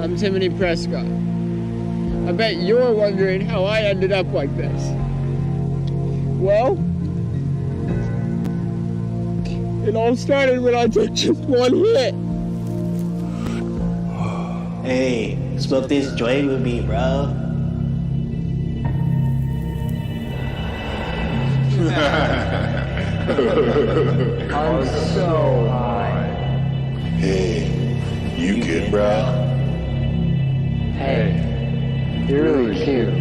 I'm Timothy Prescott. I bet you're wondering how I ended up like this. Well, it all started when I took just one hit. Hey, smoke this joint with me, bro. I'm so high. Hey, you good, bro? Hey, you're really cute.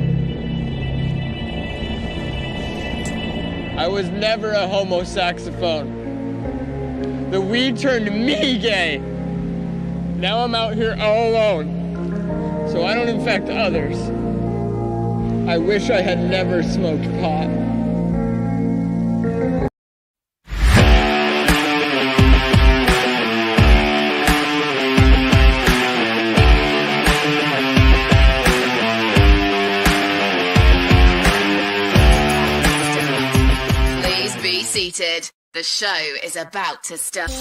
I was never a homo saxophone. The weed turned me gay. Now I'm out here all alone, so I don't infect others. I wish I had never smoked pot. Please be seated. The show is about to start.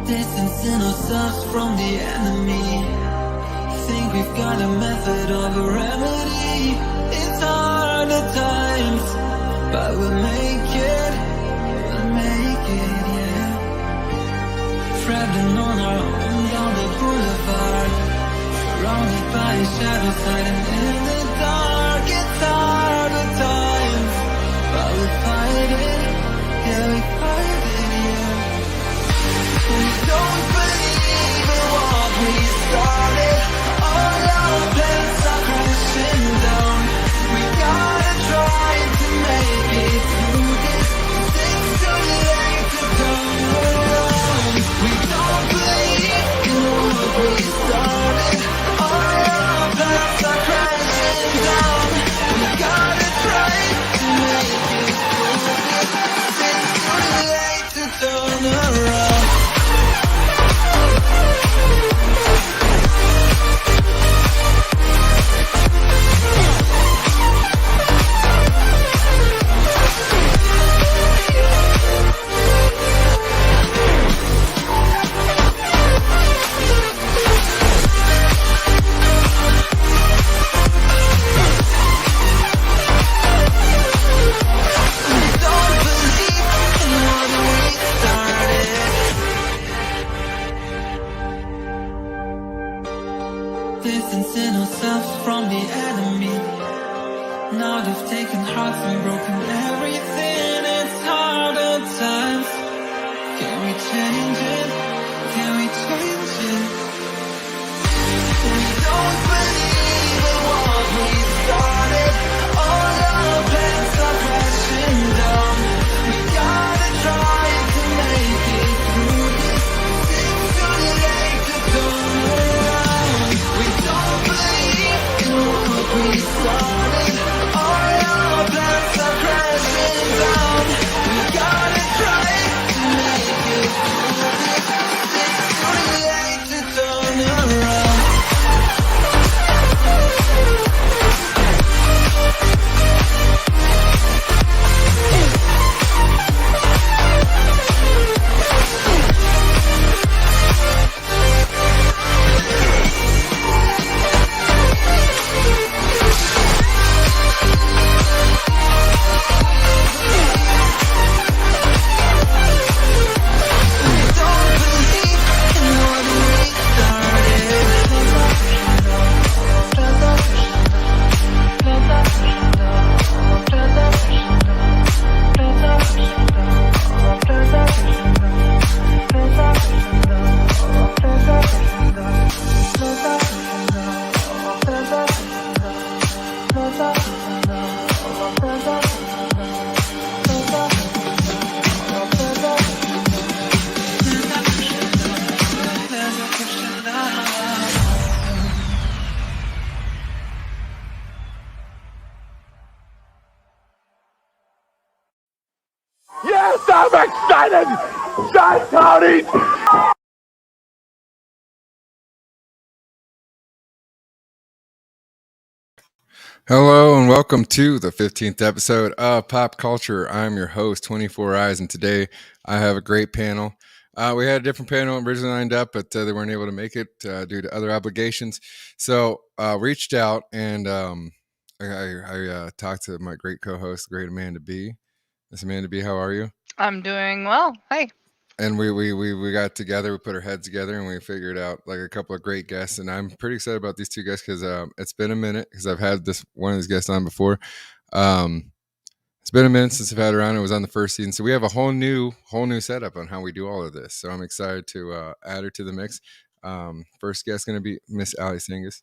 Distancing ourselves from the enemy. Think we've got a method of a remedy. It's hard at times, but we'll make it, yeah. Traveling on our own down the boulevard, surrounded by shadows hiding in the dark. It's hard at times, but we fight it, yeah, we fight it, yeah. We don't believe in what we started. All our plans are crashing down. We gotta try to make it through this. It's too late to turn around. We don't believe in what we started. All our plans are crashing down. We gotta try to make it through this. It's too late to turn around. Distancing ourselves from the enemy. Now they've taken hearts and broken everything. It's hard at times. Can we change it? Can we change it? We don't believe in what we started. All our plans are crashing down. We gotta try to make it through this. It's too late to turn around. We don't believe in what we started. All our plans are crashing down. We gotta try to make it through this. It's too late to turn around. Yes, I'm excited! Shine, Tony! Hello and welcome to the 15th episode of Pop Culture. I'm your host, 24 Eyes, and today I have a great panel. We had a different panel originally lined up, but they weren't able to make it due to other obligations. So reached out and I talked to my great co-host, great Amanda B. Miss Amanda B, how are you? I'm doing well. Hi. And we got together, we put our heads together, and we figured out like a couple of great guests. And I'm pretty excited about these two guests because it's been a minute because I've had one of these guests on before. It's been a minute since I've had her on. It was on the first season, so we have a whole new setup on how we do all of this. So I'm excited to add her to the mix. First guest going to be Miss Ali Sanguis.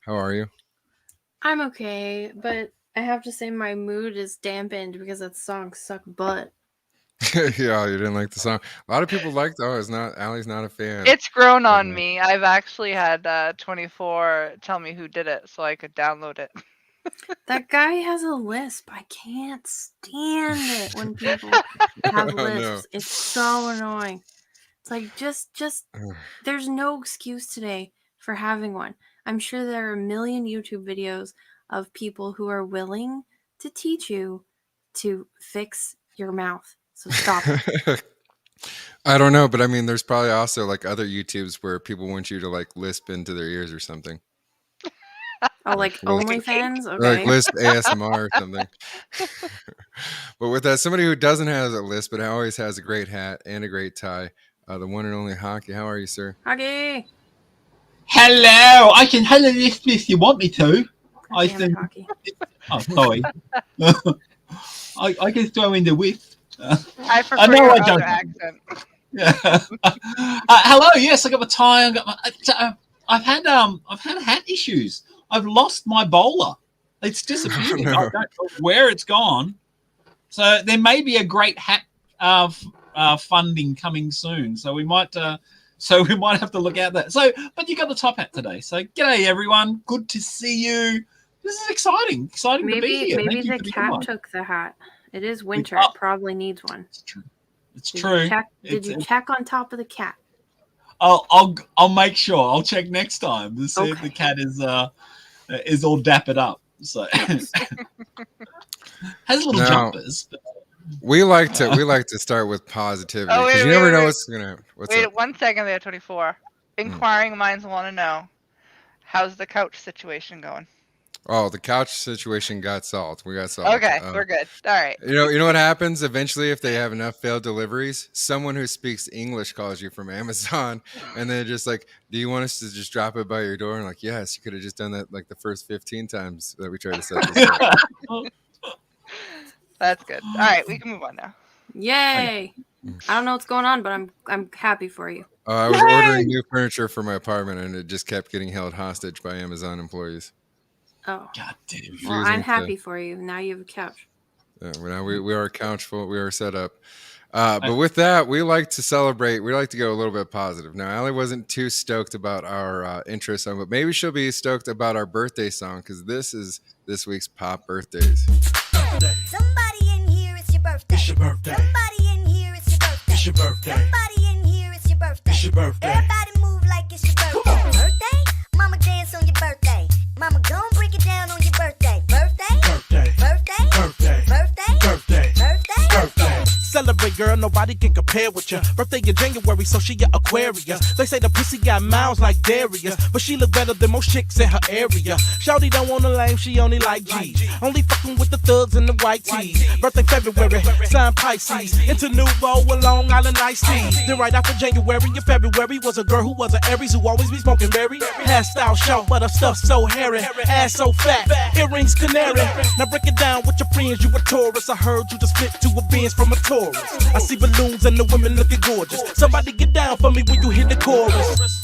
How are you? I'm okay, but I have to say my mood is dampened because that song sucked butt. Yeah, you didn't like the song. A lot of people liked. Ali's not a fan. It's grown on me. I've actually had 24 tell me who did it so I could download it. That guy has a lisp. I can't stand it when people have lisps. No. It's so annoying. It's like just there's no excuse today for having one. I'm sure there are a million YouTube videos of people who are willing to teach you to fix your mouth. So stop it. I don't know, but I mean, there's probably also like other YouTubes where people want you to like lisp into their ears or something. Oh, like OnlyFans? Okay. Like lisp ASMR or something. But with that, somebody who doesn't have a lisp but always has a great hat and a great tie, the one and only Hockey. How are you, sir? Hockey! Hello! I can hello lisp if you want me to. I Damn it, think. Hockey. Oh, sorry. I can throw in the wisp. I prefer your other accent. Yeah. Hello. Yes, I got my tie. I've had hat issues. I've lost my bowler. It's disappeared. No. I don't know where it's gone. So there may be a great hat funding coming soon. So we might have to look out that. So, but you got the top hat today. So g'day everyone. Good to see you. This is exciting. Exciting to be here. Maybe the cat took the hat. It is winter. It probably needs one. It's true. It's true. Did you check on top of the cat? I'll make sure. I'll check next time to see if the cat is all dappered up. So has little jumpers. But, we like to start with positivity because you never know what's gonna happen. Wait 1 second there, 24. Inquiring minds want to know, how's the couch situation going? Oh, the couch situation got solved. We got solved. Okay, we're good. All right. You know what happens eventually if they have enough failed deliveries? Someone who speaks English calls you from Amazon, and they're just like, "Do you want us to just drop it by your door?" And like, yes, you could have just done that like the first 15 times that we tried to set this up. That's good. All right, we can move on now. Yay! I don't know what's going on, but I'm happy for you. I was ordering new furniture for my apartment, and it just kept getting held hostage by Amazon employees. Oh, God damn. well, I'm happy for you. Now you have a couch. Yeah, now we are couchful. We are set up. But with that, we like to celebrate. We like to go a little bit positive. Now, Allie wasn't too stoked about our intro song, but maybe she'll be stoked about our birthday song because this is this week's Pop Birthdays. Somebody in here, it's your birthday. It's your birthday. Somebody in here, it's your birthday. It's your birthday. Somebody in here, it's your birthday. It's your birthday. Everybody move like it's your birthday. Birthday? Mama dance on your birthday. Mama gon' break it down on your birthday. Birthday? Birthday. Birthday? Birthday. Birthday? Birthday. Birthday? Birthday. Celebrate, girl, nobody can compare with ya. Birthday in January, so she a Aquarius. They say the pussy got miles like Darius, but she look better than most chicks in her area. Shawty don't want a lame, she only like G's. Only fucking with the thugs and the white tees. Birthday February, sign Pisces. Into Nouveau with Long Island iced tea. Then right after January and February was a girl who was an Aries who always be smoking berry. Hairstyle short, but her stuff so hairy. Ass so fat, earrings canary. Now break it down with your friends, you a Taurus. I heard you just flipped to a Benz from a Taurus. I see balloons and the women looking gorgeous. Somebody get down for me when you hear the chorus.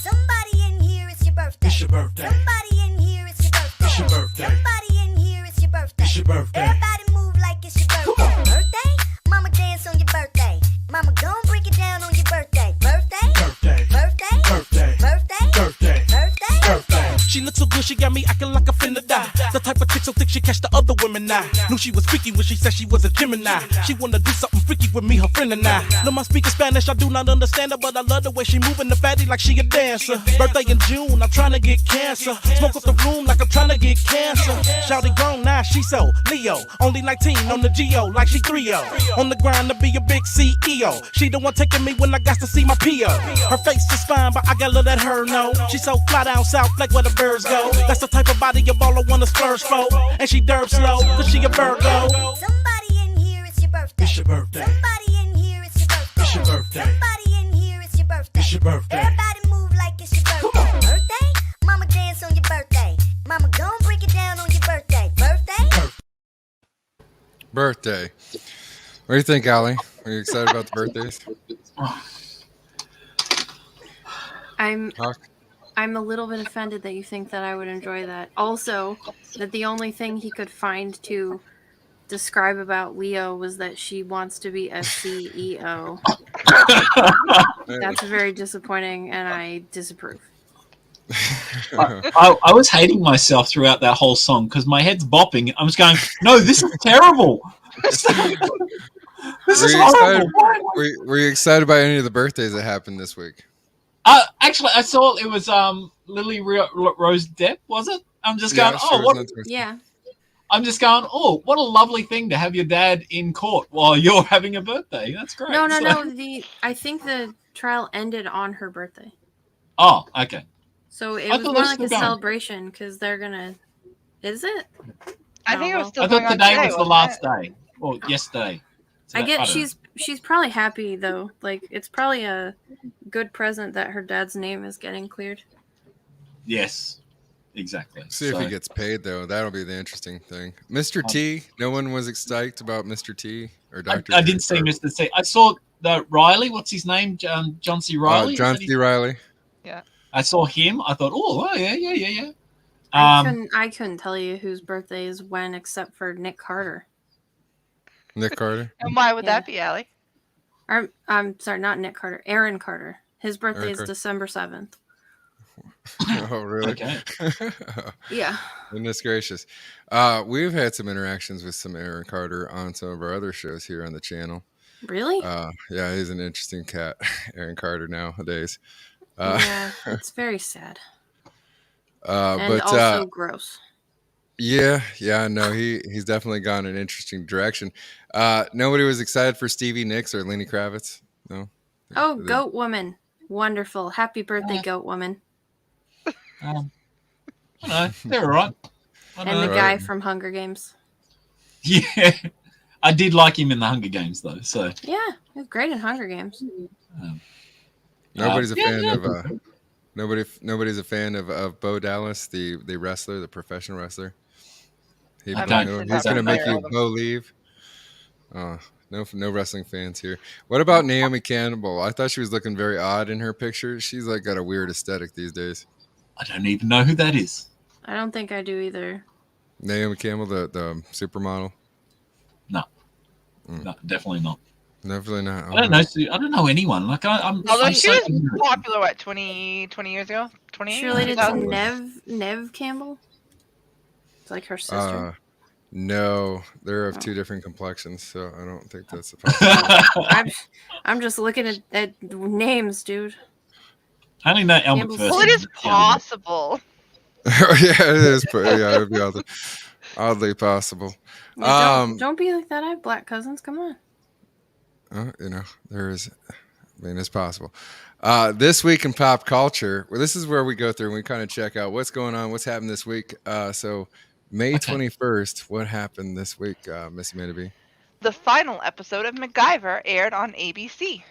Somebody in here, it's your birthday. It's your birthday. Somebody in here, it's your birthday. It's your birthday. Somebody in here, it's your birthday. It's your birthday. Everybody move like it's your birthday. Birthday? Mama dance on your birthday. Mama gon' break it down on your birthday. Birthday? Birthday. Birthday? Birthday. Birthday? Birthday. Birthday? Birthday. She looks so good, she got me acting like a finna die. The type of chick Dick so thick she catch the other women now. Knew she was freaky when she said she was a Gemini. She wanna do something freaky with me, her friend and I. Know my speaking Spanish, I do not understand her, but I love the way she moving the fatty like she a dancer. Birthday in June, I'm trying to get cancer. Smoke up the room like I'm trying to get cancer. Shawty grown now, she so Leo. Only 19 on the Geo, like she 3-0. On the grind to be a big CEO. She the one taking me when I got to see my PO. Her face is fine, but I gotta let her know. She so fly down south like where the birds go. That's the type of body your baller wanna splurge for. And she derp slow, cause she a Virgo. Somebody in here, it's your birthday. It's your birthday. Somebody in here, it's your birthday. It's your birthday. Somebody in here, it's your birthday. It's your birthday. Everybody move like it's your birthday. Birthday? Mama dance on your birthday. Mama gon' break it down on your birthday. Birthday? Birthday. What do you think, Allie? Are you excited about the birthdays? I'm a little bit offended that you think that I would enjoy that. Also, that the only thing he could find to describe about Leo was that she wants to be a CEO. That's very disappointing, and I disapprove. I was hating myself throughout that whole song because my head's bopping. I was going, no, this is terrible. This is horrible. Were you excited by any of the birthdays that happened this week? Actually, I saw it was Lily Rose Depp, was it? I'm just going, Yeah. I'm just going, oh, what a lovely thing to have your dad in court while you're having a birthday. That's great. No. I think the trial ended on her birthday. Oh, okay. So it was more like a celebration because they're gonna. Is it? I think it was still. I thought today was the last day, or yesterday. I get she's probably happy though. Like it's probably a good present that her dad's name is getting cleared. Yes, exactly. See if he gets paid though. That'll be the interesting thing. Mr. T. No one was excited about Mr. T or Dr. I didn't see Mr. T. I saw the Riley. What's his name? John C. Riley. John C. Riley. Yeah. I saw him. I thought, oh yeah. I couldn't tell you whose birthday is when, except for Nick Carter. Nick Carter. And why would that be, Allie? I'm sorry, not Nick Carter. Aaron Carter. His birthday is December 7th. Oh, really? Okay. Yeah. Goodness gracious. We've had some interactions with some Aaron Carter on some of our other shows here on the channel. Really? Yeah, he's an interesting cat, Aaron Carter nowadays. Yeah, it's very sad. And also gross. Yeah, no, he's definitely gone an interesting direction. Nobody was excited for Stevie Nicks or Lenny Kravitz. No. Oh, Goat Woman, wonderful! Happy birthday, Goat Woman. They're all right. And the guy from Hunger Games. Yeah, I did like him in the Hunger Games though. So yeah, he was great in Hunger Games. Nobody's a fan of nobody's a fan of Bo Dallas, the wrestler, the professional wrestler. He's gonna make you Bo leave. No wrestling fans here. What about Naomi Campbell? I thought she was looking very odd in her picture. She's like got a weird aesthetic these days. I don't even know who that is. I don't think I do either. Naomi Campbell, the supermodel. No, definitely not. Definitely not. I don't know anyone. Like I'm. Although I'm she was popular, what 20 years ago? 20. She related to Nev Campbell. It's like her sister. No, they're of two different complexions, so I don't think that's a possibility. I'm just looking at names, dude. I only know Elmer first. Well, it is possible. Yeah, it is. Yeah, it would be oddly possible. Don't be like that. I have black cousins. Come on. There is. I mean, it's possible. This week in pop culture, well, this is where we go through and we kind of check out what's going on, what's happened this week. So May 21st, what happened this week, Miss Amanda B? The final episode of MacGyver aired on ABC.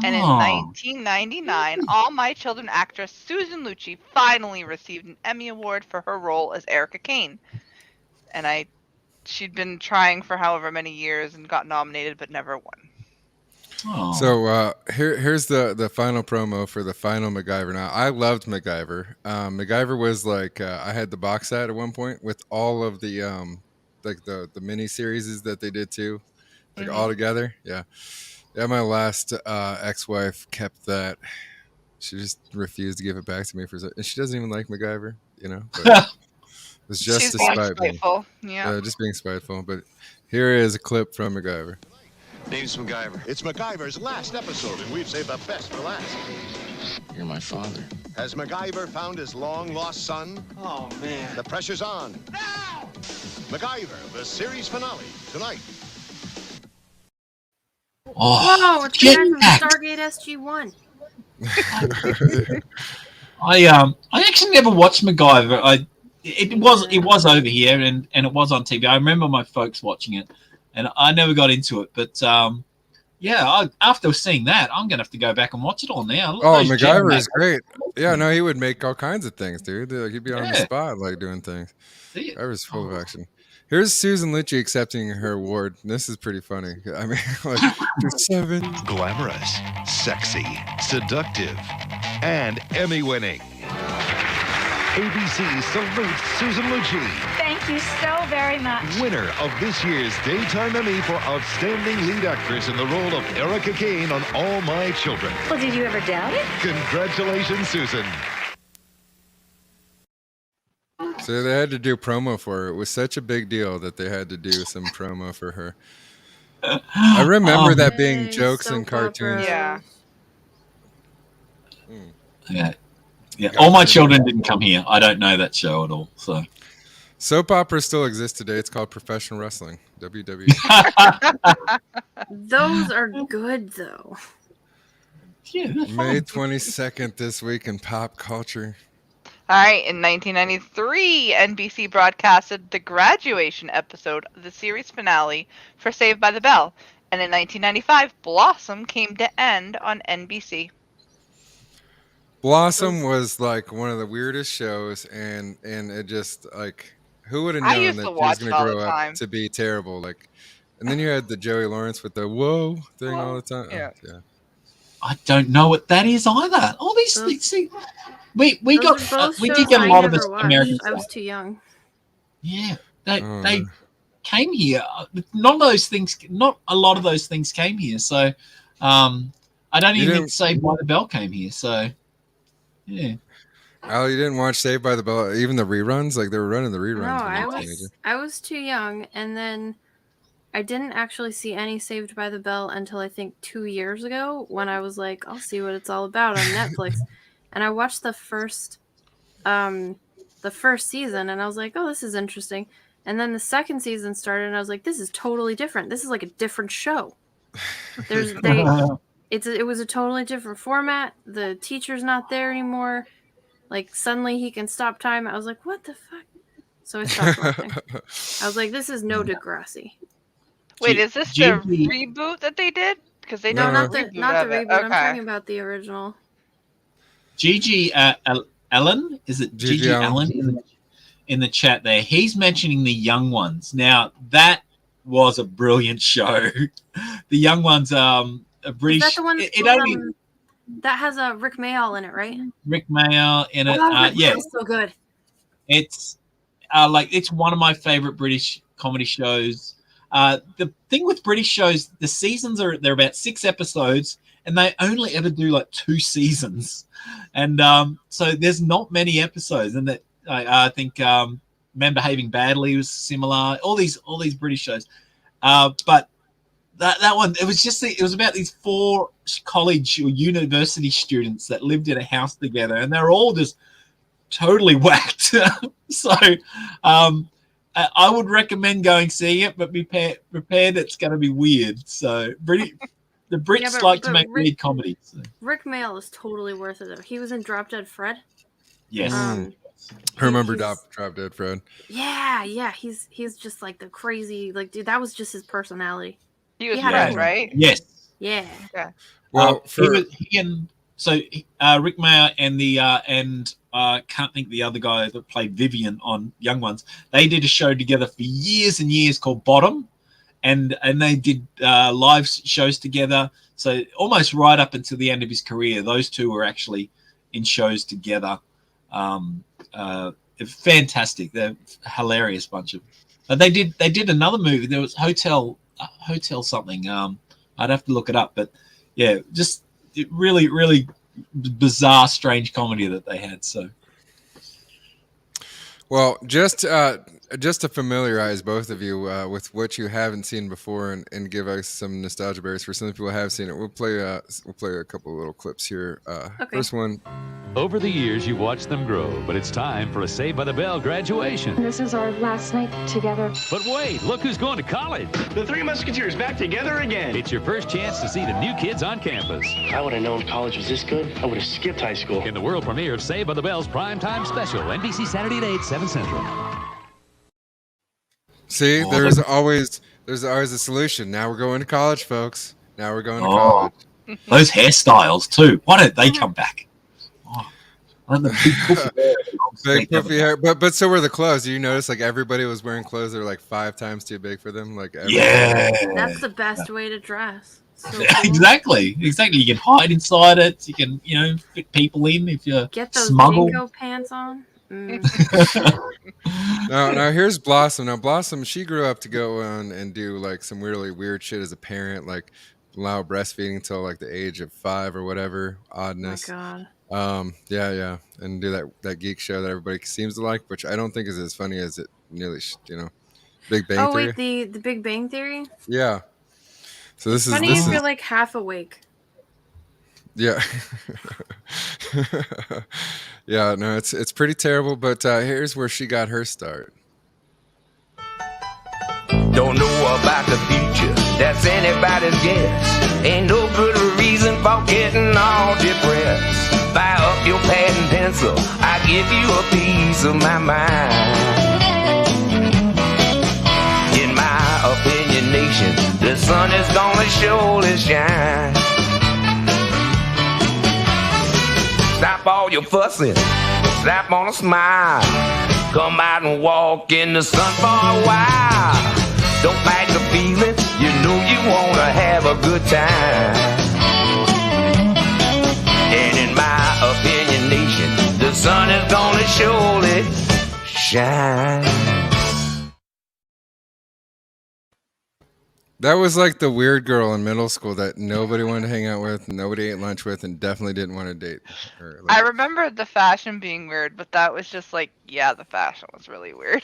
And in 1999, All My Children actress Susan Lucci finally received an Emmy Award for her role as Erica Kane. And she'd been trying for however many years and got nominated but never won. Oh. So here's the final promo for the final MacGyver. Now, I loved MacGyver. MacGyver was like I had the box set at one point with all of the like the mini series that they did too, like all together. Yeah. My last ex-wife kept that. She just refused to give it back to me and she doesn't even like MacGyver, But It's just She's to being spite me. spiteful. Yeah. Just being spiteful. But here is a clip from MacGyver. Name's MacGyver. It's MacGyver's last episode, and we've saved the best for last. You're my father. Has MacGyver found his long-lost son? Oh, man. The pressure's on. Now! MacGyver, the series finale, tonight. Whoa, it's the guy from Stargate SG-1. I actually never watched MacGyver. It was over here and it was on TV. I remember my folks watching it, and I never got into it. But after seeing that, I'm gonna have to go back and watch it all now. Oh, MacGyver is great. Yeah, no, he would make all kinds of things, dude. Like, he'd be on the spot, like doing things. MacGyver's full of action. Here's Susan Lucci accepting her award. This is pretty funny. I mean, like, 7. Glamorous, sexy, seductive, and Emmy-winning. ABC salutes Susan Lucci, Thank you so very much. winner of this year's Daytime Emmy for Outstanding Lead Actress in the role of Erica Kane on All My Children. Well, did you ever doubt it? Congratulations, Susan. So they had to do promo for her. It was such a big deal that they had to do some promo for her. I remember that being jokes and cartoons. Yeah. Yeah. All My Children didn't come here. I don't know that show at all. So soap operas still exist today. It's called professional wrestling, WWE. Those are good though. Yeah, May 22nd this week in pop culture. All right, in 1993, NBC broadcasted the graduation episode of the series finale for Saved by the Bell. And in 1995, Blossom came to end on NBC. Blossom was like one of the weirdest shows, and it just like, who would have I known used that to she was watch going it all to the grow up time. to be terrible? Like, and then you had the Joey Lawrence with the whoa thing all the time. Yeah. Yeah. I don't know what that is either. All these things. See, we Those got are both we shows did get a I lot of never this watched. American I was stuff. too young. Yeah, they came here. Not a lot of those things came here. So, I don't even think Saved by the Bell came here. So, yeah. Al, you didn't watch Saved by the Bell, even the reruns? Like, they were running the reruns. No, when you were a teenager. I was too young, and then I didn't actually see any Saved by the Bell until I think 2 years ago when I was like, I'll see what it's all about on Netflix. And I watched the first season, and I was like, oh, this is interesting. And then the second season started, and I was like, this is totally different. This is like a different show. It was a totally different format. The teacher's not there anymore. Like, suddenly he can stop time. I was like, what the fuck? So I stopped watching. I was like, this is no Degrassi. Wait, is this the reboot that they did? Because they No, did not a the reboot. reboot. I'm talking about the original. Gigi Allen, is it Gigi Allen in the chat there? He's mentioning the Young Ones. Now that was a brilliant show. The Young Ones, a British. Is that the one that has a Rick Mayall in it, right? Rick Mayall in it. Yeah, it's so good. It's it's one of my favorite British comedy shows. The thing with British shows, the seasons they're about 6 episodes, and they only ever do like 2 seasons, and so there's not many episodes. And that I think Men Behaving Badly was similar. All these British shows, but that one, it was about these 4 college or university students that lived in a house together, and they're all just totally whacked. So I would recommend going seeing it, but be prepared it's going to be weird. So the Brits like to make weird comedy. So. Rick Mayall is totally worth it though. He was in Drop Dead Fred. Yes. I remember Drop Dead Fred. Yeah. He's just like the crazy, like, dude, that was just his personality. He was Fred, right? Yes. Yeah. Well, Rick Mayall and can't think the other guy that played Vivian on Young Ones. They did a show together for years and years called Bottom, and they did live shows together. So almost right up until the end of his career, those two were actually in shows together. Fantastic. They're a hilarious bunch of. They did another movie. There was Hotel something. I'd have to look it up, but yeah, just really, really bizarre, strange comedy that they had. So, Well, just to familiarize both of you with what you haven't seen before, and give us some nostalgia berries for some people who have seen it. We'll play a couple of little clips here. Okay. First one. Over the years, you've watched them grow, but it's time for a Saved by the Bell graduation. This is our last night together. But wait, look who's going to college. The Three Musketeers back together again. It's your first chance to see the new kids on campus. If I would have known college was this good, I would have skipped high school. In the world premiere of Saved by the Bell's primetime special, NBC Saturday at 8, 7 Central. See, there's always a solution. Now we're going to college, folks. Now we're going to college. Those hairstyles too. Why don't they come back? The big puffy hair. But so were the clothes. Do you notice like everybody was wearing clothes that were like 5 times too big for them? Like That's the best way to dress. So cool. Exactly. You can hide inside it. You can, fit people in if you get those smuggle. bingo pants on. Now here's Blossom. Now Blossom, she grew up to go on and do like some really weird shit as a parent, like allow breastfeeding until like the age of 5 or whatever oddness. Oh my God. Yeah, and do that geek show that everybody seems to like, which I don't think is as funny as it nearly, Big Bang Theory. Oh wait, the Big Bang Theory. Yeah. So this funny is if you're like half awake. Yeah. Yeah, no, it's pretty terrible, but here's where she got her start. Don't know about the future, that's anybody's guess. Ain't no good reason for getting all depressed. Fire up your pad and pencil, I give you a piece of my mind. In my opinion, nation, the sun is gonna surely shine. Stop all your fussing, slap on a smile. Come out and walk in the sun for a while. Don't fight the feeling, you know you wanna have a good time. And in my opinion, nation, the sun is gonna surely shine. That was like the weird girl in middle school that nobody wanted to hang out with, nobody ate lunch with, and definitely didn't want to date her. I remember the fashion being weird, but that was just like, yeah, the fashion was really weird.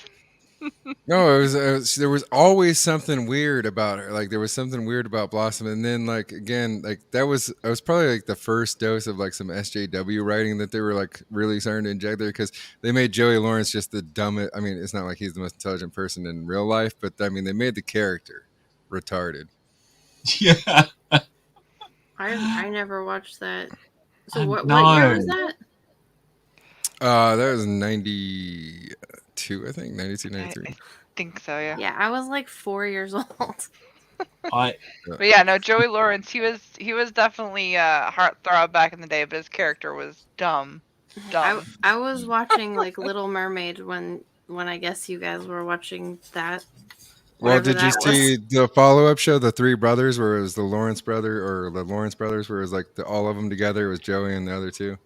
No, it was there was always something weird about her. Like there was something weird about Blossom, and then like again, like it was probably like the first dose of like some SJW writing that they were like really starting to inject there, because they made Joey Lawrence just the dumbest. I mean, it's not like he's the most intelligent person in real life, but I mean, they made the character retarded. Yeah. I never watched that. So what No. year was that? That was 92, I think. 92, 93. I think so, yeah. Yeah, I was like 4 years old. But yeah, no, Joey Lawrence, he was definitely a heartthrob back in the day, but his character was dumb. I was watching like Little Mermaid when I guess you guys were watching that. Well, did you see the follow-up show, The Three Brothers, where it was the Lawrence brothers, where it was like all of them together? It was Joey and the other two.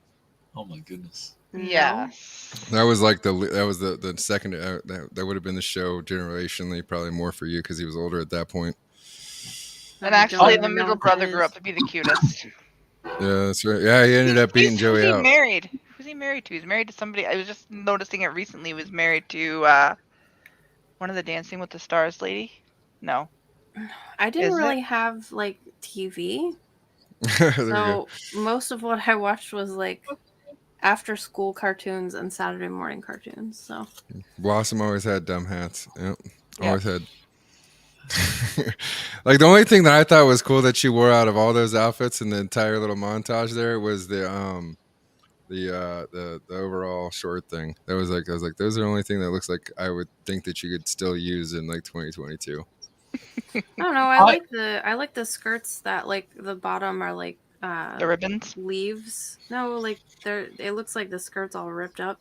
Oh my goodness. Yeah. That was like the second. That would have been the show generationally, probably more for you because he was older at that point. And actually, the middle brother grew up to be the cutest. Yeah, that's right. Yeah, he ended up beating Joey out. Who's he married to? He's married to somebody. I was just noticing it recently. He was married to one of the Dancing with the Stars lady. No, I didn't really have like TV, so most of what I watched was like after school cartoons and Saturday morning cartoons. So Blossom always had dumb hats. Yep. Always had. Like the only thing that I thought was cool that she wore out of all those outfits in the entire little montage there was the overall short thing. That was like, I was like, those are the only thing that looks like I would think that you could still use in like 2022. I don't know. I like the skirts that like the bottom are like the ribbons leaves. No, like it looks like the skirt's all ripped up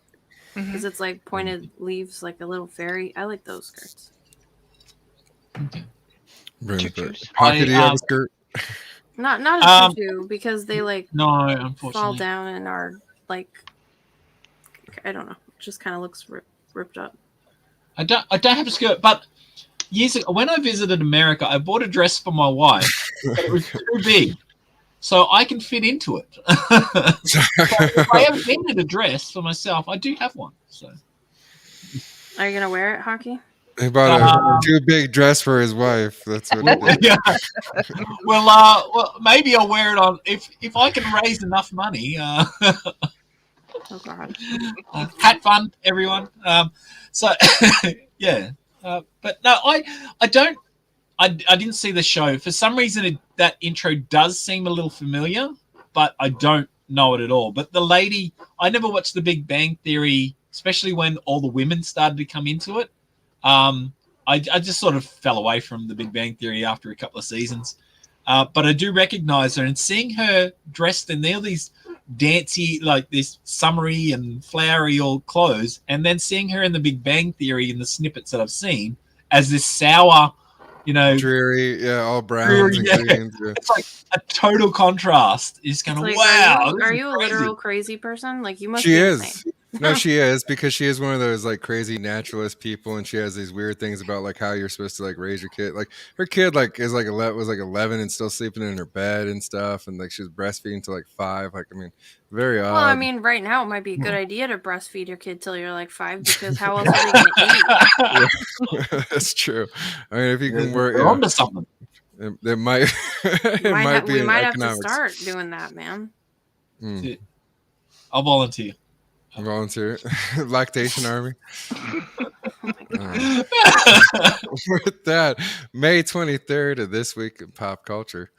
because it's like pointed leaves, like a little fairy. I like those skirts. Pocket skirt. Not a tutu because they like unfortunately fall down and are like, I don't know, it just kind of looks ripped up. I don't have a skirt, but years ago when I visited America, I bought a dress for my wife. But it was too big, so I can fit into it. So if I ever needed a dress for myself, I do have one. So Are you gonna wear it, Hockey? He bought a too big dress for his wife. That's what he did. Yeah. Well, maybe I'll wear it on if I can raise enough money. Oh God. Hat fund, everyone. So yeah, but no, I don't. I didn't see the show for some reason. That intro does seem a little familiar, but I don't know it at all. But the lady, I never watched The Big Bang Theory, especially when all the women started to come into it. I just sort of fell away from The Big Bang Theory after a couple of seasons. But I do recognize her, and seeing her dressed in all these dancey, like this summery and flowery old clothes, and then seeing her in The Big Bang Theory in the snippets that I've seen as this sour, dreary, all browns and greens. Yeah. It's like a total contrast. It's kind of like, wow. Are you a literal crazy person? Like you must. She be is. insane. No, she is, because she is one of those like crazy naturalist people, and she has these weird things about like how you're supposed to like raise your kid. Like her kid was like 11 and still sleeping in her bed and stuff, and like she was breastfeeding till like 5. Like I mean, very odd. Well, I mean, right now it might be a good idea to breastfeed your kid till you're like 5, because how else are they going to eat? Yeah, that's true. I mean, if you can work, onto something. It might. We might have to start doing that, man. I'll volunteer. Volunteer. Lactation Army. With that, May 23rd of this week in pop culture.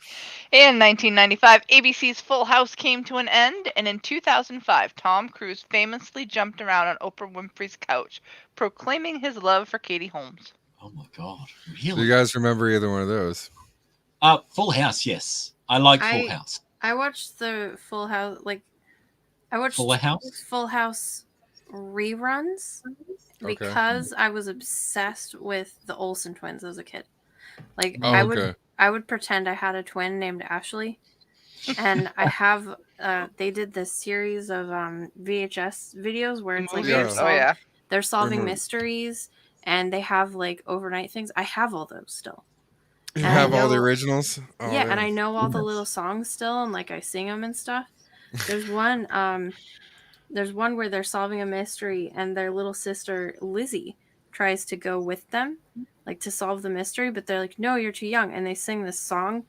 In 1995, ABC's Full House came to an end, and in 2005, Tom Cruise famously jumped around on Oprah Winfrey's couch, proclaiming his love for Katie Holmes. Oh my God, Do really? you guys remember either one of those? Full House, yes. I like Full House. I watched the Full House, I watched Full House reruns because I was obsessed with the Olsen twins as a kid. Like I would pretend I had a twin named Ashley, and I have they did this series of VHS videos where it's like they're solving mysteries, and they have like overnight things. I have all those still. You have all the originals? Oh, yeah, and I know all the little songs still, and like I sing them and stuff. There's one where they're solving a mystery, and their little sister Lizzie tries to go with them, like to solve the mystery, but they're like, no, you're too young. And they sing this song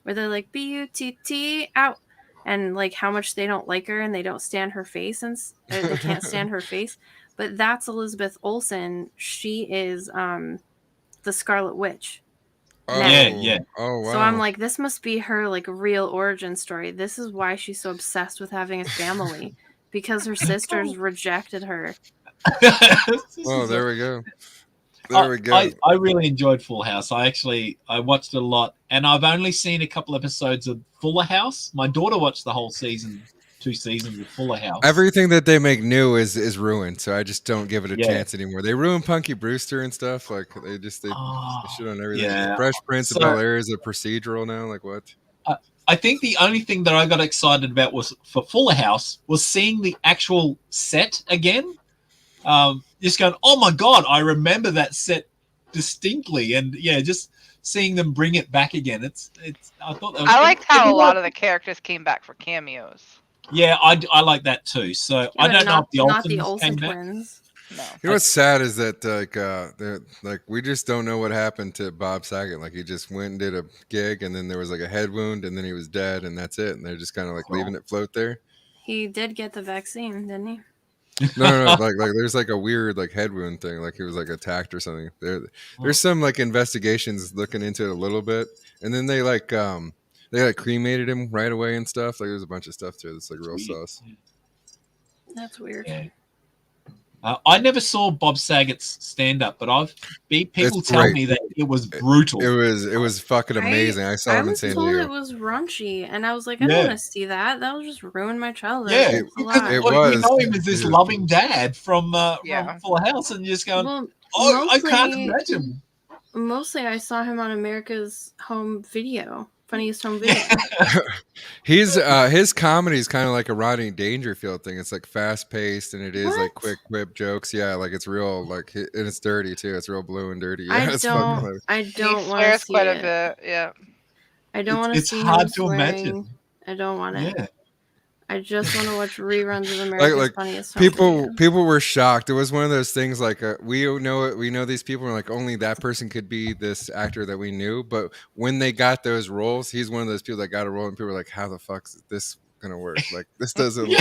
where they're like, B-U-T-T out, and like how much they don't like her and they don't stand her face, and they can't stand her face. But that's Elizabeth Olsen. She is the Scarlet Witch. Oh, yeah. Oh, wow. So I'm like, this must be her like real origin story. This is why she's so obsessed with having a family, because her sisters rejected her. Oh, there we go. There we go. I really enjoyed Full House. I watched it a lot, and I've only seen a couple episodes of Fuller House. My daughter watched the whole season, 2 seasons of Fuller House. Everything that they make new is ruined, so I just don't give it a chance anymore. They ruin Punky Brewster and stuff. Like they shit on everything. Yeah. Fresh Prince of Bel-Air is a procedural now. Like what? I think the only thing that I got excited about for Fuller House was seeing the actual set again. Just going, oh my God, I remember that set distinctly, and just seeing them bring it back again. I thought that was, I liked how a lot of the characters came back for cameos. Yeah, I like that too. So I don't know if the Olsen twins. No. You know what's sad is that like we just don't know what happened to Bob Saget. Like he just went and did a gig, and then there was like a head wound, and then he was dead, and that's it. And they're just kind of like leaving it float there. He did get the vaccine, didn't he? No. Like there's like a weird like head wound thing. Like he was like attacked or something. There's some like investigations looking into it a little bit, and then they cremated him right away and stuff. Like there's a bunch of stuff to it that's like real sauce. That's weird. Yeah. I never saw Bob Saget's stand up, but people tell me that it was brutal. It was fucking amazing. I saw him in San Diego. It was raunchy, and I was like, I don't want to see that. That'll just ruin my childhood. Yeah, it was. You know him as this loving dad from Full House, and you're just going, I can't imagine. Mostly, I saw him on America's Home Video. Funniest Home Video. His comedy is kind of like a Rodney Dangerfield thing. It's like fast paced, and it is like quick whip jokes. Yeah, like it's real, like and it's dirty too. It's real blue and dirty. Yeah, I don't want to see quite it. a bit. Yeah, I don't want to see. It's hard to imagine. I don't want it. Yeah. I just want to watch reruns of America's Funniest Home Videos. people were shocked. It was one of those things like we know these people, and like only that person could be this actor that we knew. But when they got those roles, he's one of those people that got a role, and people were like, "How the fuck's this gonna work? Like this doesn't,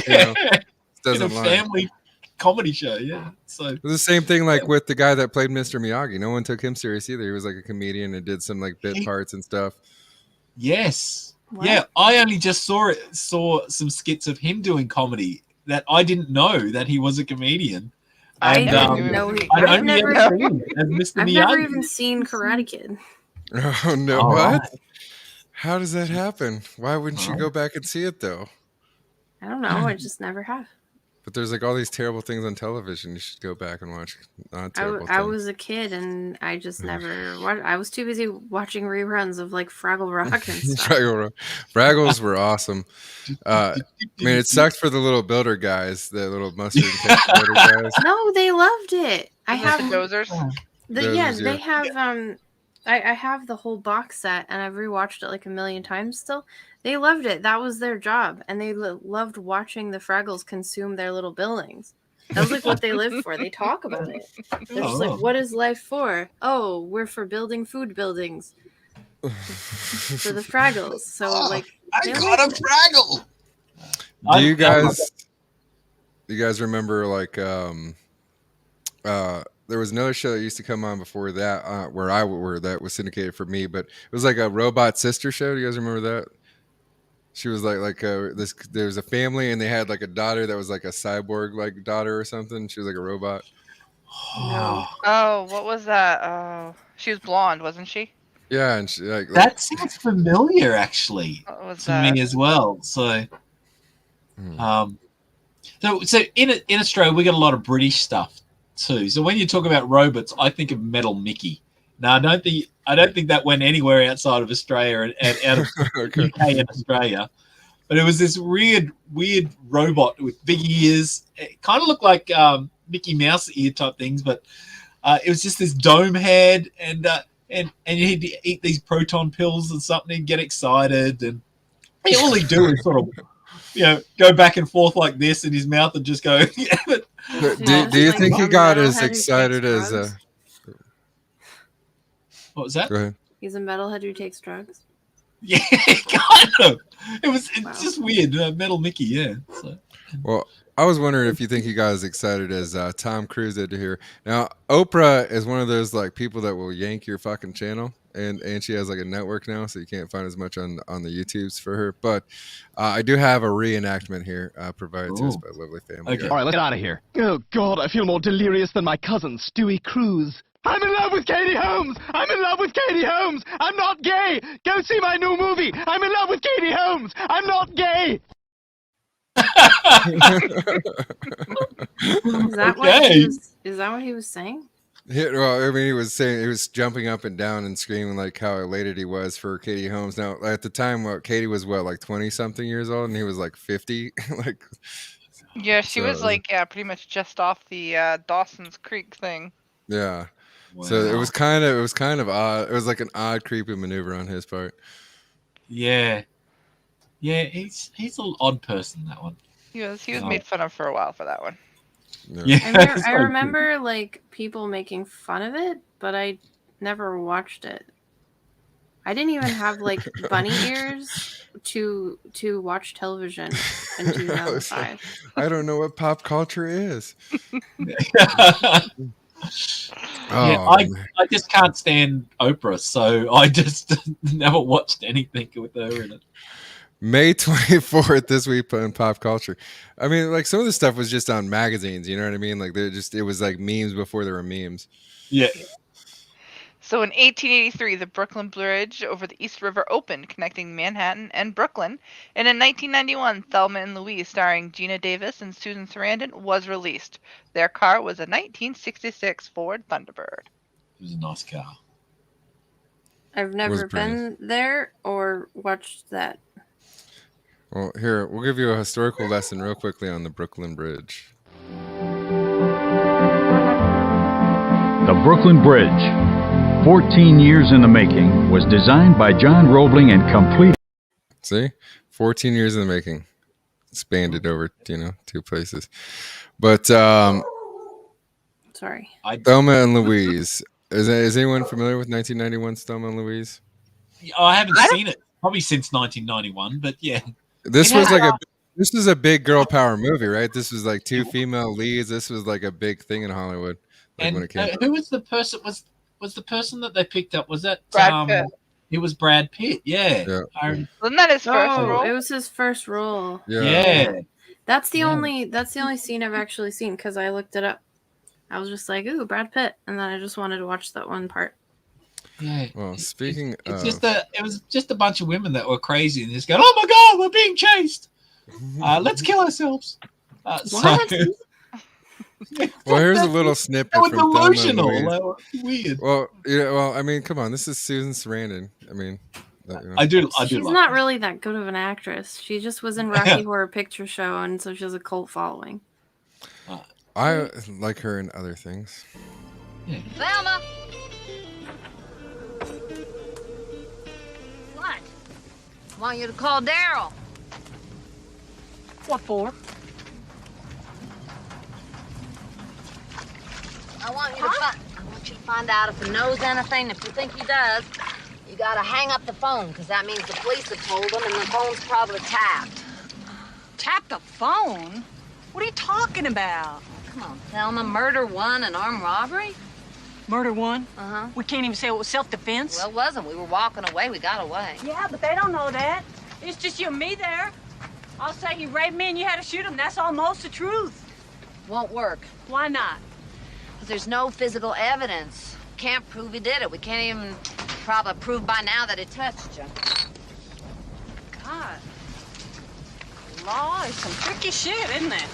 doesn't in a family comedy show." Yeah, so it was the same thing like with the guy that played Mr. Miyagi. No one took him serious either. He was like a comedian and did some like bit parts and stuff. Yes. What? Yeah, I only just saw some skits of him doing comedy that I didn't know that he was a comedian. And, I've never Mr. even seen Karate Kid. Oh no! All what? right. How does that happen? Why wouldn't you go back and see it though? I don't know. I just never have. But there's like all these terrible things on television. You should go back and watch. Not terrible. I was a kid and I just never watched. I was too busy watching reruns of like Fraggle Rock and stuff. Fraggles were awesome. I mean, it sucked for the little builder guys, the little mustard and ketchup builder guys. No, they loved it. I have the Dozers. They have I have the whole box set and I've rewatched it like a million times still. They loved it. That was their job. And they loved watching the Fraggles consume their little buildings. That was like what they lived for. They talk about it. They're just like, what is life for? Oh, we're for building food buildings. For the Fraggles. So like I got a Fraggle. Do you guys remember like there was another show that used to come on before that where that was syndicated for me, but it was like a robot sister show. Do you guys remember that? She was like there was a family and they had like a daughter that was like a cyborg like daughter or something. She was like a robot. No. Oh, what was that? Oh, she was blonde, wasn't she? Yeah, and she like that sounds familiar actually was to that? me as well. So, so in Australia we got a lot of British stuff too. So when you talk about robots, I think of Metal Mickey. Now I don't think that went anywhere outside of Australia and out of Okay. UK and Australia. But it was this weird robot with big ears. It kind of looked like Mickey Mouse ear type things, but it was just this dome head, and you had to eat these proton pills and something and get excited, and all he do is sort of go back and forth like this, and his mouth would just go. Do you think he got as excited as? What was that? Go ahead. He's a metalhead who takes drugs. Yeah, kind of. It's just weird. Metal Mickey, yeah. So. Well, I was wondering if you think he got as excited as Tom Cruise did to hear. Now, Oprah is one of those like people that will yank your fucking channel, and she has like a network now, so you can't find as much on the YouTubes for her. But I do have a reenactment here provided to us by Lovely Family. Okay. All right, let's get out of here. Oh, God, I feel more delirious than my cousin, Stewie Cruz. I'm in love with Katie Holmes! I'm in love with Katie Holmes! I'm not gay! Go see my new movie! I'm in love with Katie Holmes! I'm not gay! Is that what he was saying? Yeah, well, I mean, he was jumping up and down and screaming like how elated he was for Katie Holmes. Now, at the time, Katie was like 20-something years old, and he was like 50. Like, yeah, she was like pretty much just off the Dawson's Creek thing. Yeah. Wow. So it was kind of odd. It was like an odd, creepy maneuver on his part. Yeah, he's an odd person, that one. He was made fun of for a while for that one. Yeah, I remember like people making fun of it, but I never watched it. I didn't even have like bunny ears to watch television in 2005. I don't know what pop culture is. I just can't stand Oprah, so I just never watched anything with her in it. May 24th this week in pop culture. I mean, like some of the stuff was just on magazines, you know what I mean? Like it was like memes before there were memes. Yeah. So in 1883, the Brooklyn Bridge over the East River opened, connecting Manhattan and Brooklyn. And in 1991, Thelma and Louise, starring Gina Davis and Susan Sarandon, was released. Their car was a 1966 Ford Thunderbird. It was a nice car. I've never been there or watched that. Well, here, we'll give you a historical lesson real quickly on the Brooklyn Bridge. The Brooklyn Bridge, 14 years in the making, was designed by John Roebling and completed. See? 14 years in the making. expanded over, two places. But Sorry. Thelma and Louise. Is anyone familiar with 1991's Thelma and Louise? I haven't seen it probably since 1991, but yeah. This was a big girl power movie, right? This was like 2 female leads. This was like a big thing in Hollywood. And when it came who was the person? Was the person that they picked up? Was that Brad Pitt? It was Brad Pitt. Yeah. Wasn't that his first Oh, role? it was his first role. Yeah. That's the only scene I've actually seen because I looked it up. I was just like, ooh, Brad Pitt, and then I just wanted to watch that one part. Yeah. Well, speaking It's of, it was just a bunch of women that were crazy and just going, "Oh my God, we're being chased! Let's kill ourselves." What? well, here's a little snippet That was from Thelma and delusional. Louise. That was weird. Well, I mean, come on, this is Susan Sarandon. I mean, I do. She's not really that good of an actress. She just was in Rocky Horror Picture Show, and so she has a cult following. I like her in other things. Velma! What? I want you to call Daryl. What for? I want you to find out if he knows anything. If you think he does, you gotta hang up the phone, because that means the police have told him and the phone's probably tapped. Tap the phone? What are you talking about? Come on, Thelma. Murder 1 and armed robbery? Murder 1? Uh-huh. We can't even say it was self-defense? Well, it wasn't. We were walking away. We got away. Yeah, but they don't know that. It's just you and me there. I'll say he raped me and you had to shoot him. That's almost the truth. Won't work. Why not? Because there's no physical evidence. Can't prove he did it. We can't even probably prove by now that he touched you. God. Law is some tricky shit, isn't it?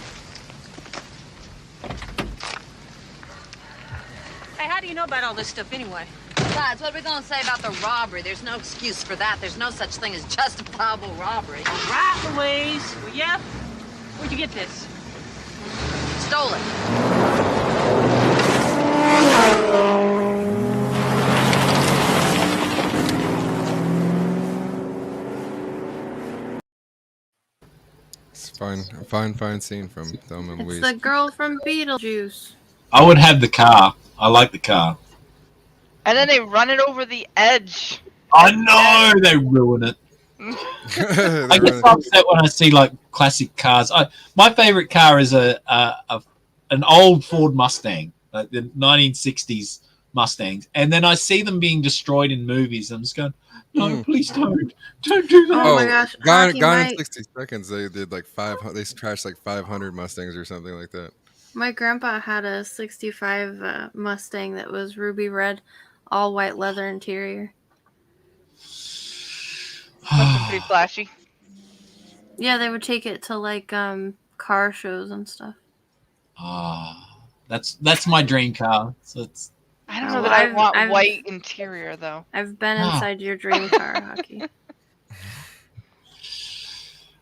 Hey, how do you know about all this stuff anyway? Besides, what are we going to say about the robbery? There's no excuse for that. There's no such thing as justifiable robbery. Right, Louise. Well, yeah. Where'd you get this? Stole it. It's a fine scene from Thelma and It's Louise. the girl from Beetlejuice. I would have the car. I like the car. And then they run it over the edge. I know they ruin it. I get upset when I see like classic cars. My favorite car is an old Ford Mustang, like the 1960s Mustangs, and then I see them being destroyed in movies. I'm just going, no, please don't do that. Oh my gosh, Gone Hockey, in 60 seconds. They did like 500. They trashed like 500 Mustangs or something like that. My grandpa had a 65 Mustang that was ruby red, all white leather interior. Must be pretty flashy. Yeah, they would take it to like car shows and stuff. That's my dream car. So it's. I don't know that I want white interior though. I've been inside your dream car, Hockey.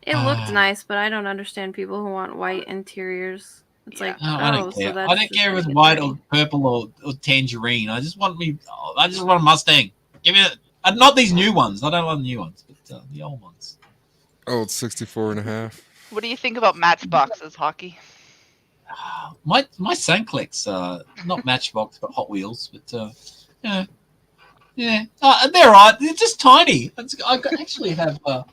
It looked nice, but I don't understand people who want white interiors. It's like, No, I don't care. So I don't care if it's white or purple or tangerine. I just want a Mustang. Give me not these new ones. I don't want the new ones, but the old ones. Oh, it's 64 and a half. What do you think about Matchboxes, Hockey? My Sanklex, not Matchbox, but Hot Wheels, but yeah, they're right. They're just tiny. I actually have. I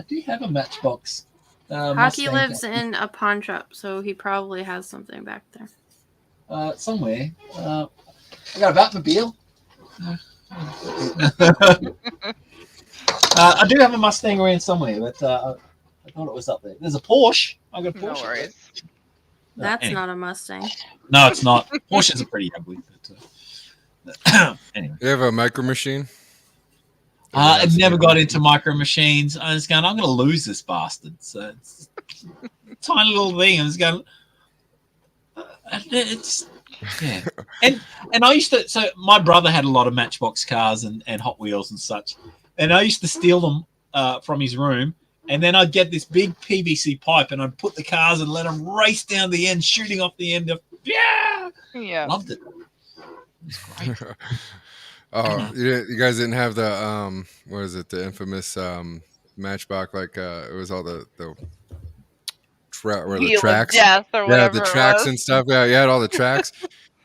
do have a Matchbox. Hockey lives in a pawn shop, so he probably has something back there. Somewhere. I got a Batmobile. I do have a Mustang around somewhere, but I thought it was up there. There's a Porsche. I got a Porsche. No worries. That's anyway. not a Mustang. No, it's not. Porsches are pretty ugly. But, anyway. You have a Micro Machine? I've never got into Micro Machines. I was going, I'm going to lose this bastard. So it's a tiny little thing. I was going, it's yeah. And I used to. So my brother had a lot of Matchbox cars and Hot Wheels and such, and I used to steal them from his room. And then I'd get this big PVC pipe, and I'd put the cars and let them race down the end, shooting off the end of yeah. Loved it. It was great. Oh, you guys didn't have the what is it? The infamous Matchbox, like it was all the Wheel of tracks. Death or Yeah, whatever the it tracks was. and stuff. Yeah, you had all the tracks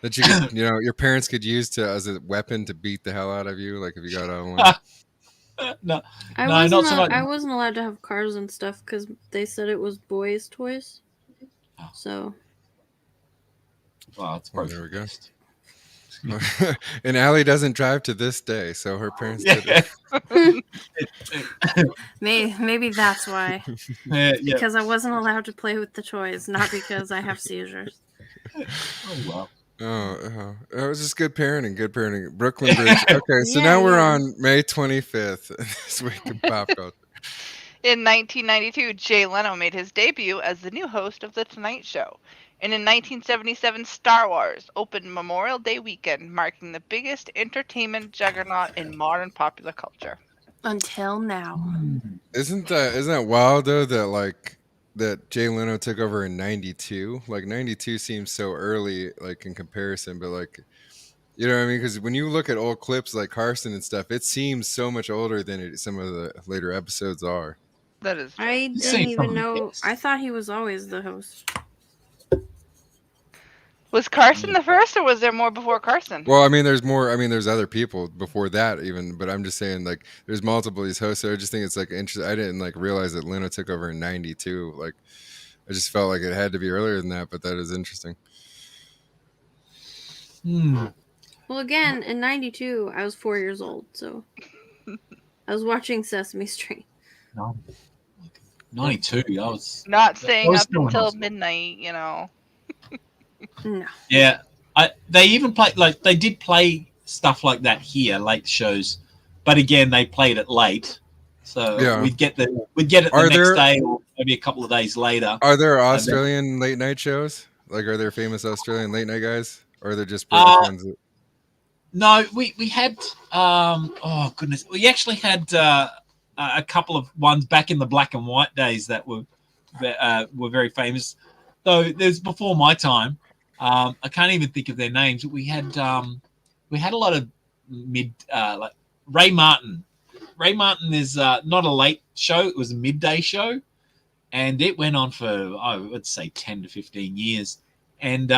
that you could, your parents could use to as a weapon to beat the hell out of you, like if you got on one. No, I not so much. wasn't allowed to have cars and stuff because they said it was boys' toys. So. Well, it's there we go. And Allie doesn't drive to this day, so her parents did it. Maybe that's why. Yeah. Because I wasn't allowed to play with the toys, not because I have seizures. Oh wow. Oh, it was just good parenting. Brooklyn Bridge. Okay, so now we're on May 25th. This week in pop culture. In 1992, Jay Leno made his debut as the new host of The Tonight Show. And in 1977, Star Wars opened Memorial Day weekend, marking the biggest entertainment juggernaut in modern popular culture. Until now. Isn't that wild though that Jay Leno took over in 92? Like 92 seems so early, like in comparison, but like, you know what I mean? Because when you look at old clips like Carson and stuff, it seems so much older than some of the later episodes are. That is true. I didn't even know. I thought he was always the host. Was Carson the first, or was there more before Carson? Well, I mean, there's more. I mean, there's other people before that even, but I'm just saying, like, there's multiple of these hosts. So I just think it's like interesting. I didn't like realize that Leno took over in 92. Like, I just felt like it had to be earlier than that, but that is interesting. Well, again, in 92, I was 4 years old, so I was watching Sesame Street. No. 92, I was not staying up still until midnight, No. Yeah, they even played they did play stuff like that here, late shows, but again they played it late, so we'd get it the next day or maybe a couple of days later. Are there Australian late night shows? Like, are there famous Australian late night guys, or are they just British ones? No, we had oh goodness, we actually had a couple of ones back in the black and white days that were very famous. Though there's before my time. I can't even think of their names. We had a lot of like Ray Martin. Ray Martin is not a late show; it was a midday show, and it went on for I would say 10 to 15 years. And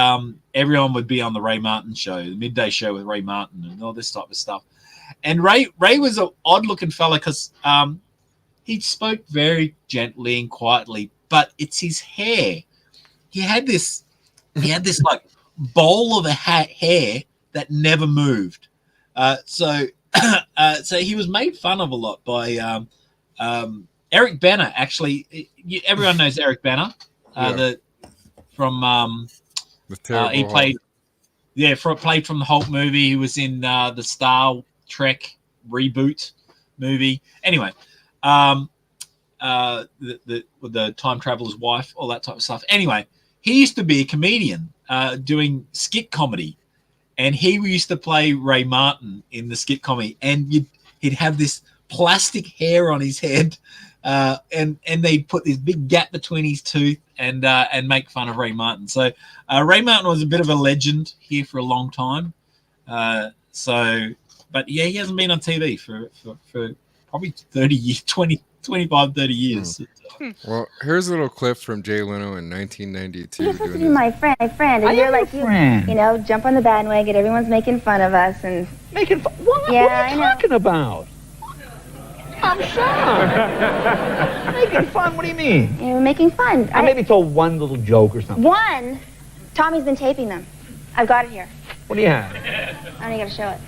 everyone would be on the Ray Martin show, the midday show with Ray Martin, and all this type of stuff. And Ray was an odd-looking fella because he spoke very gently and quietly, but it's his hair. He had this like bowl of hair that never moved. So he was made fun of a lot by Eric Banner. Actually, everyone knows Eric Banner. He played played from the Hulk movie. He was in the Star Trek reboot movie. Anyway, the time traveler's wife, all that type of stuff. Anyway. He used to be a comedian doing skit comedy, and he used to play Ray Martin in the skit comedy, and he'd have this plastic hair on his head, and they'd put this big gap between his tooth and make fun of Ray Martin. So Ray Martin was a bit of a legend here for a long time. But yeah, he hasn't been on TV for probably 30 years, 25, 30 years. Well, here's a little clip from Jay Leno in 1992. You're supposed to be my friend, and you're like, jump on the bandwagon. Everyone's making fun of us, and making fun. What are you talking about? I'm sorry. Making fun? What do you mean? We're making fun. I maybe told one little joke or something. One. Tommy's been taping them. I've got it here. What do you have? I only got to show it.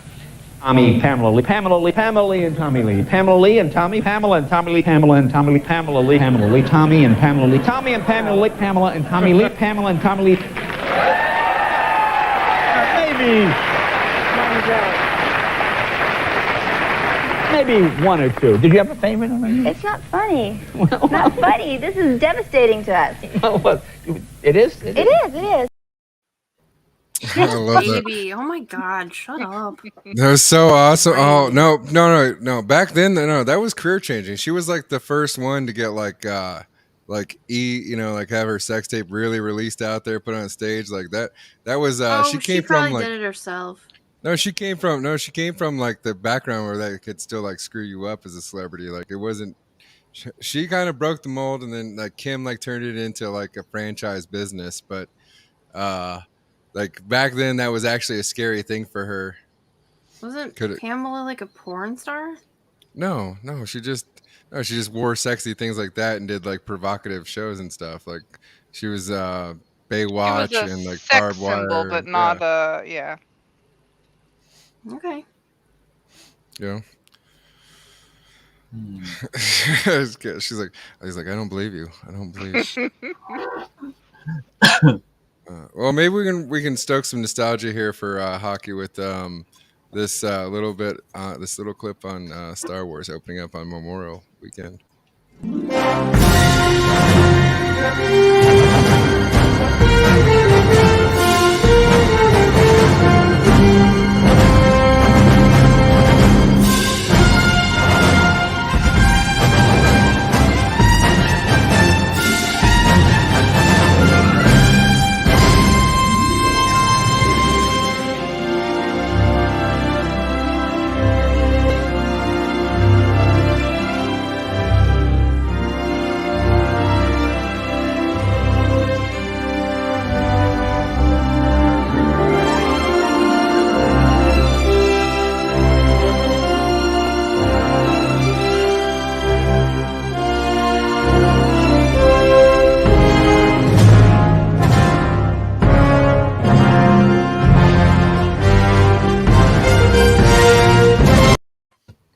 Tommy, Pamela Lee, Pamela Lee, and Tommy Lee. Pamela Lee and Tommy, Pamela and Tommy Lee, Pamela and Tommy Lee, Pamela Lee, Tommy and Pamela Lee, Tommy and Pamela Lee, Pamela and Tommy Lee, Pamela and Tommy Lee. Maybe one or two. Did you have a favorite? It's not funny. Not funny. This is devastating to us. Well, it is? It is. I love Baby, oh my God, shut up. That was so awesome. Oh no. Back then, no, that was career changing. She was like the first one to get like have her sex tape really released out there, put on stage like that. That was she came from like did it herself. No, she came from like the background where that could still like screw you up as a celebrity. Like it wasn't. she kind of broke the mold, and then like Kim like turned it into like a franchise business. But like back then, that was actually a scary thing for her. Wasn't Pamela like a porn star? No, she just wore sexy things like that and did like provocative shows and stuff. Like she was Baywatch It was a and like sex Barbed symbol, Wire. but not a yeah. Okay. Yeah. She's like, I was like, I don't believe you. I don't believe. Well, maybe we can stoke some nostalgia here for hockey with this little bit, this little clip on Star Wars opening up on Memorial Weekend.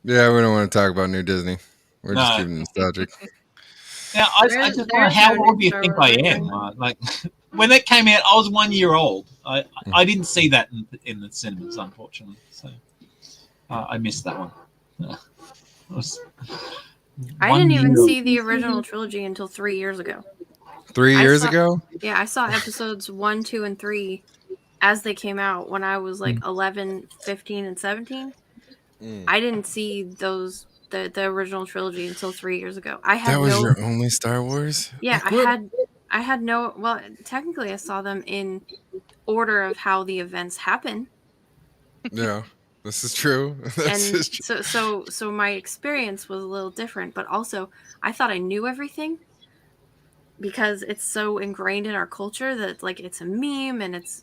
Yeah, we don't want to talk about New Disney. We're just keeping nostalgic. Now, I just wonder how old do you think I am? Like, when that came out, I was 1 year old. I didn't see that in the cinemas, unfortunately. So I missed that one. I didn't even see the original trilogy until 3 years ago. 3 years ago? Yeah, I saw episodes 1, 2, and 3 as they came out when I was like 11, 15, and 17. I didn't see the original trilogy until 3 years ago. That was your only Star Wars? Yeah, I had no. Well, technically, I saw them in order of how the events happen. Yeah, this is true. So my experience was a little different, but also I thought I knew everything because it's so ingrained in our culture that like it's a meme and it's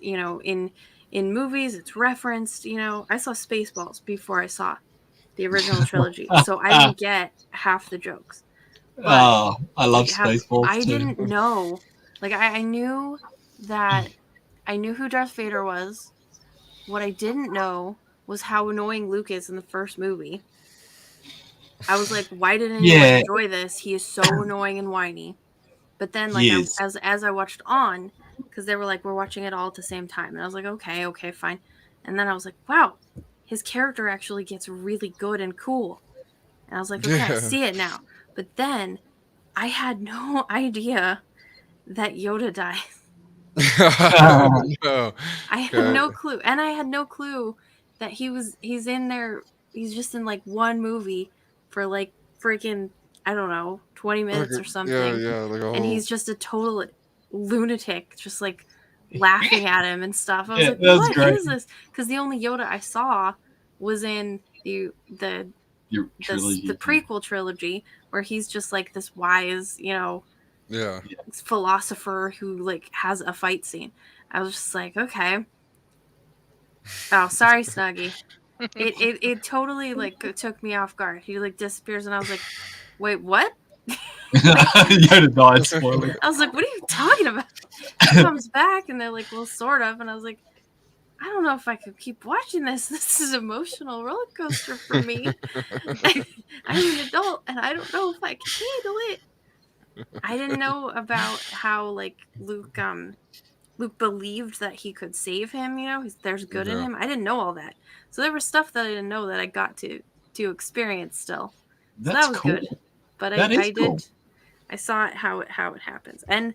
in movies it's referenced. I saw Spaceballs before I saw the original trilogy, so I didn't get half the jokes. I love Spaceballs. I didn't know. Like I knew that I knew who Darth Vader was. What I didn't know was how annoying Luke is in the first movie. I was like, why didn't anyone enjoy this? He is so annoying and whiny. But then, like, as I watched on, because they were like, we're watching it all at the same time, and I was like, okay, fine. And then I was like, wow, his character actually gets really good and cool. And I was like, okay, I see it now. But then I had no idea that Yoda dies. No. I had no clue. And I had no clue that he's in there. He's just in like one movie for like freaking, I don't know, 20 minutes or something. And he's just a total lunatic, just like laughing at him and stuff. I was like, what is this? Because the only Yoda I saw was in the prequel trilogy, where he's just like this wise, philosopher who like has a fight scene. I was just like, okay. Oh, sorry, Snuggie. It totally like took me off guard. He like disappears, and I was like, wait, what? Yoda died. Spoiler. I was like, what are you talking about? He comes back, and they're like, well, sort of. And I was like, I don't know if I could keep watching this. This is an emotional roller coaster for me. I'm an adult, and I don't know if I can handle it. I didn't know about how like Luke believed that he could save him. There's good in him. I didn't know all that, so there was stuff that I didn't know that I got to experience still. So that was cool. Good. But I did. I saw it how it happens, and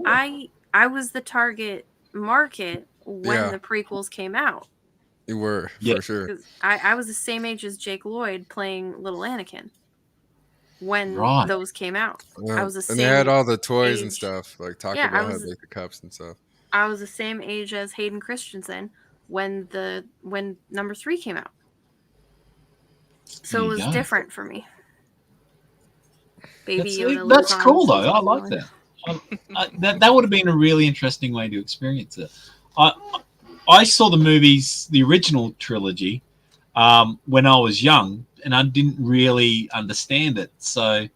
I was the target market when the prequels came out. You were for sure. I was the same age as Jake Lloyd playing Little Anakin when those came out. Yeah. I was the same. And they had all the toys and age. stuff, like Taco Bell had like the cups and stuff. I was the same age as Hayden Christensen when number 3 came out. So it was different for me. Baby Yoda lives That's on cool though. season I like one. that. That would have been a really interesting way to experience it. I saw the movies, the original trilogy, when I was young, and I didn't really understand it. So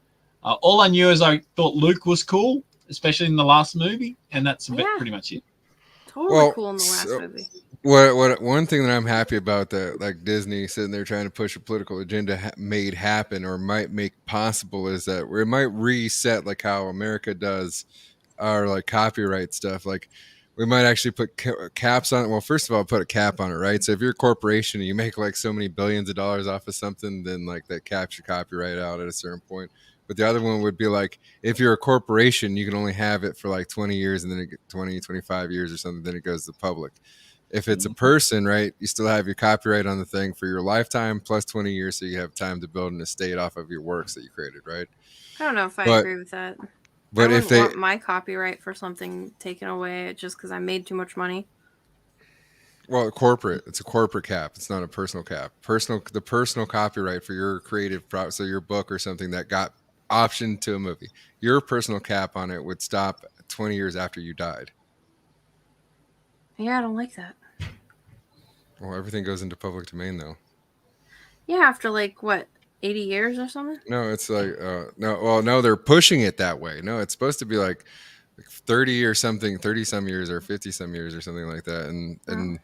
all I knew is I thought Luke was cool, especially in the last movie, and that's pretty much it. Totally cool in the last movie. What one thing that I'm happy about that like Disney sitting there trying to push a political agenda made happen or might make possible is that it might reset like how America does our like copyright stuff. Like we might actually put caps on it. Well, first of all, put a cap on it, right? So if you're a corporation and you make like so many billions of dollars off of something, then like that caps your copyright out at a certain point. But the other one would be like, if you're a corporation, you can only have it for like 20 years and then it 20, 25 years or something, then it goes to the public. If it's a person, right, you still have your copyright on the thing for your lifetime plus 20 years, so you have time to build an estate off of your works that you created, right? I don't know if I agree with that. But I if they want my copyright for something taken away just because I made too much money. Well, it's a corporate cap. It's not a personal cap. The personal copyright for your creative so your book or something that got optioned to a movie, your personal cap on it would stop 20 years after you died. Yeah, I don't like that. Well, everything goes into public domain though. Yeah, after like what, 80 years or something? No, it's like no, they're pushing it that way. No, it's supposed to be like 30 or something, 30 some years or 50 some years or something like that, and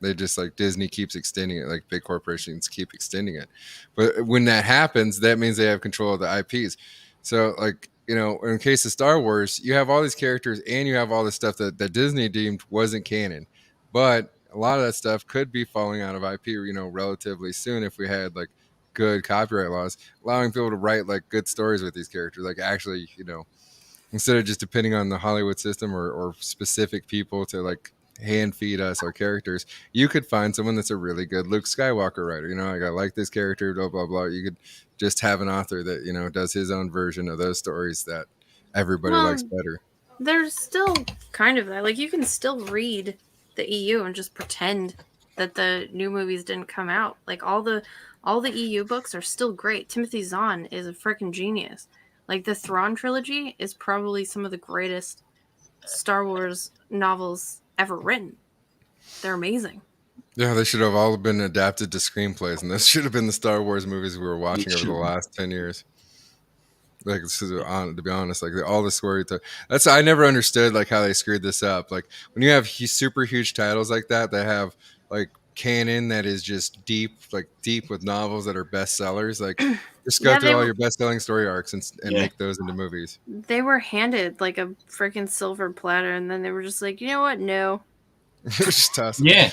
they just like Disney keeps extending it, like big corporations keep extending it. But when that happens, that means they have control of the IPs. So like, you know, in case of Star Wars, you have all these characters and you have all this stuff that Disney deemed wasn't canon. But a lot of that stuff could be falling out of IP, you know, relatively soon if we had like good copyright laws, allowing people to write like good stories with these characters, like actually, you know, instead of just depending on the Hollywood system or specific people to like hand feed us our characters. You could find someone that's a really good Luke Skywalker writer. You know, like I like this character, blah, blah, blah. You could just have an author that, you know, does his own version of those stories that everybody likes better. There's still kind of that. Like you can still read the EU and just pretend that the new movies didn't come out. Like all the EU books are still great. Timothy Zahn is a freaking genius. Like the Thrawn trilogy is probably some of the greatest Star Wars novels ever written. They're amazing. Yeah, they should have all been adapted to screenplays, and this should have been the Star Wars movies we were watching over the last 10 years. Like, to be honest, like all the story. I never understood like how they screwed this up. Like when you have super huge titles like that have like canon that is just deep with novels that are bestsellers. Like just go through all your best-selling story arcs and make those into movies. They were handed like a freaking silver platter, and then they were just like, you know what? No. Just toss it. Yeah,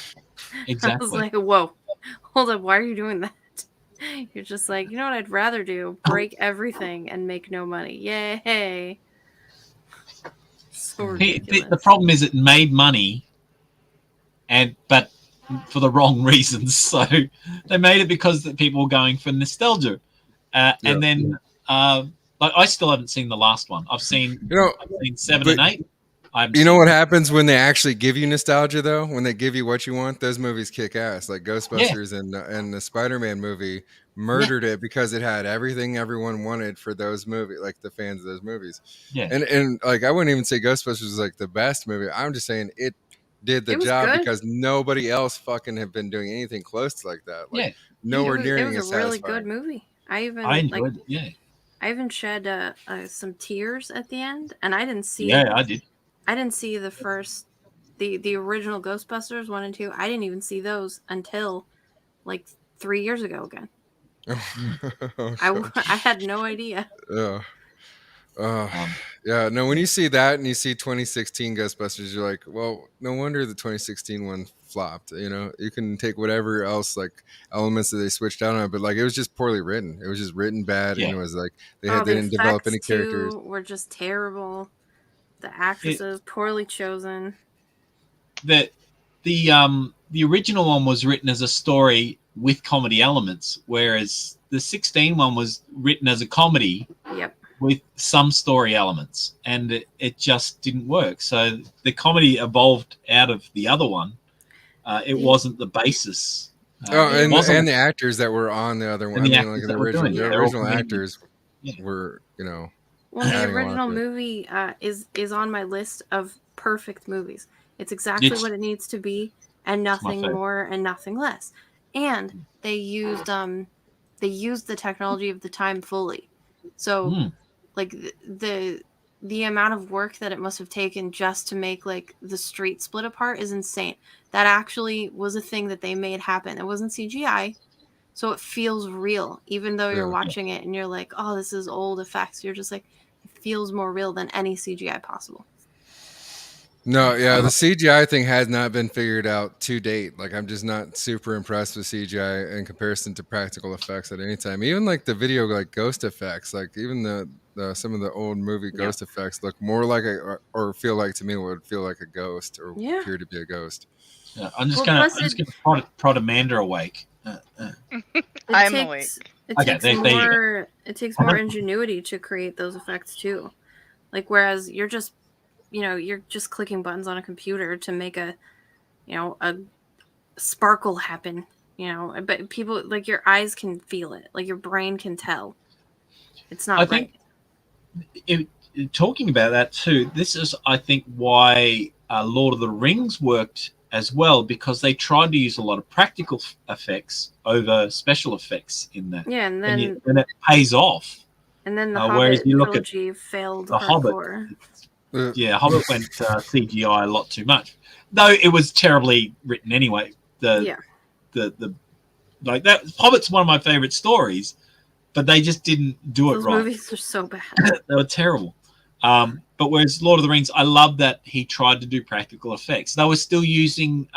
exactly. I was like, whoa, hold up, why are you doing that? You're just like, you know what I'd rather do? Break everything and make no money. Yay. So ridiculous. The problem is it made money, but for the wrong reasons. So they made it because the people were going for nostalgia. And then like I still haven't seen the last one. I've seen 7 and 8. You know what happens when they actually give you nostalgia, though? When they give you what you want, those movies kick ass. Like Ghostbusters and the Spider-Man movie murdered it because it had everything everyone wanted for those movies, like the fans of those movies. Yeah. And like I wouldn't even say Ghostbusters was like the best movie. I'm just saying it did the job good. Because nobody else fucking have been doing anything close to like that. Like nowhere near it was a really good movie. I enjoyed it. I even shed some tears at the end, and I didn't see. Yeah, I did. I didn't see the first, the original Ghostbusters 1 and 2. I didn't even see those until like 3 years ago again. I had no idea. Yeah. Yeah. No, when you see that and you see 2016 Ghostbusters, you're like, well, no wonder the 2016 one flopped. You know, you can take whatever else like elements that they switched out on, but like it was just poorly written. It was just written bad, and it was like they didn't develop any characters. Were just terrible. The actresses poorly chosen. The original one was written as a story with comedy elements, whereas the 16 one was written as a comedy with some story elements, and it just didn't work. So the comedy evolved out of the other one. It wasn't the basis. And the actors that were on the other one, I mean, like the original actors. were, Well, the adding a lot original to it. movie is on my list of perfect movies. It's exactly what it needs to be, and nothing favorite. more and nothing less. And they used the technology of the time fully. So, like the amount of work that it must have taken just to make like the street split apart is insane. That actually was a thing that they made happen. It wasn't CGI. So it feels real, even though you're Yeah. watching it and you're like, oh, this is old effects. You're just like, it feels more real than any CGI possible. No, yeah, the CGI thing has not been figured out to date. Like, I'm just not super impressed with CGI in comparison to practical effects at any time. Even like the video, like ghost effects, like even the some of the old movie ghost effects look more like or feel like to me would feel like a ghost or appear to be a ghost. Yeah, I'm just gonna prod Amanda awake. I'm awake. It takes more ingenuity to create those effects too. Like, whereas you're just clicking buttons on a computer to make a sparkle happen, but people, like, your eyes can feel it, like your brain can tell. It's not right. Talking about that too, this is, I think, why Lord of the Rings worked as well, because they tried to use a lot of practical effects over special effects in that. Yeah, and then it pays off. And then the whereas Hobbit you look trilogy at failed the hardcore. Hobbit. Yeah, Hobbit went CGI a lot too much, though it was terribly written anyway. The like that Hobbit's one of my favorite stories, but they just didn't do it Those right. movies are so bad. They were terrible. But whereas Lord of the Rings, I love that he tried to do practical effects. They were still using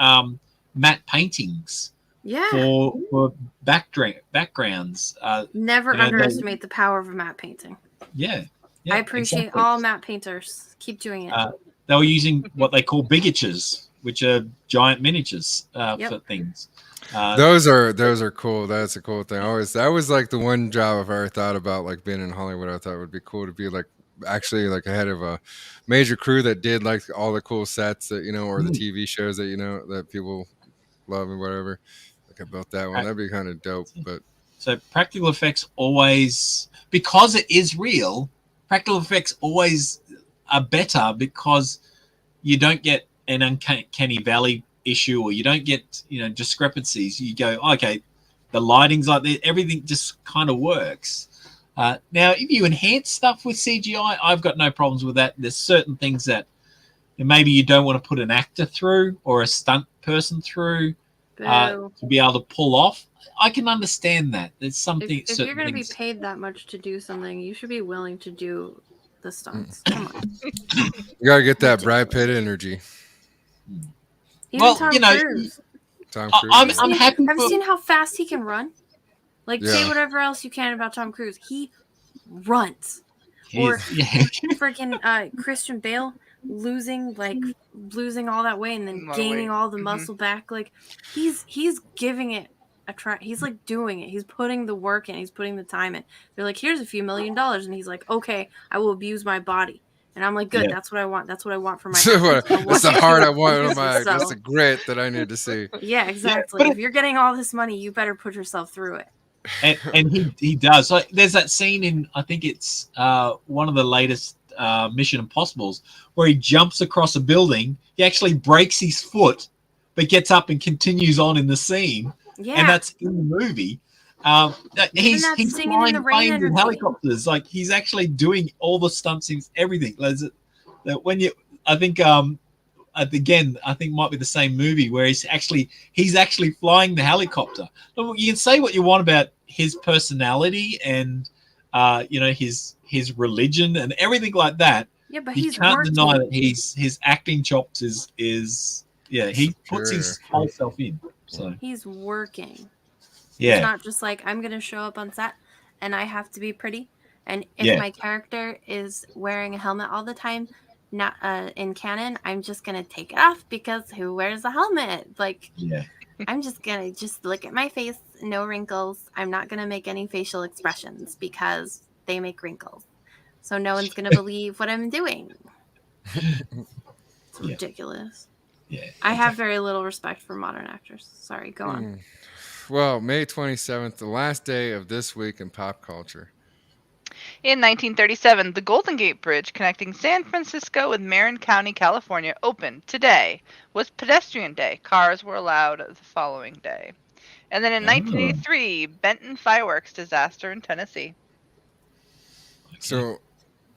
matte paintings for backgrounds. Never underestimate the power of a matte painting. Yeah, I appreciate all matte painters. Keep doing it. They were using what they call bigatures, which are giant miniatures for things. Those are cool. That's a cool thing. That was like the one job I've ever thought about, like being in Hollywood. I thought it would be cool to be like actually like ahead of a major crew that did like all the cool sets that or the TV shows that that people love and whatever. Like I built that one. That'd be kind of dope. But so practical effects always, because it is real, practical effects always are better because you don't get an uncanny valley issue, or you don't get discrepancies. You go, okay, the lighting's like this, everything just kind of works. Now, if you enhance stuff with CGI, I've got no problems with that. There's certain things that maybe you don't want to put an actor through or a stunt person through to be able to pull off. I can understand that. There's something. If you're going to be paid that much to do something, you should be willing to do the stunts. Come on. You gotta get that Brad Pitt energy. Even Tom Cruise. Tom Cruise. I'm happy. Have you seen how fast he can run? Like, say whatever else you can about Tom Cruise. He runs. Or freaking Christian Bale losing all that weight and then gaining all the muscle back. Like, he's giving it a try. He's like doing it. He's putting the work in. He's putting the time in. They're like, here's a few $1 million. And he's like, okay, I will abuse my body. And I'm like, good. Yeah. That's what I want. That's what I want for my. That's the heart I want in my. That's the grit that I need to see. Yeah, exactly. If you're getting all this money, you better put yourself through it. And he does. Like, there's that scene in, I think it's one of the latest Mission Impossibles, where he jumps across a building. He actually breaks his foot, but gets up and continues on in the scene. Yeah. And that's in the movie. He's flying planes and helicopters. Like, he's actually doing all the stunts and everything. When you, I think again, I think might be the same movie where he's actually flying the helicopter. You can say what you want about his personality and his religion and everything like that. Yeah, but you can't deny that his acting chops is he puts his whole self in. So he's working. Yeah. It's not just like, I'm going to show up on set and I have to be pretty. And if my character is wearing a helmet all the time, not in canon, I'm just going to take it off because who wears a helmet? Like, I'm just going to just look at my face, no wrinkles. I'm not going to make any facial expressions because they make wrinkles. So no one's going to believe what I'm doing. It's ridiculous. Yeah. I have very little respect for modern actors. Sorry, go on. Well, May 27th, the last day of this week in pop culture. In 1937, the Golden Gate Bridge connecting San Francisco with Marin County, California, opened. Today was Pedestrian Day. Cars were allowed the following day. And then in 1983, Benton fireworks disaster in Tennessee. So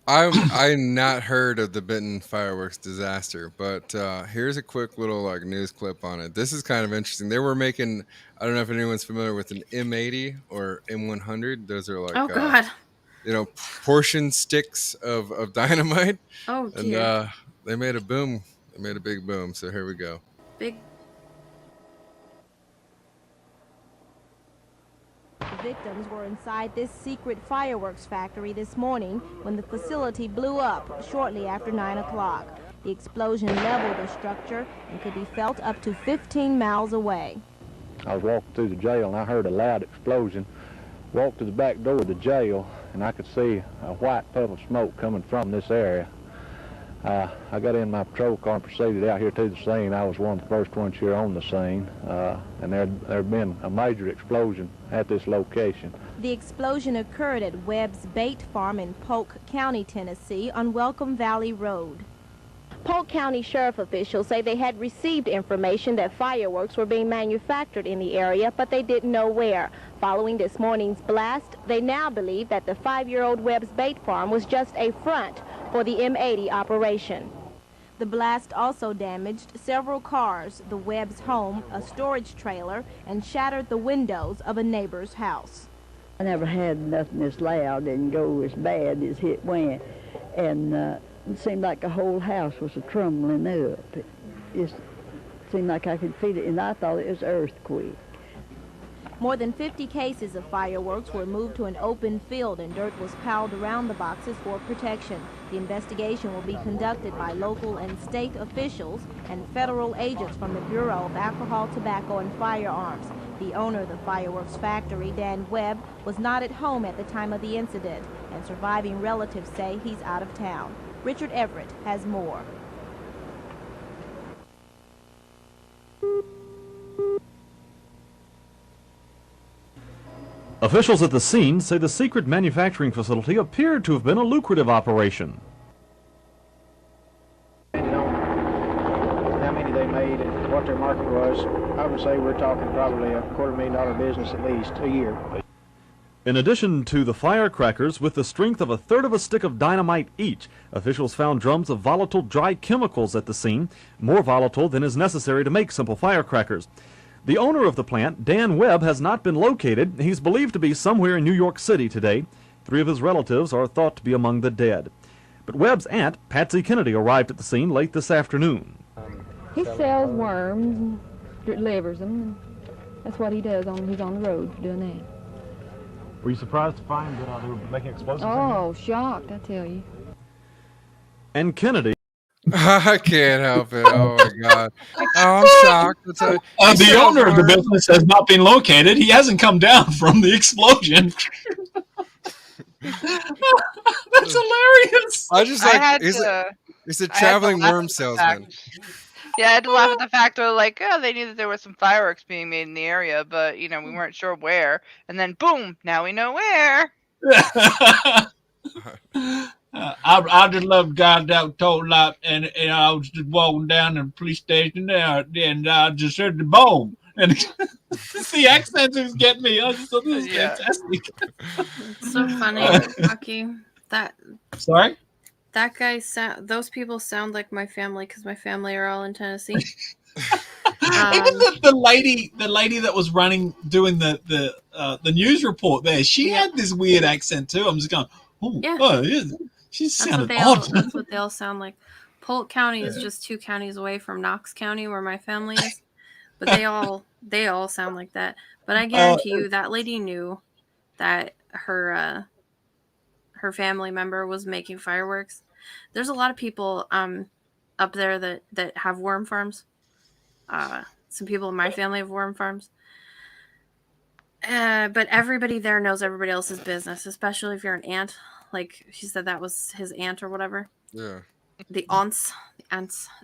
I not heard of the Benton fireworks disaster, but here's a quick little like news clip on it. This is kind of interesting. They were making, I don't know if anyone's familiar with an M80 or M100. Those are like, Oh God. Portion sticks of dynamite. Oh dear. And they made a boom. They made a big boom. So here we go. Big. The victims were inside this secret fireworks factory this morning when the facility blew up shortly after 9 o'clock. The explosion leveled the structure and could be felt up to 15 miles away. I was walking through the jail and I heard a loud explosion. Walked to the back door of the jail and I could see a white puff of smoke coming from this area. I got in my patrol car and proceeded out here to the scene. I was one of the first ones here on the scene, and there had been a major explosion at this location. The explosion occurred at Webb's Bait Farm in Polk County, Tennessee, on Welcome Valley Road. Polk County Sheriff officials say they had received information that fireworks were being manufactured in the area, but they didn't know where. Following this morning's blast, they now believe that the 5-year-old Webb's Bait Farm was just a front for the M80 operation. The blast also damaged several cars, the Webb's home, a storage trailer, and shattered the windows of a neighbor's house. I never had nothing this loud and go as bad as it went, and it seemed like the whole house was a trembling up. It seemed like I could feel it, and I thought it was an earthquake. More than 50 cases of fireworks were moved to an open field and dirt was piled around the boxes for protection. The investigation will be conducted by local and state officials and federal agents from the Bureau of Alcohol, Tobacco, and Firearms. The owner of the fireworks factory, Dan Webb, was not at home at the time of the incident, and surviving relatives say he's out of town. Richard Everett has more. Officials at the scene say the secret manufacturing facility appeared to have been a lucrative operation. How many they made and what their market was, I would say we're talking probably a $250,000 business at least a year. In addition to the firecrackers, with the strength of a third of a stick of dynamite each, officials found drums of volatile dry chemicals at the scene, more volatile than is necessary to make simple firecrackers. The owner of the plant, Dan Webb, has not been located. He's believed to be somewhere in New York City today. 3 of his relatives are thought to be among the dead. But Webb's aunt, Patsy Kennedy, arrived at the scene late this afternoon. He sells worms and delivers them. That's what he does. He's on the road doing that. Were you surprised to find that they were making explosives? Oh, shocked, I tell you. And Kennedy... I can't help it. Oh my God! Oh, I'm shocked. The owner of the business has not been located. He hasn't come down from the explosion. That's hilarious. I just like he's a traveling worm salesman. Yeah, I had to laugh at the fact they're like, oh, they knew that there was some fireworks being made in the area, but we weren't sure where. And then boom, now we know where. I just love God that told lot, and I was just walking down to the police station there, and I just heard the boom, and the accent was getting me. I just thought this was fantastic. So funny, Rocky. Sorry. That guy those people sound like my family because my family are all in Tennessee. Even the lady that was doing the news report there, she had this weird accent too. I'm just going, she sounded odd. That's what they all sound like. Polk County is just 2 counties away from Knox County, where my family is, but they all sound like that. But I guarantee you, that lady knew that her family member was making fireworks. There's a lot of people up there that have worm farms. Some people in my family have worm farms. But everybody there knows everybody else's business, especially if you're an aunt. Like she said, that was his aunt or whatever. Yeah. The aunts,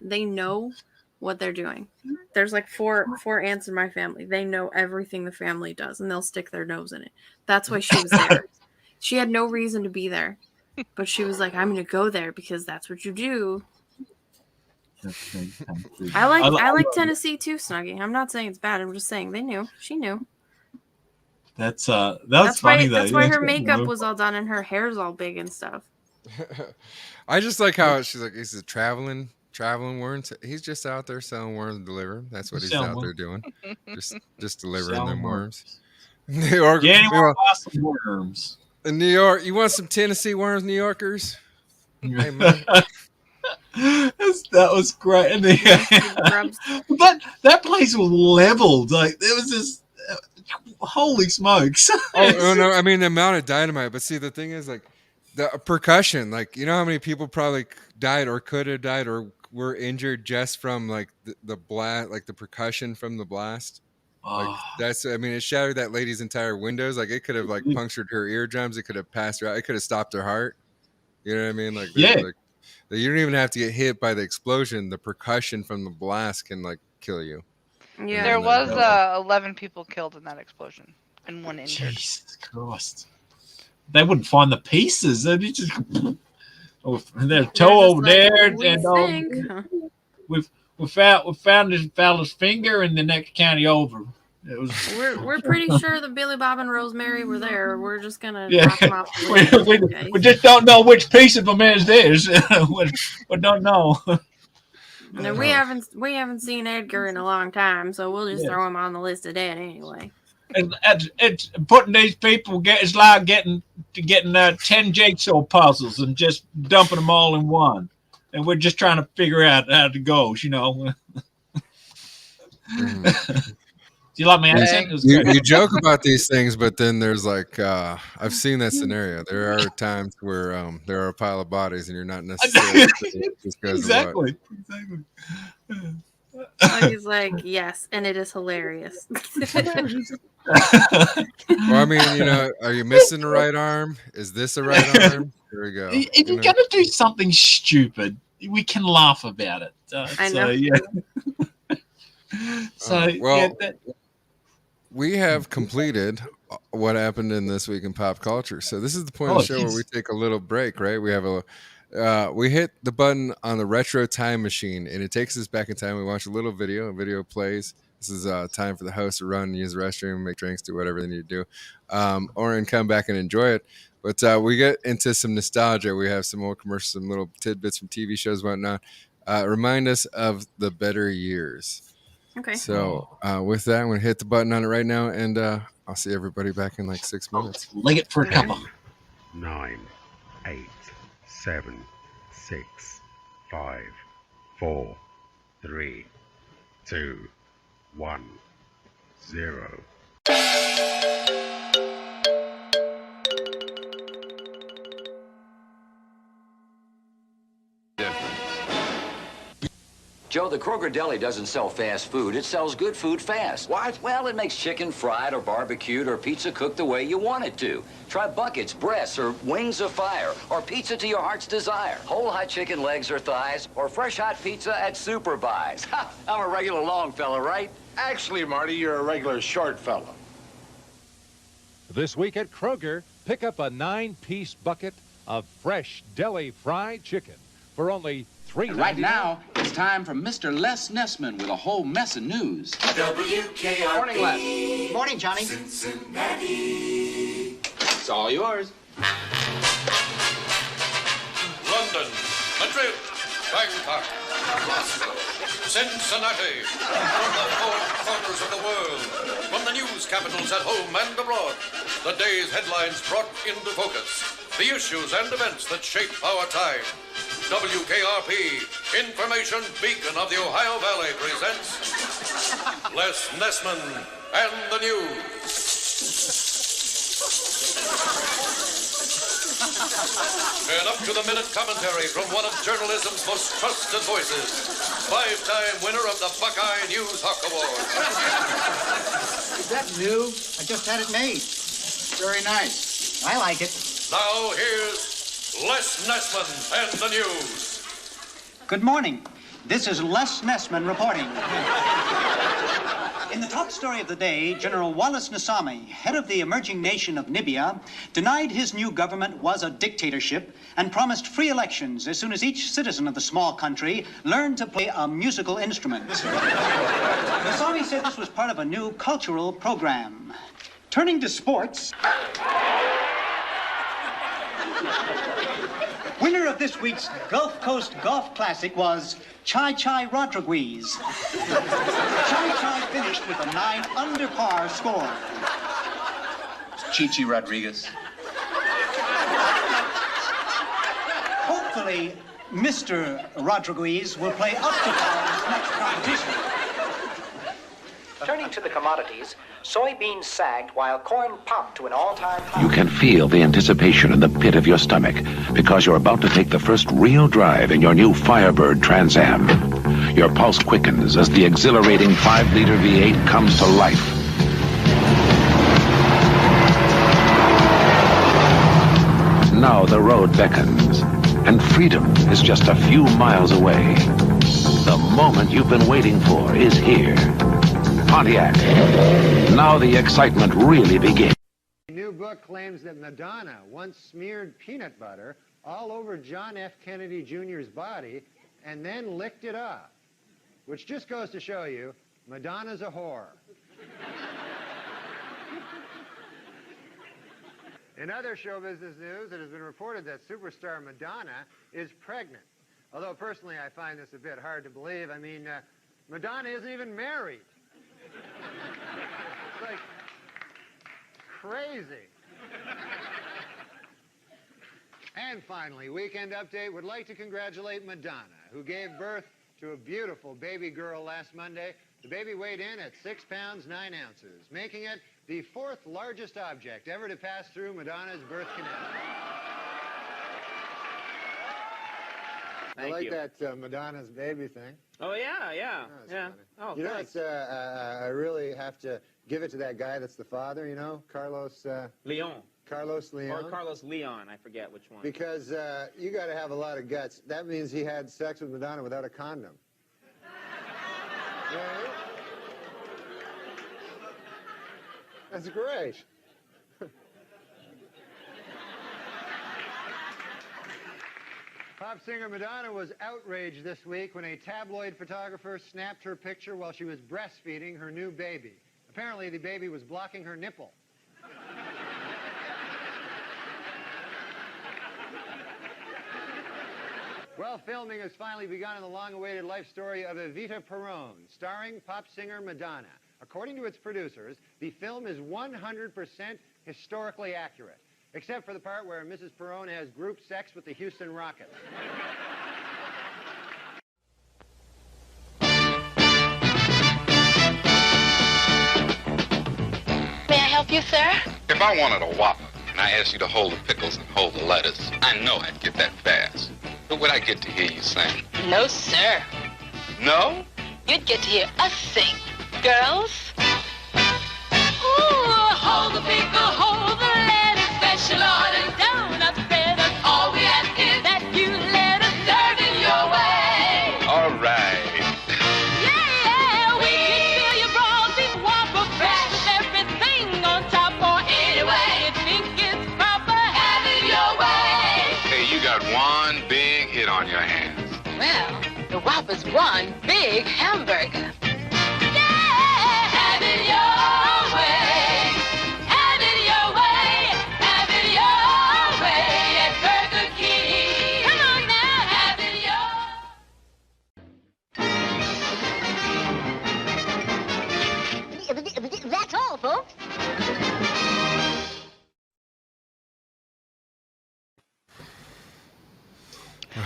they know what they're doing. There's like four aunts in my family. They know everything the family does, and they'll stick their nose in it. That's why she was there. She had no reason to be there, but she was like, "I'm going to go there because that's what you do." I like Tennessee too, Snuggie. I'm not saying it's bad. I'm just saying they knew. She knew. That's funny though. That's why her makeup was all done and her hair's all big and stuff. I just like how she's like, he's a traveling worms. He's just out there selling worms and delivering. That's what he's out there doing. Just delivering them worms. New York. Some worms. In New York, you want some Tennessee worms, New Yorkers? Hey, man. That was great. And that place was leveled. Like there was this. Holy smokes! Oh no! I mean the amount of dynamite. But see, the thing is, like the percussion. Like you know how many people probably died or could have died or were injured just from like the blast, like the percussion from the blast. Like that's. I mean, it shattered that lady's entire windows. Like it could have like punctured her eardrums. It could have passed her out. It could have stopped her heart. You know what I mean? Like like you don't even have to get hit by the explosion. The percussion from the blast can like kill you. Yeah, there was 11 people killed in that explosion and 1 injured. Jesus Christ! They wouldn't find the pieces. They'd be just they're toe over there, and we found this fella's finger in the next county over. It was. We're pretty sure that Billy Bob and Rosemary were there. We're just gonna drop them off. We just don't know which piece of them is this. We don't know. No, we haven't seen Edgar in a long time, so we'll just throw him on the list of dead anyway. It's putting these people it's like getting 10 jigsaw puzzles and just dumping them all in one, and we're just trying to figure out how it goes, you know. Do you like my accent? You joke about these things, but then there's like I've seen that scenario. There are times where there are a pile of bodies and you're not necessarily just exactly. He's like, yes, and it is hilarious. Well, I mean, you know, are you missing the right arm? Is this a right arm? Here we go. If you're gonna do something stupid, we can laugh about it. I know. We have completed what happened in this week in pop culture. So this is the point of the show where we take a little break, right? We have we hit the button on the retro time machine and it takes us back in time. We watch a little video, plays. This is time for the host to run, use the restroom, make drinks, do whatever they need to do, and come back and enjoy it. But we get into some nostalgia. We have some old commercials, some little tidbits from TV shows, whatnot. Remind us of the better years. Okay. So with that, I'm going to hit the button on it right now, and I'll see everybody back in like 6 minutes. Leg it for a couple. 9, 8, 7, 6, 5, 4, 3, 2, 1, 0. Joe, the Kroger Deli doesn't sell fast food. It sells good food fast. What? Well, it makes chicken fried or barbecued or pizza cooked the way you want it to. Try buckets, breasts, or wings of fire, or pizza to your heart's desire. Whole hot chicken legs or thighs, or fresh hot pizza at Super Buys. Ha! I'm a regular long fella, right? Actually, Marty, you're a regular short fella. This week at Kroger, pick up a 9-piece bucket of fresh deli fried chicken for only $3.99. Right now, it's time for Mr. Les Nessman with a whole mess of news. WKRP. Morning, Les. Morning, Johnny. Cincinnati. It's all yours. London, Madrid, Bangkok, Moscow, Cincinnati, from the four corners of the world, from the news capitals at home and abroad, the day's headlines brought into focus, the issues and events that shape our time. WKRP, information beacon of the Ohio Valley, presents Les Nessman and the News. And up-to-the-minute commentary from one of journalism's most trusted voices, 5-time winner of the Buckeye News Hawk Award. Is that new? I just had it made. Very nice. I like it. Now here's Les Nessman and the News. Good morning. This is Les Nessman reporting. In the top story of the day, General Wallace Nasami, head of the emerging nation of Nibia, denied his new government was a dictatorship and promised free elections as soon as each citizen of the small country learned to play a musical instrument. Nasami said this was part of a new cultural program. Turning to sports, winner of this week's Gulf Coast Golf Classic was Chai Chai Rodriguez. Chai Chai finished with a 9 under par score. Chi-Chi Rodriguez. Hopefully, Mr. Rodriguez will play up to par in his next competition. Turning to the commodities, soybeans sagged while corn popped to an all-time high. You can feel the anticipation in the pit of your stomach because you're about to take the first real drive in your new Firebird Trans Am. Your pulse quickens as the exhilarating 5-liter V8 comes to life. Now the road beckons, and freedom is just a few miles away. The moment you've been waiting for is here. Pontiac. Now the excitement really begins. A new book claims that Madonna once smeared peanut butter all over John F. Kennedy Jr.'s body and then licked it off, which just goes to show you Madonna's a whore. In other show business news, it has been reported that superstar Madonna is pregnant. Although personally I find this a bit hard to believe. I mean, Madonna isn't even married. It's like crazy. And finally, Weekend Update would like to congratulate Madonna, who gave birth to a beautiful baby girl last Monday. The baby weighed in at 6 pounds 9 ounces, making it the 4th largest object ever to pass through Madonna's birth canal. I like that Madonna's baby thing. Oh, yeah. Funny. Oh, you know, thanks. it's, I really have to give it to that guy that's the father, you know, Carlos... Leon. Carlos Leon. Or Carlos Leon, I forget which one. Because you got to have a lot of guts. That means he had sex with Madonna without a condom. Right? That's great. Pop singer Madonna was outraged this week when a tabloid photographer snapped her picture while she was breastfeeding her new baby. Apparently, the baby was blocking her nipple. Well, filming has finally begun in the long-awaited life story of Evita Peron, starring pop singer Madonna. According to its producers, the film is 100% historically accurate, except for the part where Mrs. Peron has group sex with the Houston Rockets. May I help you, sir? If I wanted a Whopper and I asked you to hold the pickles and hold the lettuce, I know I'd get that fast. But would I get to hear you sing? No, sir. No? You'd get to hear us sing. Girls? Ooh, hold the pickle, hold the lettuce, special order, donuts, bread, and all we ask is that you let us serve it your way. All right. Yeah, we can fill your broad beef Whopper fresh with everything on top, or any way you think it's proper, have it your way. Hey, you got one big hit on your hands. Well, the Whopper's one big hamburger. That's all, folks.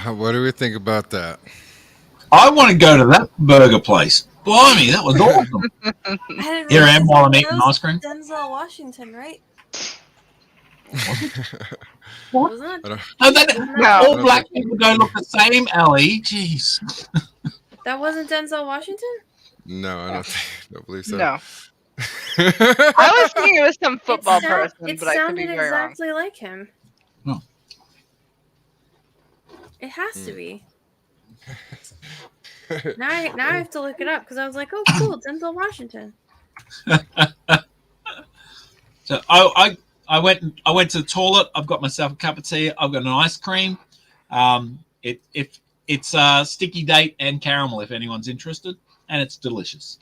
What do we think about that? I want to go to that burger place. Blimey, that was awesome. Here I am while I'm eating ice cream. Denzel Washington, right? What? Wasn't it? All black people don't look the same, Ellie. Jeez. That wasn't Denzel Washington? No, I don't believe so. No. I was thinking it was some football person, It but I could be sounded very wrong. exactly like him. Oh. It has to be. Now I have to look it up because I was like, oh, cool, Denzel Washington. So I went to the toilet. I've got myself a cup of tea. I've got an ice cream. It's sticky date and caramel if anyone's interested, and it's delicious.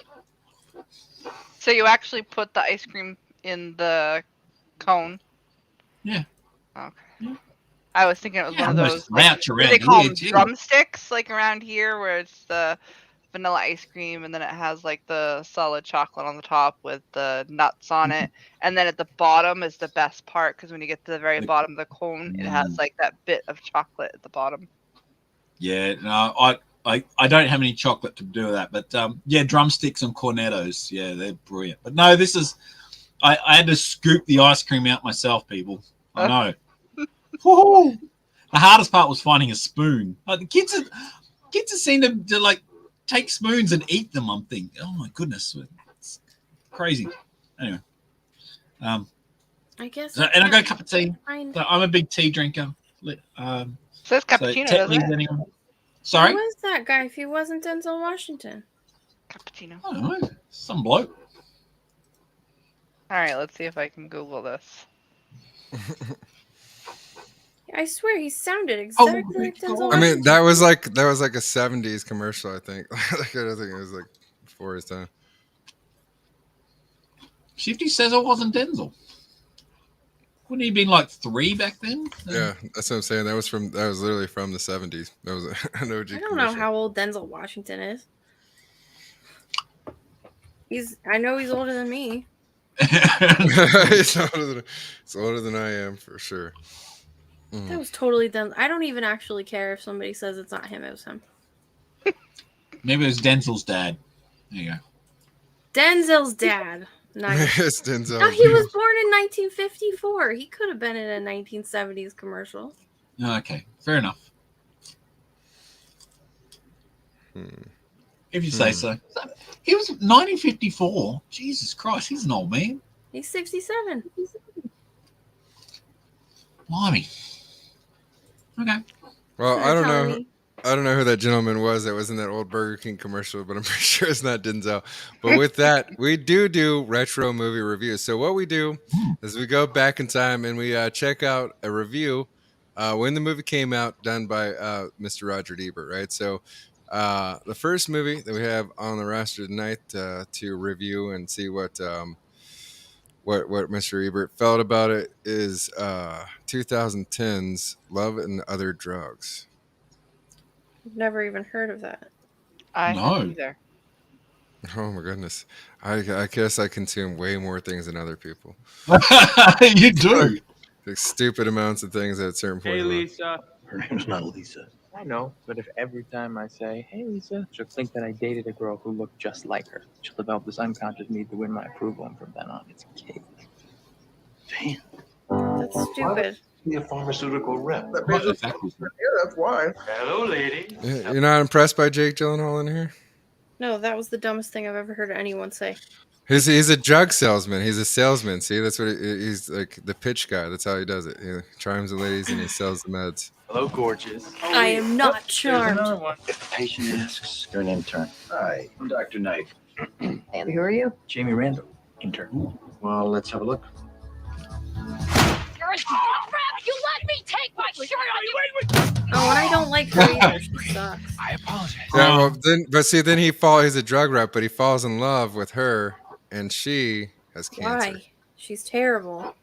So you actually put the ice cream in the cone? Yeah. Okay. Yeah. I was thinking it was one of those. Like, they call them drumsticks, like around here, where it's the vanilla ice cream, and then it has like the solid chocolate on the top with the nuts on it, and then at the bottom is the best part because when you get to the very bottom of the cone, it has like that bit of chocolate at the bottom. Yeah, no, I don't have any chocolate to do with that, but yeah, drumsticks and cornettos, yeah, they're brilliant. But no, this is I had to scoop the ice cream out myself, people. I know. Woo-hoo! The hardest part was finding a spoon. Like the kids seem to like take spoons and eat them. I'm thinking, oh my goodness, it's crazy. Anyway, I guess. So, and I got a cup of tea. So I'm a big tea drinker. Says cappuccino, doesn't it? Anyone? Sorry? Who was that guy if he wasn't Denzel Washington? Cappuccino. I don't know. Some bloke. All right, let's see if I can Google this. I swear he sounded exactly like Denzel Washington. I mean, that was like a 70s commercial, I think. Like, I don't think it was like before his time. Shifty says it wasn't Denzel. Wouldn't he been like 3 back then? Yeah, that's what I'm saying. That was literally from the 70s. That was an OG I don't know how old Denzel Washington is. I know he's older than me. He's older than I am for sure. That was totally Denzel. I don't even actually care if somebody says it's not him. It was him. Maybe it was Denzel's dad. There you go. Denzel's dad. Nice. It's Denzel. No, he was born in 1954. He could have been in a 1970s commercial. Okay, fair enough. If you say so. He was 1954. Jesus Christ, he's an old man. He's 67. Blimey. Okay. Well, I don't know who that gentleman was that was in that old Burger King commercial, but I'm pretty sure it's not Denzel. But with that, we do retro movie reviews. So what we do is we go back in time and we check out a review when the movie came out, done by Mr. Roger Ebert, right? So the first movie that we have on the roster tonight to review and see what Mr. Ebert felt about it is 2010's Love and Other Drugs. I've never even heard of that. I haven't either. Oh my goodness. I guess I consume way more things than other people. You do. Like stupid amounts of things at a certain point. Hey, Lisa. Her name's not Lisa. I know, but if every time I say, hey, Lisa, she'll think that I dated a girl who looked just like her. She'll develop this unconscious need to win my approval, and from then on, it's cake. Damn. That's stupid. Be a pharmaceutical rep. Yeah, that's why. Hello, lady. You're not impressed by Jake Gyllenhaal in here? No, that was the dumbest thing I've ever heard anyone say. He's a drug salesman. He's a salesman. See, that's what he's like, the pitch guy. That's how he does it. He charms the ladies and he sells the meds. Hello, gorgeous. I am not charmed. If the patient asks, you're an intern. Hi, I'm Dr. Knight. And who are you? Jamie Randall, intern. Well, let's have a look. You're a crap! You let me take my shirt on you! Oh, and I don't like her either. She sucks. I apologize. Yeah, well, then he's a drug rep, but he falls in love with her, and she has cancer. Why? She's terrible.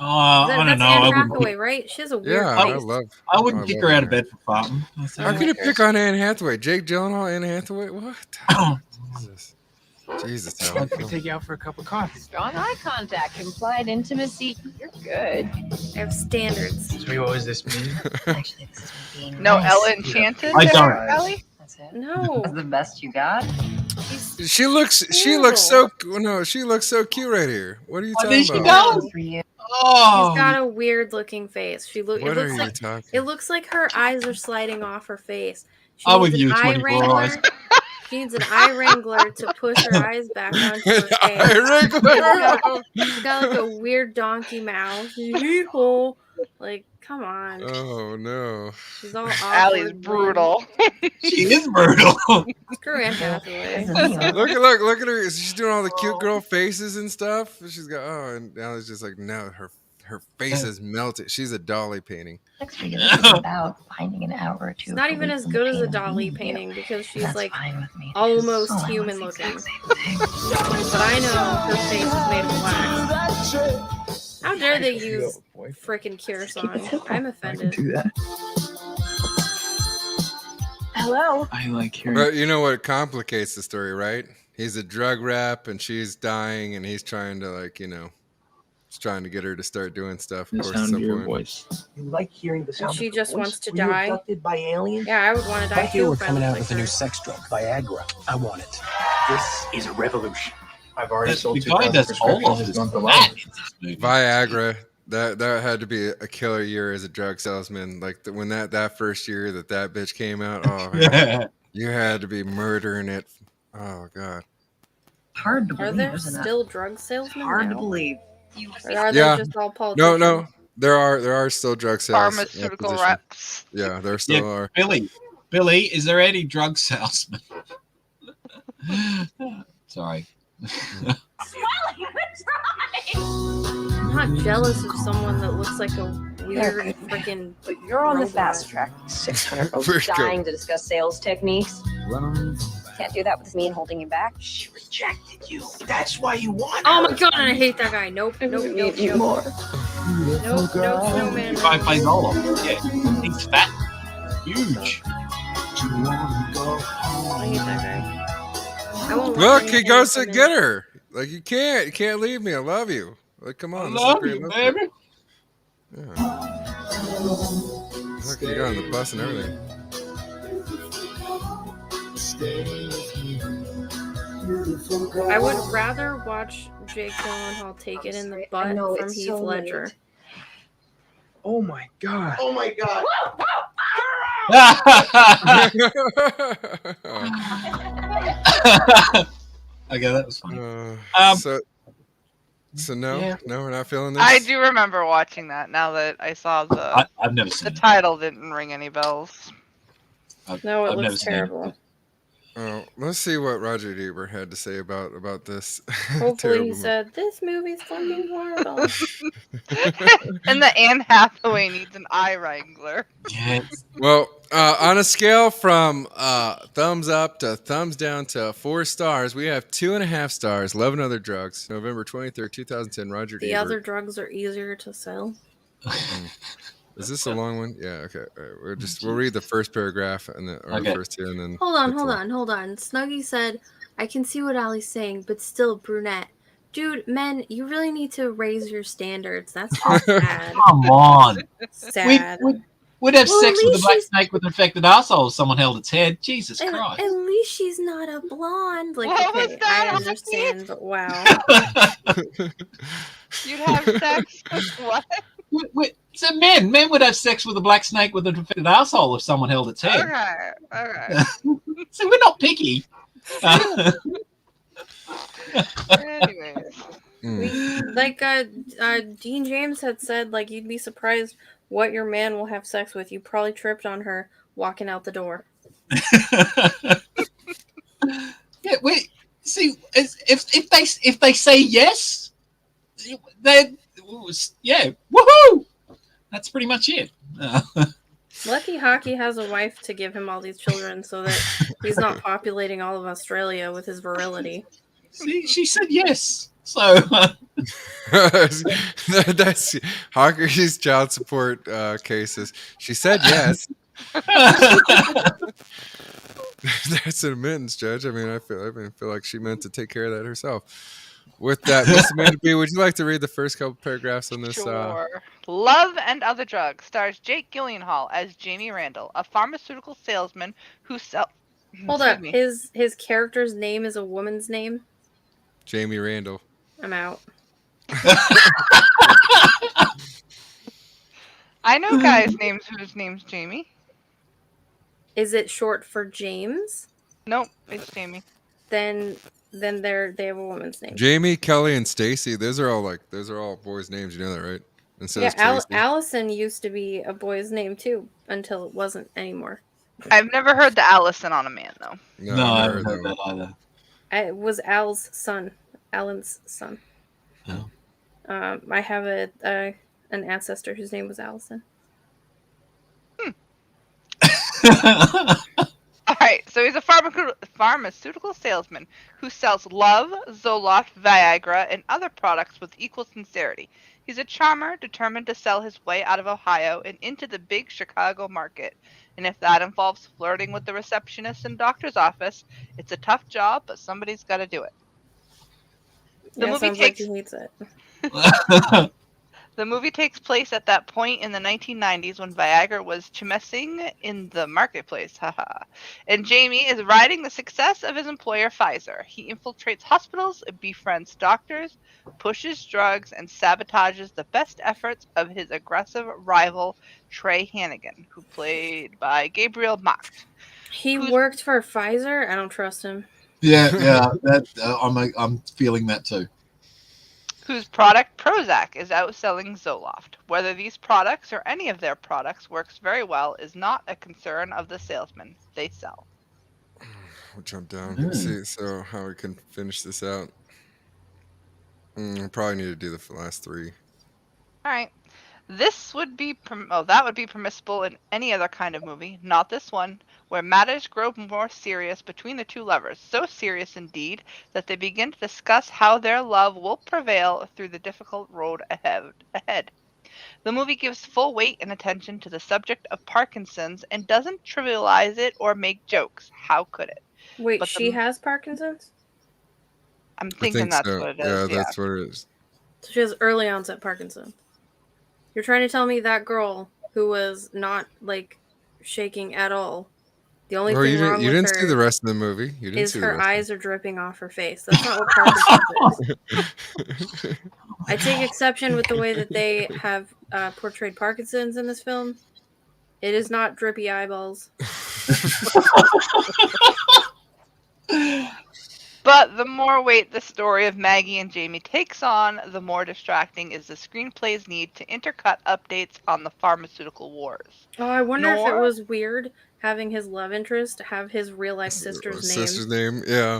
I don't know. Anne Hathaway, right? She has a weird face. I wouldn't kick her out of bed for farting. How can you pick on Anne Hathaway? Jake Gyllenhaal, Anne Hathaway? What? Jesus. Let me take you out for a cup of coffee. Strong eye contact, implied intimacy. You're good. I have standards. So what does this mean? Actually, this is being No, nice. Ella Enchanted? I don't. Ellie? That's it. No. That's the best you got? She looks so cute right here. What are you talking about? That was for you. Oh. She's got a weird looking face. What are you talking? It looks like her eyes are sliding off her face. I would use 24 eyes. She needs an eye wrangler to push her eyes back onto her face. Eye wrangler. She's got like a weird donkey mouth. Yeehaw. Like, come on. Oh no. She's all Allie's awkward. brutal. She is brutal. Screw Anne Hathaway. Look at her. She's doing all the cute girl faces and stuff. She's got and now it's just like no, her face is melted. She's a dolly painting. Next week is about finding an hour or two. She's not even as good as a dolly painting because she's like almost human looking. But I know her face is made of wax. How dare they use frickin' Cure song? I'm offended. Hello. I like hearing. But you know what complicates the story, right? He's a drug rep and she's dying, and he's trying to he's trying to get her to start doing stuff. The Of course, sound at some of your point. voice. You like hearing the sound She of her just voice? wants to Were you die. abducted by aliens? Yeah, I would want to die I hear too. we're if I coming looked out like with a new her. sex drug, Viagra. I want it. This is a revolution. I've already The sold guy 2,000 does all of prescriptions. It's his gone for fat life. in this movie. Viagra. That had to be a killer year as a drug salesman. Like when that first year that bitch came out. Oh man, you had to be murdering it. Oh god. Hard to Are believe, there isn't it? still drug salesmen Hard to now? believe. Or are they Yeah. just all politicians? No. There are still drug sales. Pharmaceutical positions. reps. Yeah, there still are. Billy, is there any drug salesman? Sorry. I'm not jealous of someone that looks like a weird freaking. But you're on the robot. fast track. 600 Very folks cool. dying to discuss sales techniques. Can't do that with me and holding you back. She rejected you. That's why you want Oh her. my god, I hate that guy. Nope. Need you more. Nope, snowman. The guy plays all of them. Yeah, he's fat, huge. I hate that guy. I won't watch Look, he anything goes to from him. get her. Like you can't leave me. I love you. Like come on, this is Love great you, love baby. story. Yeah. Look, he got on the bus and everything. I would rather watch Jake Gyllenhaal take it in the butt know, from it's Heath so Ledger. late. Oh my god. Oh my god. Okay, that was funny. So no, Yeah. no, we're not feeling this. I do remember watching that. Now that I saw the I've never seen the it. title, didn't ring any bells. No, it I've never looks seen it. terrible. Oh, let's see what Roger Ebert had to say about this. Hopefully terrible he movie. said, this movie's fucking horrible. And the Anne Hathaway needs an eye wrangler. Yes. Well, on a scale from thumbs up to thumbs down to 4 stars, we have 2.5 stars. 11 Other Drugs, November 23rd, 2010. Roger The Ebert. other drugs are easier to sell. Is this a long one? Yeah. Okay. All right, we'll read the first paragraph and the Okay. first two, and then Hold on. Snuggie said, I can see what Ali's saying, but still brunette. Dude, men, you really need to raise your standards. That's just sad. Come on. Sad. We'd have Well, sex at with a least black she's- snake with an infected asshole if someone held its head. Jesus At Christ. least she's not a blonde. Like, What was okay, that, I understand, but wow. You'd have sex with what? So men would have sex with a black snake with an infected asshole if someone held its head. Okay. So we're not picky. Anyways. Dean James had said, like, you'd be surprised what your man will have sex with. You probably tripped on her walking out the door. Yeah, wait. See, if they say yes, then yeah, woohoo! That's pretty much it. Lucky Hockey has a wife to give him all these children so that he's not populating all of Australia with his virility. See, she said yes. So that's Hawker's child support cases. She said yes. That's an admittance, Judge. I mean, I feel like she meant to take care of that herself. With that, Miss Amanda B, would you like to read the first couple paragraphs on this? Sure. Love and Other Drugs stars Jake Gyllenhaal as Jamie Randall, a pharmaceutical salesman who sells. Hold up, his character's name is a woman's name. Jamie Randall. I'm out. I know guys' names whose name's Jamie. Is it short for James? Nope, it's Jamie. Then they have a woman's name. Jamie, Kelly, and Stacy. Those are all boys' names. You know that, right? And so Yeah, is Tracy. Allison used to be a boy's name too until it wasn't anymore. I've never heard the Allison on a man though. No, I haven't heard that either. It was Al's son, Alan's son. Oh. I have an ancestor whose name was Allison. All right, so he's a pharmaceutical salesman who sells Love, Zoloft, Viagra, and other products with equal sincerity. He's a charmer determined to sell his way out of Ohio and into the big Chicago market. And if that involves flirting with the receptionist in doctor's office, it's a tough job, but somebody's got to do it. The movie takes like he hates it. The movie takes place at that point in the 1990s when Viagra was chimessing in the marketplace. Haha. And Jamie is riding the success of his employer, Pfizer. He infiltrates hospitals, befriends doctors, pushes drugs, and sabotages the best efforts of his aggressive rival, Trey Hannigan, who played by Gabriel Macht. He worked for Pfizer? I don't trust him. Yeah. That I'm feeling that too. Whose product Prozac is outselling Zoloft. Whether these products or any of their products works very well is not a concern of the salesman. They sell. We'll jump down. Let's see so how we can finish this out. I probably need to do the last three. All right. This would be that would be permissible in any other kind of movie, not this one, where matters grow more serious between the two lovers, so serious indeed that they begin to discuss how their love will prevail through the difficult road ahead. The movie gives full weight and attention to the subject of Parkinson's and doesn't trivialize it or make jokes. How could it? Wait, But she has Parkinson's? I'm thinking that's so. what it is. Yeah, that's what it is. So she has early onset Parkinson's. You're trying to tell me that girl who was not like shaking at all. The only thing wrong you with didn't her see the rest of the movie. You didn't is see her the rest eyes are dripping off her face. That's not what Parkinson's is. I take exception with the way that they have portrayed Parkinson's in this film. It is not drippy eyeballs. But the more weight the story of Maggie and Jamie takes on, the more distracting is the screenplay's need to intercut updates on the pharmaceutical wars. Oh, I wonder if it was weird having his love interest have his real life sister's name. Sister's name, yeah.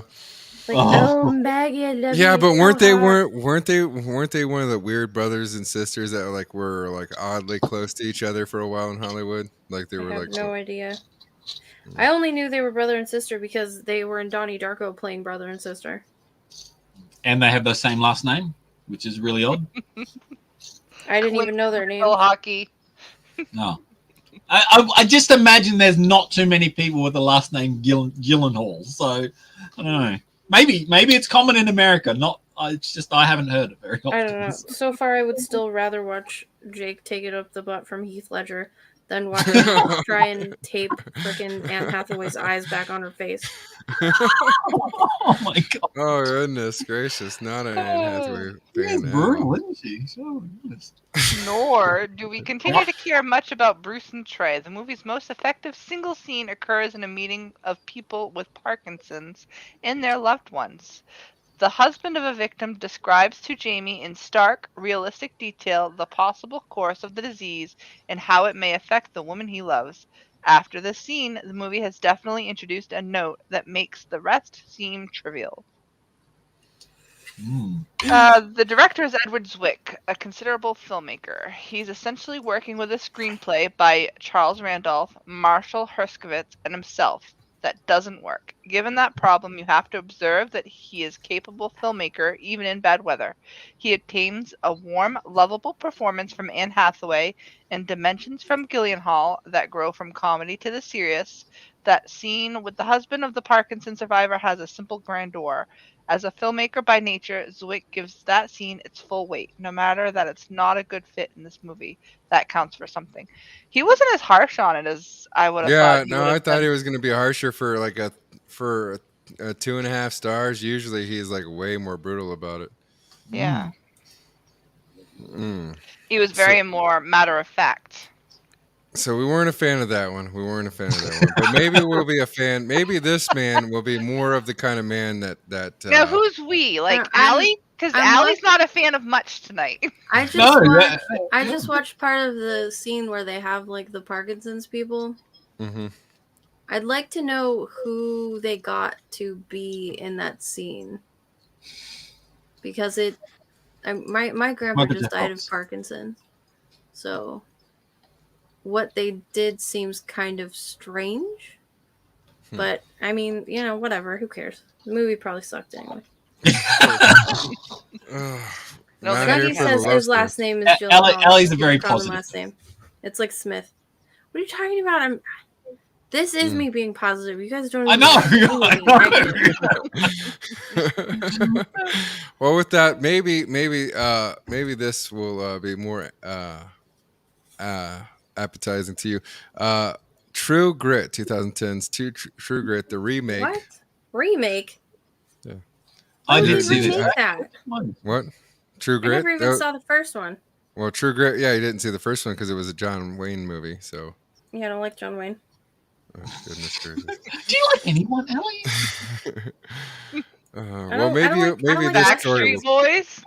Like, oh, Maggie, I love you. Yeah, but so weren't they hard. one of the weird brothers and sisters that were oddly close to each other for a while in Hollywood? Like they were I have no idea. I only knew they were brother and sister because they were in Donnie Darko playing brother and sister. And they have the same last name, which is really odd. I didn't even know their names. Hockey. No. I just imagine there's not too many people with the last name Gyllenhaal. So, I don't know. Maybe it's common in America. It's just I haven't heard it very often. I don't know. So far, I would still rather watch Jake take it up the butt from Heath Ledger than watch him try and tape frickin' Anne Hathaway's eyes back on her face. Oh my god! Oh goodness gracious! Not an Anne Hathaway fan. Brutal, isn't she? So Nor do we continue to care much about Bruce and Trey. The movie's most effective single scene occurs in a meeting of people with Parkinson's and their loved ones. The husband of a victim describes to Jamie in stark, realistic detail the possible course of the disease and how it may affect the woman he loves. After this scene, the movie has definitely introduced a note that makes the rest seem trivial. The director is Edward Zwick, a considerable filmmaker. He's essentially working with a screenplay by Charles Randolph, Marshall Herskovitz, and himself. That doesn't work. Given that problem, you have to observe that he is a capable filmmaker, even in bad weather. He obtains a warm, lovable performance from Anne Hathaway and dimensions from Gyllenhaal that grow from comedy to the serious. That scene with the husband of the Parkinson survivor has a simple grandeur. As a filmmaker by nature, Zwick gives that scene its full weight, no matter that it's not a good fit in this movie. That counts for something. He wasn't as harsh on it as I would have thought. Yeah, no, I thought he was going to be harsher for a 2.5 stars. Usually he's like way more brutal about it. Yeah. He was very more matter of fact. So we weren't a fan of that one. But maybe we'll be a fan. Maybe this man will be more of the kind of man that Now, who's we? Like, Allie? Because I'm Allie's not a fan of much tonight. I just watched part of the scene where they have like the Parkinson's people. Mm-hmm. I'd like to know who they got to be in that scene, because my grandpa Michael just J. died of Fox. Parkinson's, so what they did seems kind of strange. But I mean, whatever. Who cares? The movie probably sucked anyway. Dougie says his last name is Gyllenhaal. Ellie's a very Common positive. last name. It's like Smith. What are you talking about? This is me being positive. You guys don't. I know. Well, with that, maybe this will be more appetizing to you. True Grit, 2010's True Grit, the remake. What remake? Yeah. I Why would didn't you see remake this. that. What? True I Grit? never even saw the first one. Well, True Grit, yeah, you didn't see the first one because it was a John Wayne movie. So. Yeah, I don't like John Wayne. Oh, goodness gracious. Do you like anyone, Ellie? Well, maybe like this story. Backstreet Boys.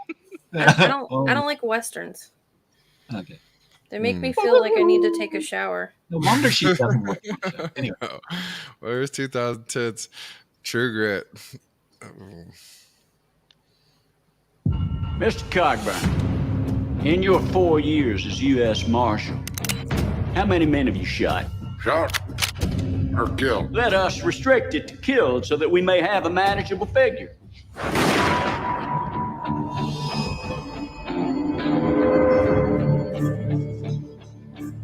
I don't like westerns. Okay. They make me feel like I need to take a shower. No wonder she doesn't like it. Anyway. No. Where's 2010's True Grit? Mr. Cogburn, in your 4 years as U.S. Marshal, how many men have you shot? Shot or killed? Let us restrict it to killed so that we may have a manageable figure.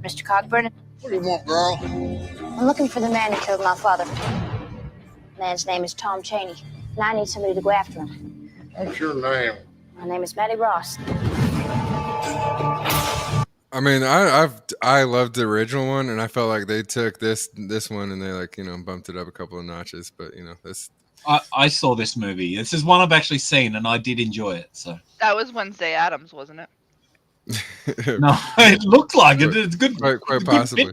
Mr. Cogburn? What do you want, girl? I'm looking for the man who killed my father. The man's name is Tom Chaney, and I need somebody to go after him. What's your name? My name is Maddie Ross. I mean, I loved the original one, and I felt like they took this one and they bumped it up a couple of notches. But this. I saw this movie. This is one I've actually seen, and I did enjoy it. So That was Wednesday Addams, wasn't it? no, it looked like it. It's good. Quite possibly.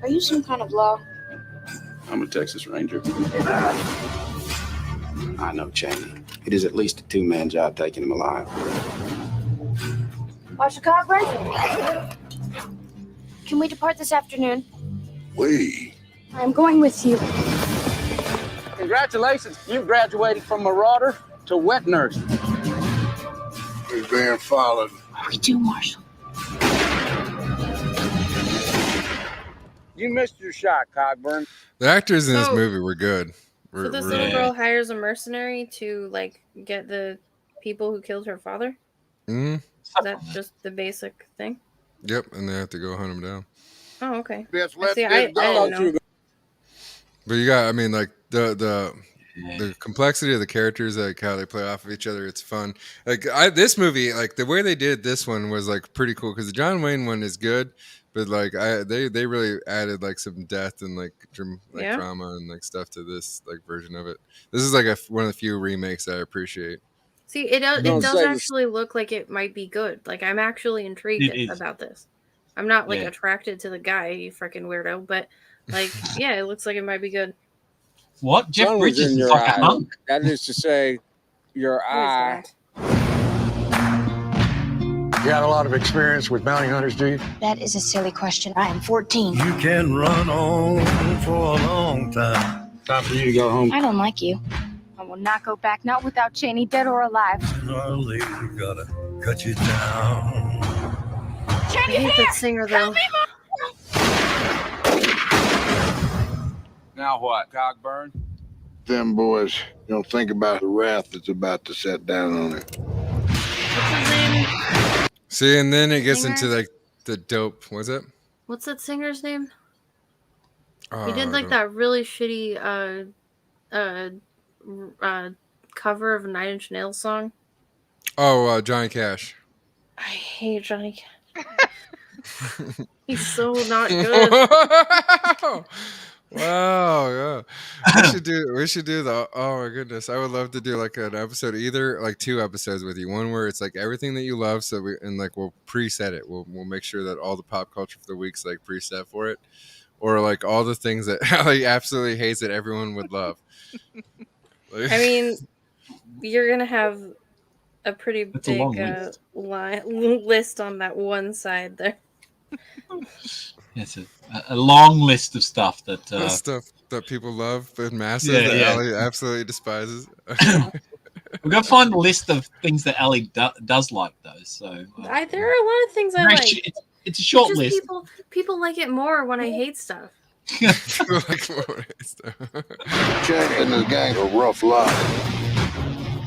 Are you some kind of law? I'm a Texas Ranger. I know Chaney. It is at least a two-man job taking him alive. Mr. Cogburn? Can we depart this afternoon? We. I'm going with you. Congratulations, you graduated from Marauder to wet nurse. He's being followed. We do, Marshal. You missed your shot, Cogburn. The actors in this So- movie were good. So this little girl hires a mercenary to get the people who killed her father. Mm-hmm. Is that just the basic thing? Yep, and they have to go hunt him down. Oh, okay. Let's See, I didn't know. But you got, the complexity of the characters, like how they play off of each other, it's fun. This movie, the way they did this one was pretty cool because the John Wayne one is good, but they really added some depth and drama and stuff to this version of it. This is one of the few remakes I appreciate. See, it does actually look like it might be good. I'm actually intrigued about this. I'm not attracted to the guy, you freaking weirdo, but yeah, it looks like it might be good. What? Jeff Sun was Bridges in is your like a eye. monk. That is to say, your eye. You got a lot of experience with bounty hunters, do you? That is a silly question. I am 14. You can run on for a long time. Time for you to go home. I don't like you. I will not go back, not without Chaney, dead or alive. Early, we gotta cut you down. I hate that singer though. Now what, Cogburn? Them boys don't think about the wrath that's about to set down on it. See, and then it gets Singer? into the dope. What's it? What's that singer's name? He I did don't- that really shitty cover of a Nine Inch Nails song. Oh, Johnny Cash. I hate Johnny Cash. He's so not good. Wow, yeah. We should do the. Oh my goodness, I would love to do an episode, either 2 episodes with you. One where it's everything that you love, so we'll preset it. We'll make sure that all the pop culture for the week's preset for it, or all the things that Allie absolutely hates that everyone would love. I mean, you're gonna have a pretty That's a long big list on that one side there. It's a long list of stuff that The stuff that people love in masses Yeah, that yeah. Allie absolutely despises. We've got to find a list of things that Ali does like, though. So There are a lot of things I very like. it's a short Just list. People like it more when I hate stuff. Jane and his gang a rough lot.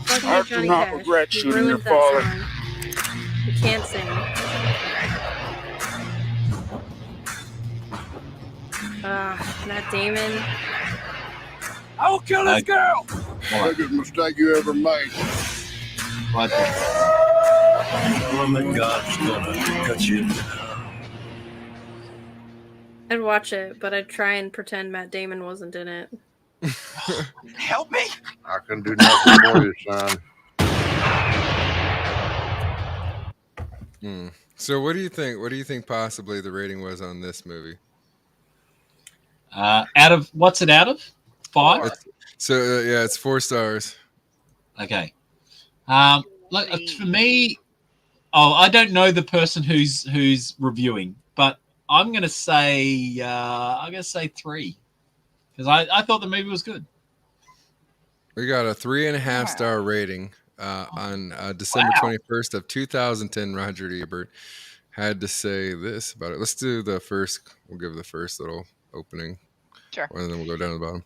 Fucking I do Johnny not Cash. regret You shooting your ruined father. that song. You can't sing. Matt Damon. I will kill this girl. Biggest mistake you ever made. What? Tell him that God's gonna cut you down. I'd watch it, but I'd try and pretend Matt Damon wasn't in it. Help me. I can do nothing for you, son. So what do you think? What do you think possibly the rating was on this movie? Out of what's it out of? 5? It's 4 stars. Okay. Look, for me, I don't know the person who's reviewing, but I'm gonna say 3 because I thought the movie was good. We got a 3.5 star rating on December 21st of 2010. Roger Ebert had to say this about it. Let's do the first. We'll give the first little opening. Sure. And then we'll go down to the bottom.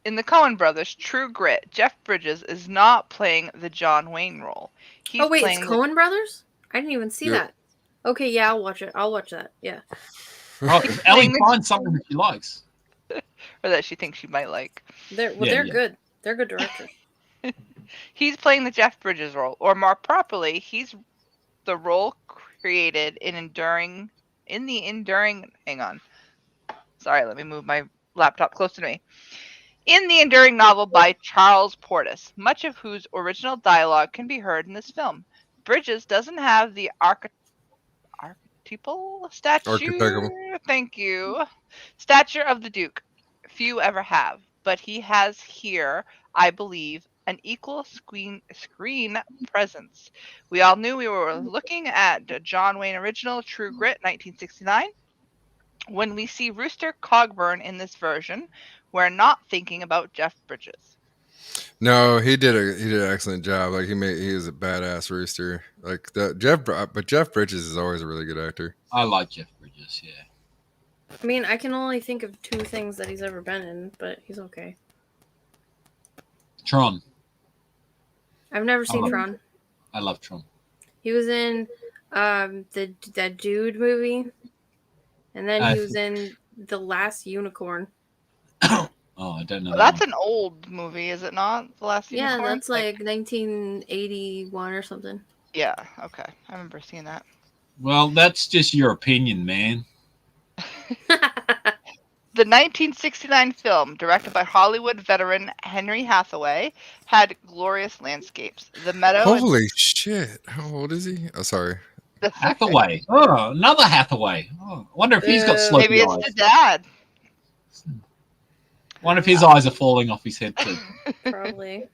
In the Coen Brothers' True Grit, Jeff Bridges is not playing the John Wayne role. He's Oh wait, playing it's Coen Brothers? I didn't even see that. Okay, yeah, I'll watch it. I'll watch that. Yeah. Oh, Ellie finds something that she likes, or that she thinks she might like. They're good. They're good directors. He's playing the Jeff Bridges role, or more properly, he's the role created in the enduring. Hang on. Sorry, let me move my laptop closer to me. In the enduring novel by Charles Portis, much of whose original dialogue can be heard in this film. Bridges doesn't have the archetypal stature. Thank you. Stature of the Duke. Few ever have, but he has here, I believe, an equal screen presence. We all knew we were looking at John Wayne original True Grit 1969. When we see Rooster Cogburn in this version, we're not thinking about Jeff Bridges. No, he did an excellent job. Like he was a badass rooster. Like but Jeff Bridges is always a really good actor. I like Jeff Bridges. Yeah. I mean, I can only think of 2 things that he's ever been in, but he's okay. Tron. I've never seen Tron. I love Tron. He was in that Dude movie, and then he was in The Last Unicorn. Oh, I don't know. That's an old movie, is it not? The Last Unicorn? Yeah, that's like 1981 or something. Yeah, okay. I remember seeing that. Well, that's just your opinion, man. The 1969 film, directed by Hollywood veteran Henry Hathaway, had glorious landscapes. The meadow. Holy shit! How old is he? Oh, sorry. Hathaway. Oh, another Hathaway. Oh, I wonder if he's got slopey maybe it's eyes. the dad. Wonder if his eyes are falling off his head too. Probably.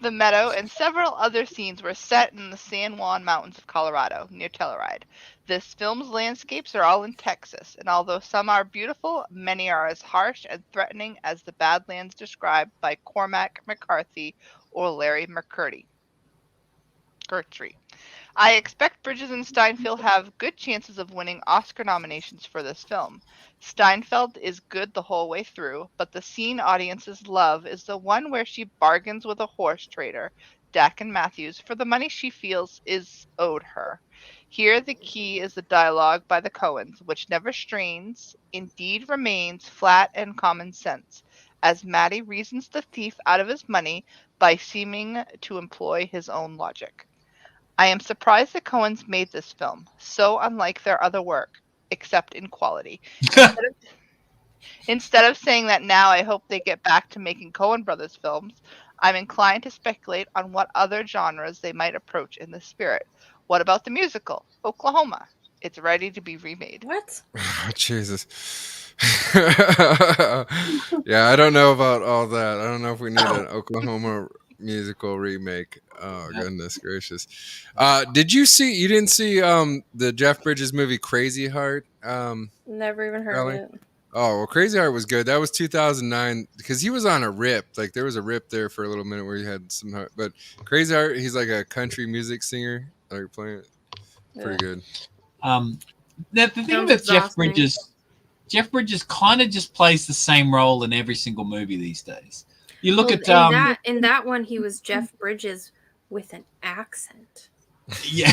The meadow and several other scenes were set in the San Juan Mountains of Colorado, near Telluride. This film's landscapes are all in Texas, and although some are beautiful, many are as harsh and threatening as the Badlands described by Cormac McCarthy or Larry McCurdy. Gertrude. I expect Bridges and Steinfeld have good chances of winning Oscar nominations for this film. Steinfeld is good the whole way through, but the scene audiences love is the one where she bargains with a horse trader, Dakin Matthews, for the money she feels is owed her. Here the key is the dialogue by the Coens, which never strains, indeed remains flat and common sense, as Matty reasons the thief out of his money by seeming to employ his own logic. I am surprised the Coens made this film, so unlike their other work, except in quality. Instead of saying that now I hope they get back to making Coen Brothers films, I'm inclined to speculate on what other genres they might approach in this spirit. What about the musical, Oklahoma? It's ready to be remade. What? Oh, Jesus. Yeah, I don't know about all that. I don't know if we need an Oklahoma musical remake. Oh goodness gracious! Did you see? You didn't see the Jeff Bridges movie Crazy Heart? Never even heard Ellie? of it. Oh well, Crazy Heart was good. That was 2009 because he was on a rip. Like there was a rip there for a little minute where he had some. But Crazy Heart, he's like a country music singer. Like playing it, pretty good. The thing with Jeff Bridges kind of just plays the same role in every single movie these days. You look at in that one, he was Jeff Bridges with an accent. Yeah,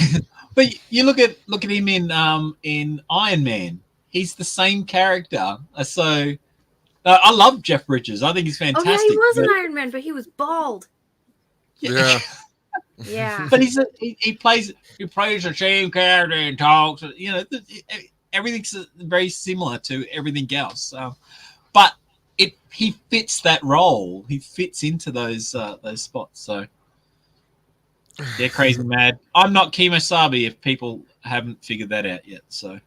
but you look at him in Iron Man. He's the same character. So I love Jeff Bridges. I think he's fantastic. Oh yeah, he was an Iron Man, but he was bald. Yeah. Yeah. But he plays the same character and talks. You know, everything's very similar to everything else. But he fits that role. He fits into those spots. So they're crazy mad. I'm not Kemosabe if people haven't figured that out yet. So.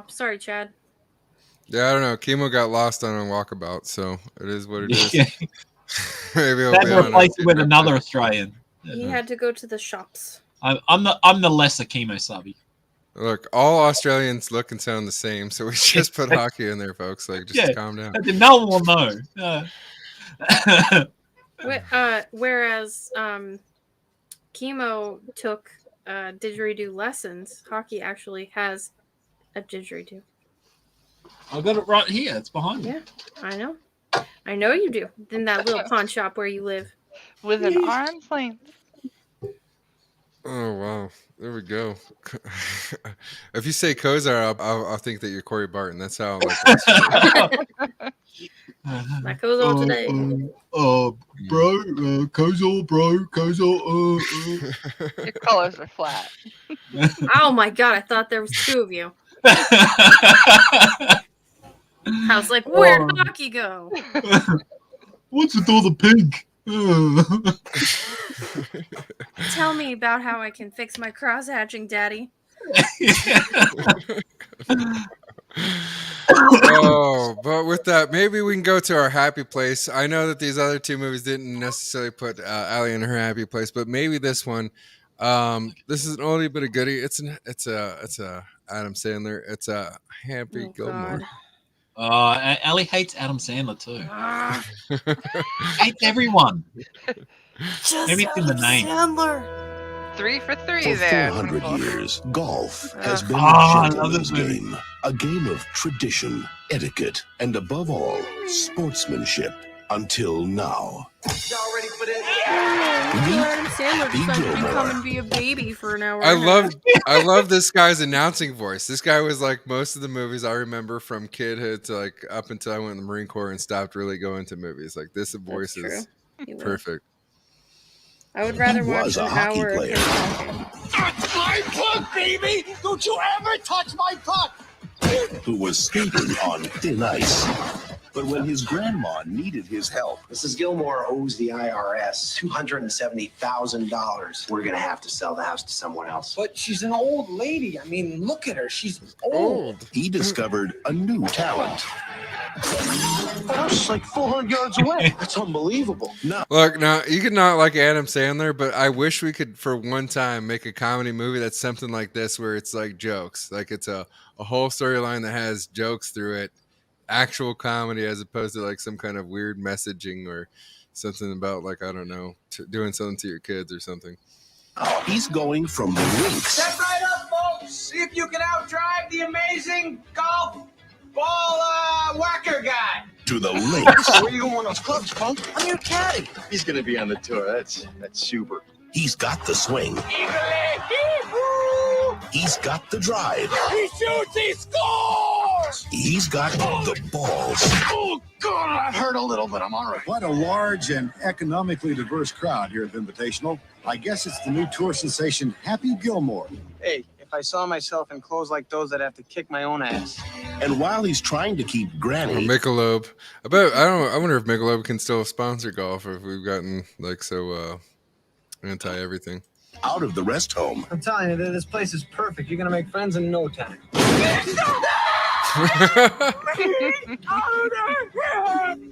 Sorry, Chad. Yeah, I don't know. Chemo got lost on a walkabout, so it is what it is. Maybe I'll That be on replaced it with another Australian. He had to go to the shops. I'm the lesser Kemosabe. Look, all Australians look and sound the same, so we just put hockey in there, folks. Like, just calm down. No one will know. Whereas Chemo took didgeridoo lessons, hockey actually has a didgeridoo. I got it right here. It's behind me. Yeah, I know. I know you do. In that little pawn shop where you live. With an arm's length. Oh, wow. There we go. If you say Kozar, I'll think that you're Corey Barton. That's how That goes on today. Kozar. Your colors are flat. Oh my god, I thought there was two of you. I was like, where'd hockey go? What's with all the pink? Tell me about how I can fix my cross-hatching, Daddy. Oh, but with that, maybe we can go to our happy place. I know that these other two movies didn't necessarily put Allie in her happy place, but maybe this one. This is an oldie but a goodie. It's a Adam Sandler. It's a Happy Gilmore. Allie hates Adam Sandler too. Hates everyone. Just Maybe it's in the name. Sandler. 3 for 3 For there. 400 years, golf has been I a love gentleman's this movie. game. A game of tradition, etiquette, and above all, sportsmanship. Until now. Y'all ready for this? Adam Sandler decided to come and be a baby for an hour. I love this guy's announcing voice. This guy was like most of the movies I remember from kidhood to like up until I went in the Marine Corps and stopped really going to movies. Like this voice is perfect. I would rather He watch was an a hockey hour of player. him talking. That's my puck, baby! Don't you ever touch my puck! Who was skating on thin ice. But when his grandma needed his help, Mrs. Gilmore owes the IRS $270,000. We're going to have to sell the house to someone else. But she's an old lady. I mean, look at her. She's old. he discovered a new talent. The house is like 400 yards away. That's unbelievable. No. Look, now you could not like Adam Sandler, but I wish we could for one time make a comedy movie that's something like this where it's like jokes. Like it's a whole storyline that has jokes through it. Actual comedy as opposed to like some kind of weird messaging or something about like I don't know doing something to your kids or something. He's going from the rinks Step right up, folks. See if you can outdrive the amazing golf ball whacker guy. to the links. Where you going on those clubs, punk? I'm your caddy. He's going to be on the tour. That's super. He's got the swing. He's got the drive. He shoots, he scores! He's got the balls. Oh, God, that hurt a little, but I'm all right. Quite a large and economically diverse crowd here at Invitational. I guess it's the new tour sensation, Happy Gilmore. Hey, if I saw myself in clothes like those, I'd have to kick my own ass. And while he's trying to keep Granny... Or Michelob. I wonder if Michelob can still sponsor golf if we've gotten like so anti-everything. Out of the rest home. I'm telling you, this place is perfect. You're going to make friends in no time.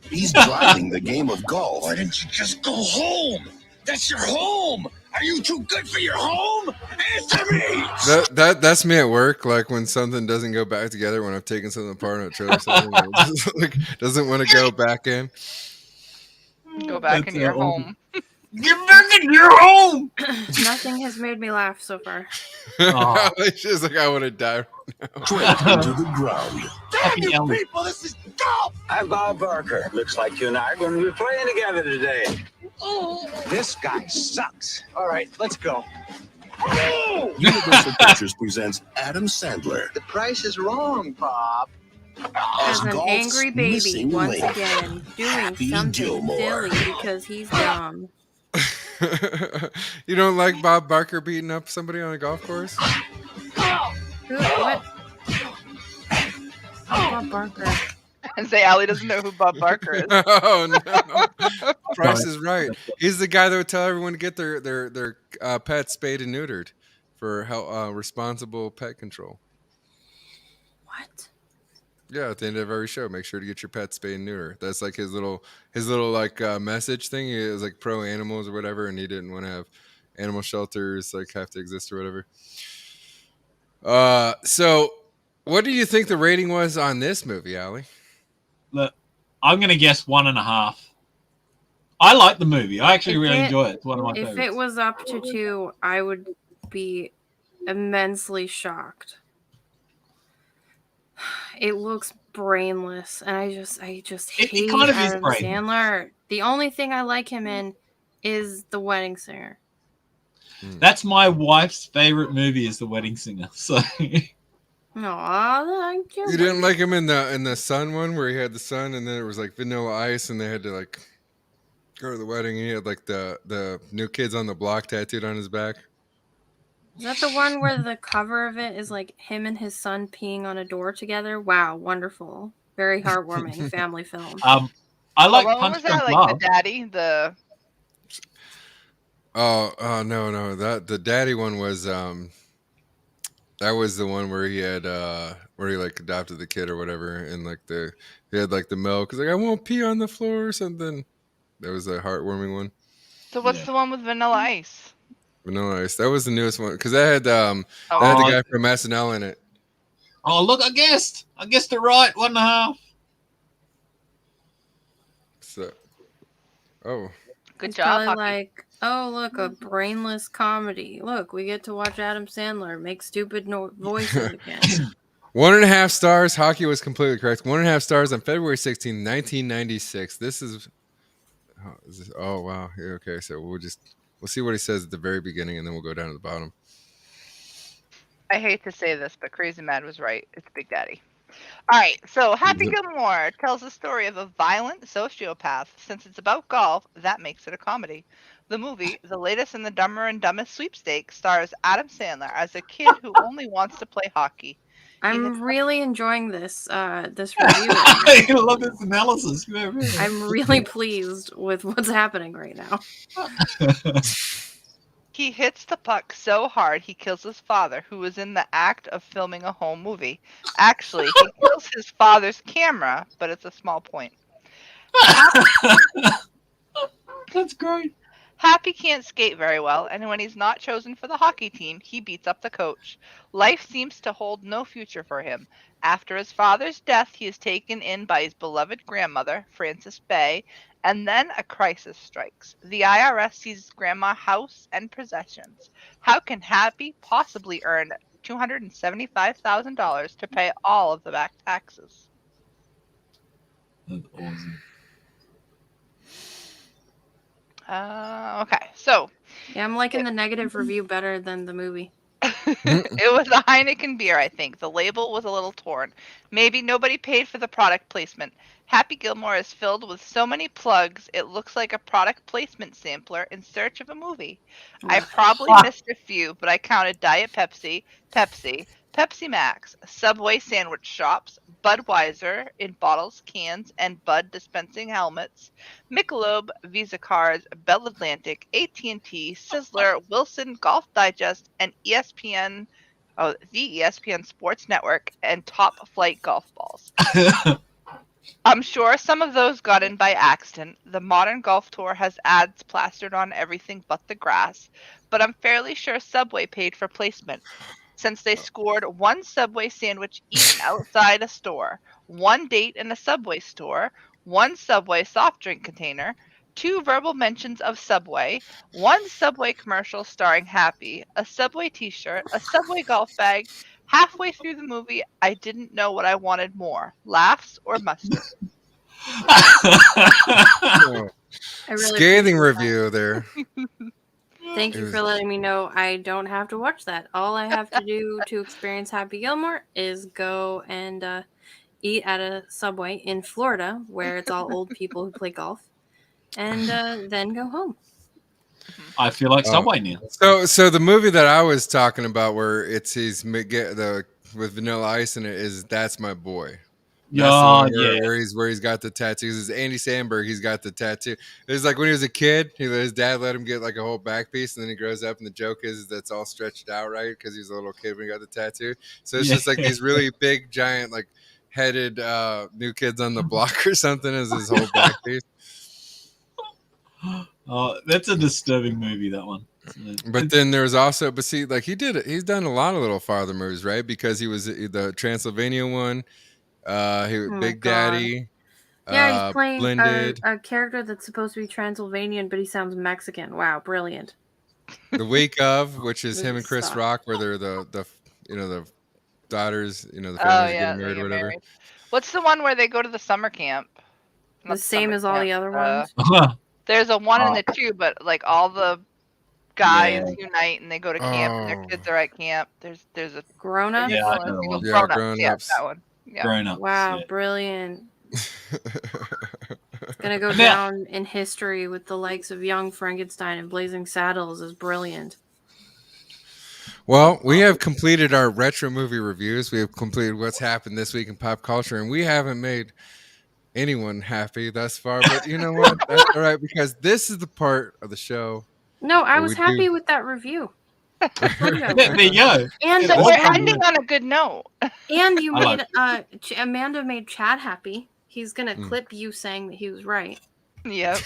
He's driving the game of golf. Why didn't you just go home? That's your home. Are you too good for your home? Answer me. That's me at work. Like when something doesn't go back together, when I've taken something apart on a trailer, something like, doesn't want to go back in. Go back in your home. Get back in your home. Nothing has made me laugh so far. She's like, I want to die right now. Straight into the ground. Damn you people, this is golf. I'm Bob Barker. Looks like you and I are going to be playing together today. This guy sucks. All right, let's go. Universal Pictures presents Adam Sandler The price is wrong, Bob. As an golf's angry baby missing once link. again doing Happy something Gilmore. silly because he's dumb. You don't like Bob Barker beating up somebody on a golf course? Who? What? Bob Barker. And say Allie doesn't know who Bob Barker is. Oh no! Price is right. He's the guy that would tell everyone to get their pets spayed and neutered for responsible pet control. What? Yeah, at the end of every show, make sure to get your pet spayed and neutered. That's like his little like message thing. He was like pro animals or whatever, and he didn't want to have animal shelters like have to exist or whatever. So what do you think the rating was on this movie, Allie? Look, I'm going to guess 1.5. I like the movie. I actually really enjoy it. It's one of my If favorites. it was up to 2, I would be immensely shocked. It looks brainless, and I just hate It kind of is Adam brainless. Sandler. The only thing I like him in is The Wedding Singer. That's my wife's favorite movie is The Wedding Singer. So No, You didn't like him in the Sun one where he had the sun and then it was like Vanilla Ice and they had to like go to the wedding and he had like the New Kids on the Block tattooed on his back. Is that the one where the cover of it is like him and his son peeing on a door together? Wow, wonderful. Very heartwarming family film. I like What Punch was that? Drunk Like Love. the daddy? The No, that the daddy one was that was the one where he had where he like adopted the kid or whatever and like he had like the milk. He's like, I won't pee on the floor or something. That was a heartwarming one. So what's the one with Vanilla Ice? Vanilla Ice. That was the newest one because that had that had the guy from SNL in it. Oh, look, I guessed it right. 1.5. So, Good It's job. probably Hockey. like, oh, look, a brainless comedy. Look, we get to watch Adam Sandler make stupid voices again. 1.5 stars. Hockey was completely correct. 1.5 stars on February 16, 1996. This is. Oh wow. Yeah, okay, so we'll see what he says at the very beginning, and then we'll go down to the bottom. I hate to say this, but Crazy Mad was right. It's Big Daddy. All right, so Happy Gilmore tells the story of a violent sociopath. Since it's about golf, that makes it a comedy. The movie, the latest in the Dumber and Dumbest sweepstakes, stars Adam Sandler as a kid who only wants to play hockey. I'm really enjoying this this review. I love this analysis. I'm really pleased with what's happening right now. He hits the puck so hard he kills his father, who was in the act of filming a home movie. Actually, he kills his father's camera, but it's a small point. That's great. Happy can't skate very well, and when he's not chosen for the hockey team, he beats up the coach. Life seems to hold no future for him. After his father's death, he is taken in by his beloved grandmother, Frances Bay, and then a crisis strikes. The IRS seizes Grandma's house and possessions. How can Happy possibly earn $275,000 to pay all of the back taxes? That's awesome. Okay, so Yeah, I'm liking the negative review better than the movie. it was a Heineken beer, I think. The label was a little torn. Maybe nobody paid for the product placement. Happy Gilmore is filled with so many plugs, it looks like a product placement sampler in search of a movie. I probably missed a few, but I counted Diet Pepsi, Pepsi Max, Subway sandwich shops, Budweiser in bottles, cans, and Bud dispensing helmets, Michelob, Visa cards, Bell Atlantic, AT&T, Sizzler, Wilson, Golf Digest, and ESPN the ESPN Sports Network, and Top Flight golf balls. I'm sure some of those got in by accident. The modern golf tour has ads plastered on everything but the grass, but I'm fairly sure Subway paid for placement, since they scored one Subway sandwich eaten outside a store, one date in a Subway store, one Subway soft drink container, 2 verbal mentions of Subway, one Subway commercial starring Happy, a Subway t-shirt, a Subway golf bag. Halfway through the movie, I didn't know what I wanted more, laughs or mustard. I really Scathing appreciate review there. Thank you for letting me know I don't have to watch that. All I have to do to experience Happy Gilmore is go and eat at a Subway in Florida, where it's all old people who play golf, and then go home. I feel like Subway now. So the movie that I was talking about, where it's with Vanilla Ice in it, is That's My Boy. That's the one where he's got the tattoos. It's Andy Samberg. He's got the tattoo. It's like when he was a kid, his dad let him get like a whole back piece, and then he grows up, and the joke is that's all stretched out, right? Because he's a little kid when he got the tattoo. So it's just like these really big, giant, like headed New Kids on the Block or something as his whole back piece. Oh, that's a disturbing movie, that one. But then there's also, he's done a lot of little father movies, right? Because he was the Transylvania one. Big Daddy. Yeah, he's playing Blended. a character that's supposed to be Transylvanian, but he sounds Mexican. Wow, brilliant. The Week of, which is him and Chris Rock, where they're the daughters, the families getting married or whatever. Married. What's the one where they go to the summer camp? The same as all the other ones. There's a 1 and a 2, but like all the guys unite and they go to camp and their kids are at camp. There's a Grown Ups. Grown Ups. That one. Yeah. Grown Ups. Wow, brilliant. It's gonna go down in history with the likes of Young Frankenstein and Blazing Saddles as brilliant. Well, we have completed our retro movie reviews. We have completed what's happened this week in pop culture, and we haven't made anyone happy thus far. But you know what? That's all right, because this is the part of the show. No, I was happy with that review. There you go. And we're ending on a good note. And you made Amanda made Chad happy. He's gonna clip you saying that he was right. Yep.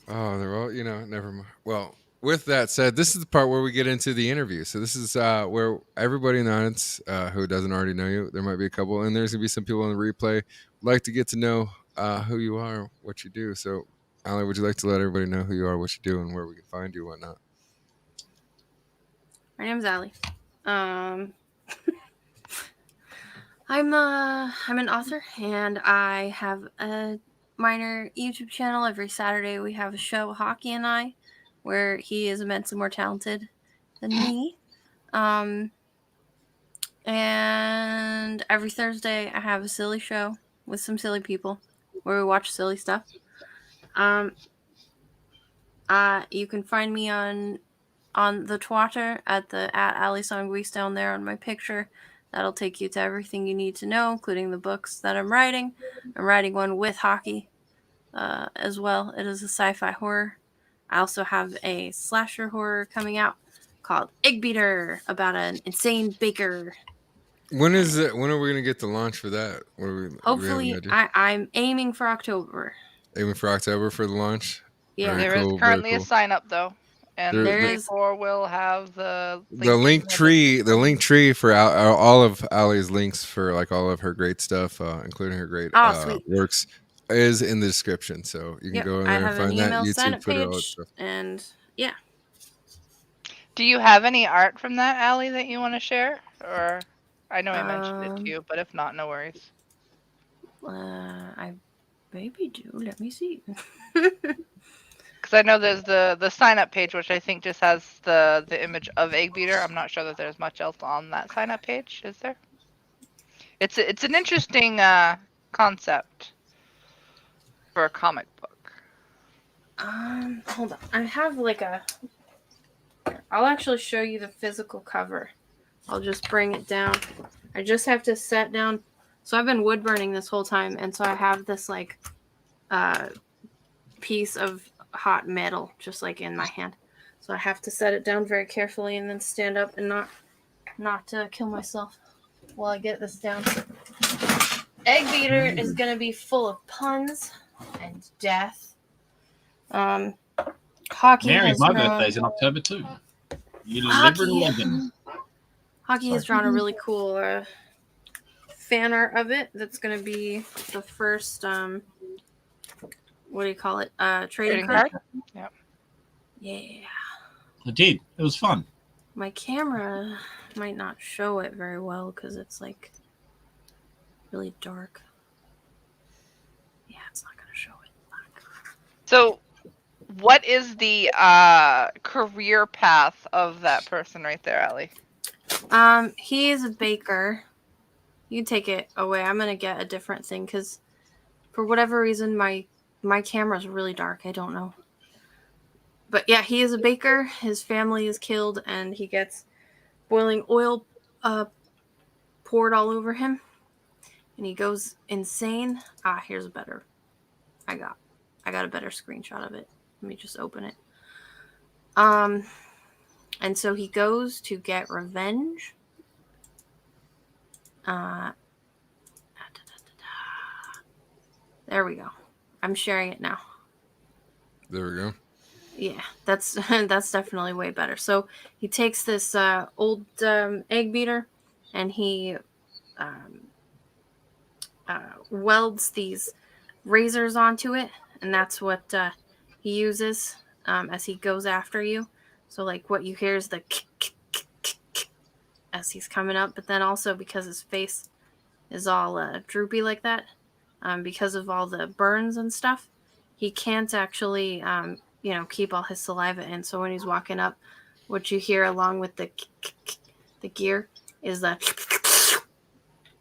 Well, never mind. Well, with that said, this is the part where we get into the interview. So this is where everybody in the audience who doesn't already know you, there might be a couple, and there's gonna be some people on the replay like to get to know who you are, what you do. So, Allie, would you like to let everybody know who you are, what you do, and where we can find you, whatnot? My name's Allie. I'm an author, and I have a minor YouTube channel. Every Saturday we have a show, Hockey and I, where he is immensely more talented than me. And every Thursday I have a silly show with some silly people where we watch silly stuff. You can find me on the Twitter at Ali Sanguis down there on my picture. That'll take you to everything you need to know, including the books that I'm writing. I'm writing one with hockey as well. It is a sci-fi horror. I also have a slasher horror coming out called Egg Beater, about an insane baker. When is it? When are we gonna get the launch for that? Hopefully, I'm aiming for October. Aiming for October for the launch. Yeah, there is currently a sign up though, and therefore we'll have the link tree. The link tree for all of Allie's links for like all of her great stuff, including her great works, is in the description. So you can go in there and find that YouTube, Twitter, all that stuff. And yeah. Do you have any art from that, Allie, that you want to share? Or I know I mentioned it to you, but if not, no worries. I maybe do. Let me see. Because I know there's the sign up page, which I think just has the image of Egg Beater. I'm not sure that there's much else on that sign up page. Is there? It's an interesting concept for a comic book. Hold on. I have like I'll actually show you the physical cover. I'll just bring it down. I just have to set down. So I've been wood burning this whole time, and so I have this like piece of hot metal just like in my hand. So So I have to set it down very carefully and then stand up and not kill myself while I get this down. Egg beater is going to be full of puns and death. Hockey Mary, has my drawn... birthday's in October too. You live in London. Hockey has drawn a really cool fan art of it. That's going to be the first, what do you call it? Trading card? Yep. Yeah. I did. It was fun. My camera might not show it very well because it's like really dark. Yeah, it's not going to show it. So, what is the career path of that person right there, Ellie? He is a baker. You can take it away. I'm going to get a different thing because for whatever reason, my camera is really dark. I don't know. But yeah, he is a baker. His family is killed and he gets boiling oil poured all over him. And he goes insane. Here's a better. I got a better screenshot of it. Let me just open it. And so he goes to get revenge. There we go. I'm sharing it now. There we go. Yeah, that's definitely way better. So he takes this old egg beater and he welds these razors onto it, and that's what he uses as he goes after you. So like what you hear is the as he's coming up, but then also because his face is all droopy like that, because of all the burns and stuff, he can't actually keep all his saliva in. So when he's walking up, what you hear along with the gear is the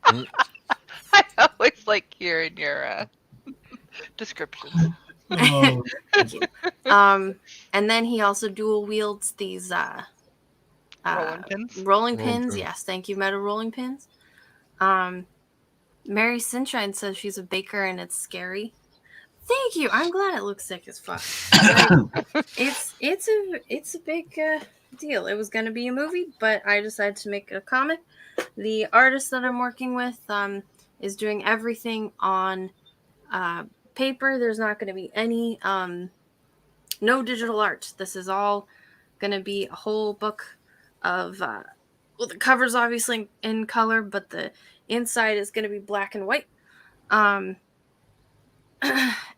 I always like hearing your descriptions. Oh. Thank you. And then he also dual wields these rolling pins. Rolling pins, yes. Thank you, Meta rolling pins. Mary Sunshine says she's a baker and it's scary. Thank you. I'm glad it looks sick as fuck. It's a big deal. It was going to be a movie, but I decided to make a comic. The artist that I'm working with is doing everything on paper. There's not going to be any no digital art. This is all going to be a whole book of the cover's obviously in color, but the inside is going to be black and white.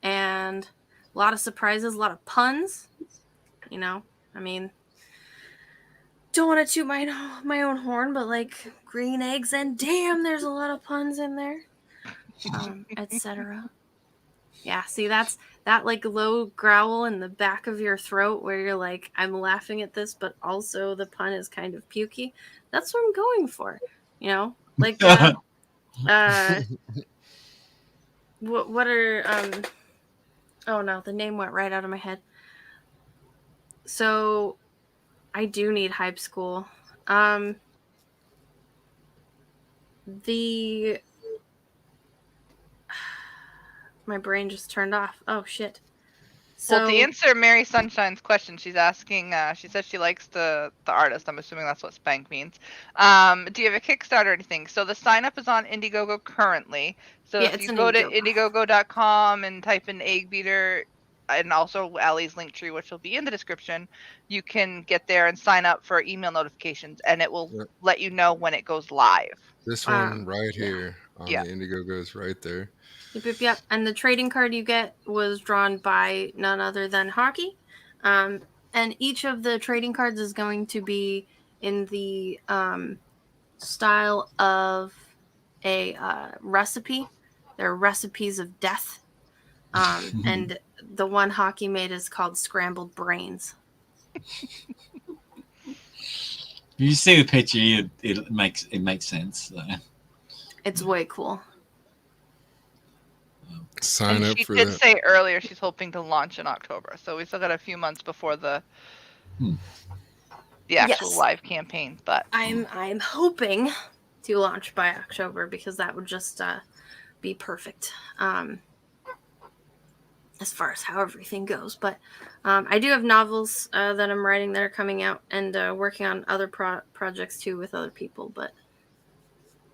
And a lot of surprises, a lot of puns. Don't want to toot my own horn, but like green eggs and damn, there's a lot of puns in there, etc. Yeah, see, that like low growl in the back of your throat where you're like, I'm laughing at this, but also the pun is kind of pukey. That's what I'm going for, like. What are oh no, the name went right out of my head. So I do need hype school. My brain just turned off. Oh shit. So to answer Mary Sunshine's question, she's asking, she says she likes the artist. I'm assuming that's what Spank means. Do you have a Kickstarter or anything? So the sign up is on IndieGoGo currently. So if you go to IndieGoGo.com and type in egg beater and also Allie's link tree, which will be in the description, you can get there and sign up for email notifications and it will let you know when it goes live. This one right here on the IndieGoGo is right there. Yep. And the trading card you get was drawn by none other than Hockey. And each of the trading cards is going to be in the style of a recipe. They're recipes of death. And the one Hockey made is called Scrambled Brains. You see the picture, it makes sense. It's way cool. Sign up for that. She did say earlier she's hoping to launch in October, so we still got a few months before the actual live campaign. But I'm hoping to launch by October because that would just be perfect. as far as how everything goes. But I do have novels that I'm writing that are coming out, and working on other projects too with other people. But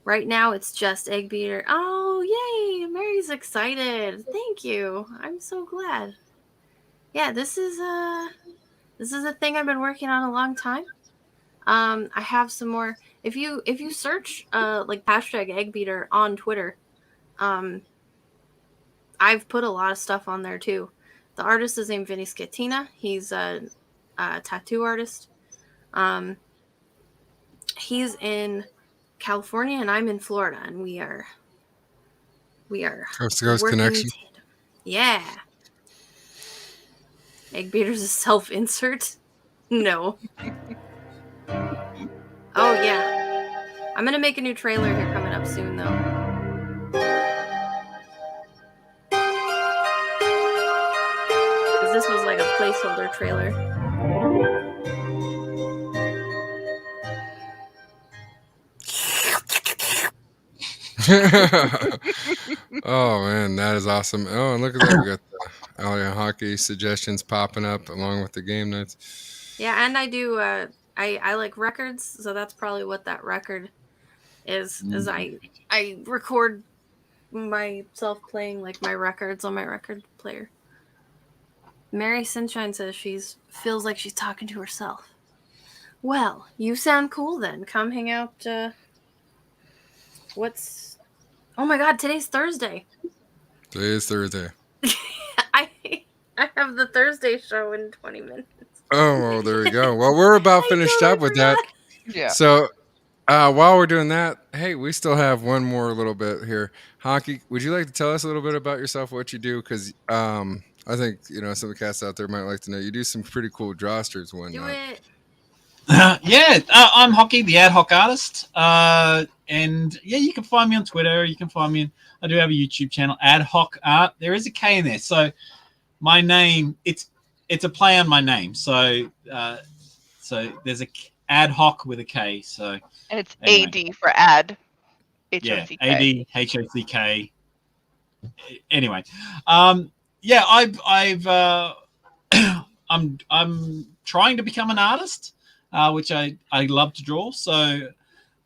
right now it's just Egg Beater. Oh, yay! Mary's excited. Thank you. I'm so glad. Yeah, this is a thing I've been working on a long time. I have some more. If you search like hashtag Egg Beater on Twitter, I've put a lot of stuff on there too. The artist is named Vinny Scattina. He's a tattoo artist. He's in California and I'm in Florida, and we are Coast to Coast working connection. in tandem. Yeah. Egg Beater's a self-insert? No. Oh, yeah. I'm going to make a new trailer here coming up soon, though. Because this was like a placeholder trailer. Oh man, that is awesome. Oh, and look at that. We got the Alien Hockey suggestions popping up along with the game notes. Yeah, and I do I like records, so that's probably what that record is I record myself playing like my records on my record player. Mary Sunshine says feels like she's talking to herself. Well, you sound cool then. Come hang out. Oh my god, today's Thursday. Today is Thursday. I have the Thursday show in 20 minutes. Oh, well, there we go. Well, we're about finished up with that. Yeah. So while we're doing that, hey, we still have one more little bit here. Hockey, would you like to tell us a little bit about yourself, what you do? Because I think, some of the cats out there might like to know. You do some pretty cool drawsters and whatnot. Do it. I'm Hockey, the ad hoc artist. And yeah, you can find me on Twitter. You can find me. I do have a YouTube channel, Ad Hoc Art. There is a K in there. So my name, it's a play on my name. So there's a Ad Hoc with a K. So And it's anyway. AD for ad. Yeah, H-O-C-K. AD H-O-C-K. Anyway, yeah, I'm trying to become an artist, which I love to draw. So,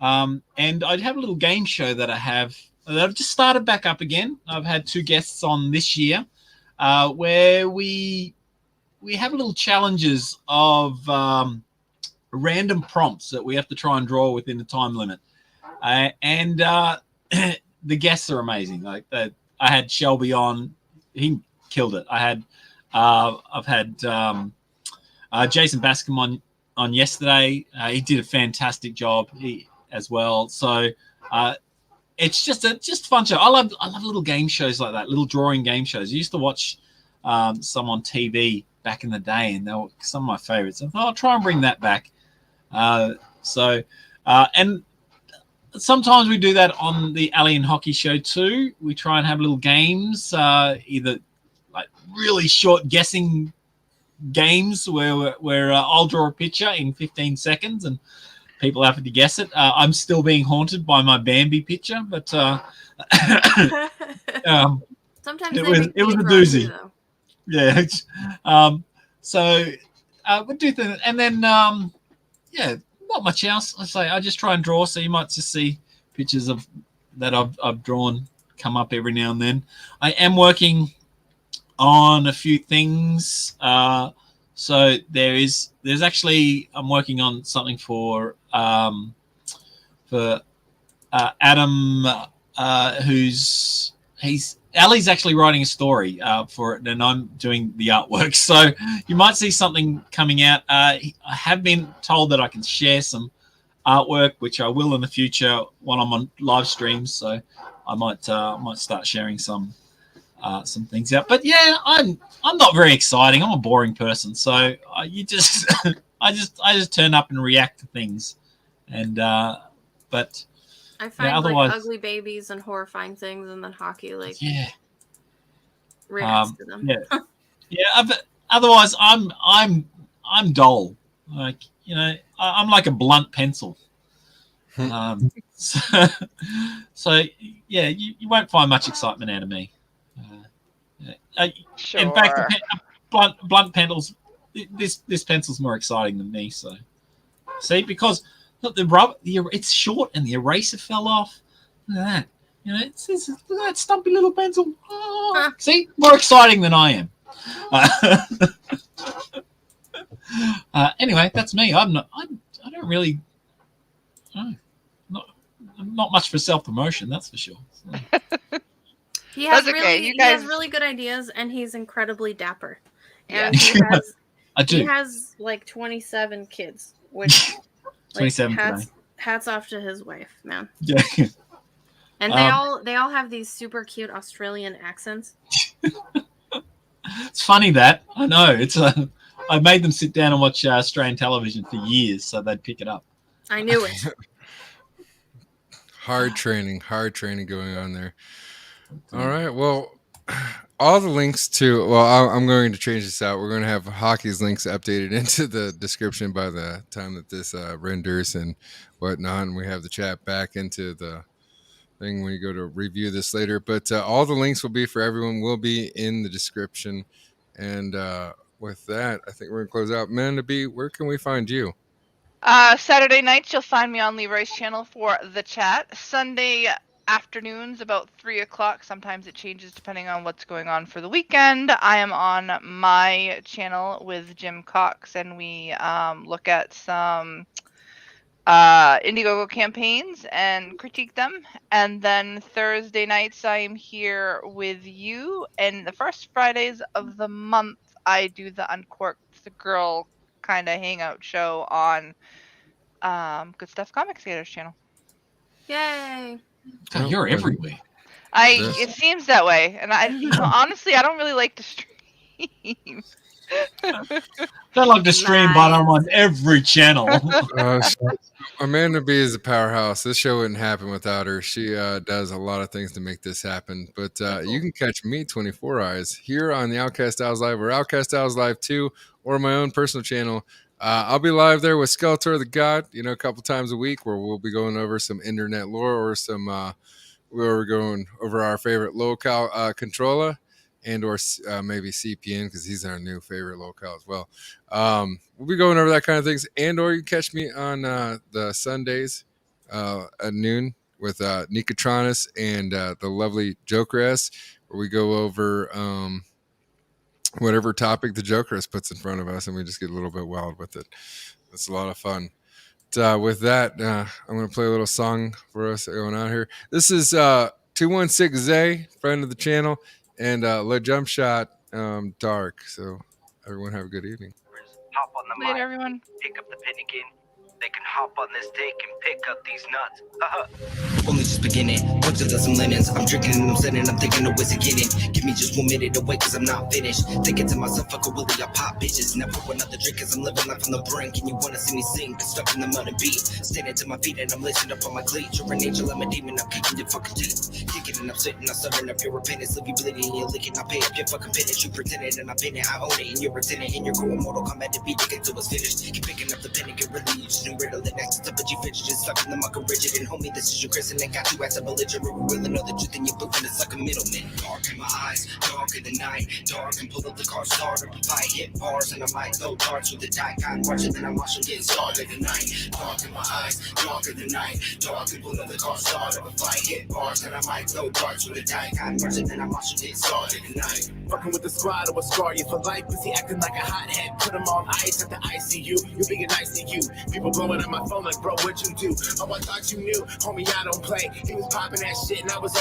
and I'd have a little game show that I've just started back up again. I've had 2 guests on this year, where we have little challenges of random prompts that we have to try and draw within the time limit. And the guests are amazing. Like I had Shelby on, he killed it. I've had Jason Bascom on yesterday. He did a fantastic job as well. So it's just fun show. I love little game shows like that, little drawing game shows. I used to watch some on TV back in the day, and they were some of my favorites. I thought I'll try and bring that back. And sometimes we do that on the Alien Hockey Show too. We try and have little games, either like really short guessing games where I'll draw a picture in 15 seconds and people have to guess it. I'm still being haunted by my Bambi picture, but Sometimes it was a doozy. Though. Yeah. So we do things, and then yeah, not much else. I just try and draw, so you might just see pictures of that I've drawn come up every now and then. I am working on a few things. So there's actually, I'm working on something for Adam, Ali's actually writing a story for it, and I'm doing the artwork. So you might see something coming out. I have been told that I can share some artwork, which I will in the future when I'm on live streams. So I might start sharing some things out. But yeah, I'm not very exciting. I'm a boring person. So I just turn up and react to things, and but. I find otherwise, like ugly babies and horrifying things, and then hockey reacts reacts to them. Yeah. But otherwise, I'm dull. Like I'm like a blunt pencil. So yeah, you won't find much excitement out of me. Sure. In fact, blunt pencils. This pencil's more exciting than me. So, see, because look, the rubber, it's short, and the eraser fell off. Look at that. You know, look at that stumpy little pencil. Oh, see, more exciting than I am. Anyway, that's me. I don't really. Not much for self-promotion, that's for sure. So. He has That's okay. really, You he has guys- really good ideas, and he's incredibly dapper. Yeah. And he has, I do. he has like 27 kids, which 27 today. hats off to his wife, man. Yeah. And they all have these super cute Australian accents. It's funny that I know it's. I made them sit down and watch Australian television for years, so they'd pick it up. I knew it. Hard training going on there. All right. Well, all the links to, I'm going to change this out. We're going to have hockey's links updated into the description by the time that this renders and whatnot. And we have the chat back into the thing when you go to review this later. But all the links will be for everyone, will be in the description. And with that, I think we're going to close out. Amanda B, where can we find you? Saturday nights, you'll find me on Leroy's channel for the chat. Sunday afternoons, about 3 o'clock. Sometimes it changes depending on what's going on for the weekend. I am on my channel with Jim Cox, and we look at some IndieGoGo campaigns and critique them. And then Thursday nights, I am here with you. And the first Fridays of the month, I do the Uncorked, the girl kind of hangout show on Goodstuff Comixgator's channel. Yay! God, you're everywhere. It seems that way, and honestly, I don't really like to stream. Don't like to stream, but I'm on every channel. Amanda B is a powerhouse. This show wouldn't happen without her. She does a lot of things to make this happen. But you can catch me, 24 Eyes, here on the Outcast Owls Live or Outcast Owls Live 2 or my own personal channel. I'll be live there with Skeletor the God, a couple times a week, where we'll be going over some internet lore or some we're going over our favorite local controller and or maybe CPN, because he's our new favorite locale as well. We'll be going over that kind of things, and or you can catch me on the Sundays at noon with Nikatronis and the lovely Jokeress, where we go over whatever topic the Jokeress puts in front of us, and we just get a little bit wild with it. It's a lot of fun. With that, I'm going to play a little song for us going out here. This is 216Z, friend of the channel, and Le Jump Shot, Dark. So everyone have a good evening. Hop on the Later, mic, everyone. pick up the pinikin. They can hop on this dick and pick up these nuts. Only just beginning. Bunch of some lemons. I'm drinking and I'm sitting. I'm thinking of what's getting. Give me just 1 minute to wait, cause I'm not finished. Thinking to myself, fuck a willy, I pop bitches. Never another drink, cause I'm living life on the brink. And you wanna see me sing, but stuck in the mud and beat. Standing to my feet and I'm lifting up on my cleats. You're an angel, I'm a demon, I'm kicking your fucking teeth. Kicking and I'm sitting, I'm serving up your repentance. Leave you bleeding and you're licking, I pay up your fucking penance. You pretending and I pin it, I own it. And you're pretending and you're going Mortal Kombat to be thinking till it's finished. Keep picking up the pen and get really, you just new riddle. The next step, but you fidget, just stuck in the muck of rigid. And homie, this is your Chris, and I got you as a belligerent. We really know the truth and you're looking it's like a middleman. Dark in my eyes, dark in the night. Dark and pull up the car, start up a fight. Hit bars and I might throw darts with the die. Got watching, then I watch them get started at night. Dark in my eyes, dark in the night. Dark and pull up the car, start up a fight. Hit bars and I might throw darts with the die. Got watching, then I watch them get started at night. Fucking with the squad, I will scar you for life. Pussy acting like a hothead. Put them on ice at the ICU. You being nice to you. People blowing up my phone like, bro, what you do? Oh, I thought you knew. Homie, I don't play. He was popping that shit and I was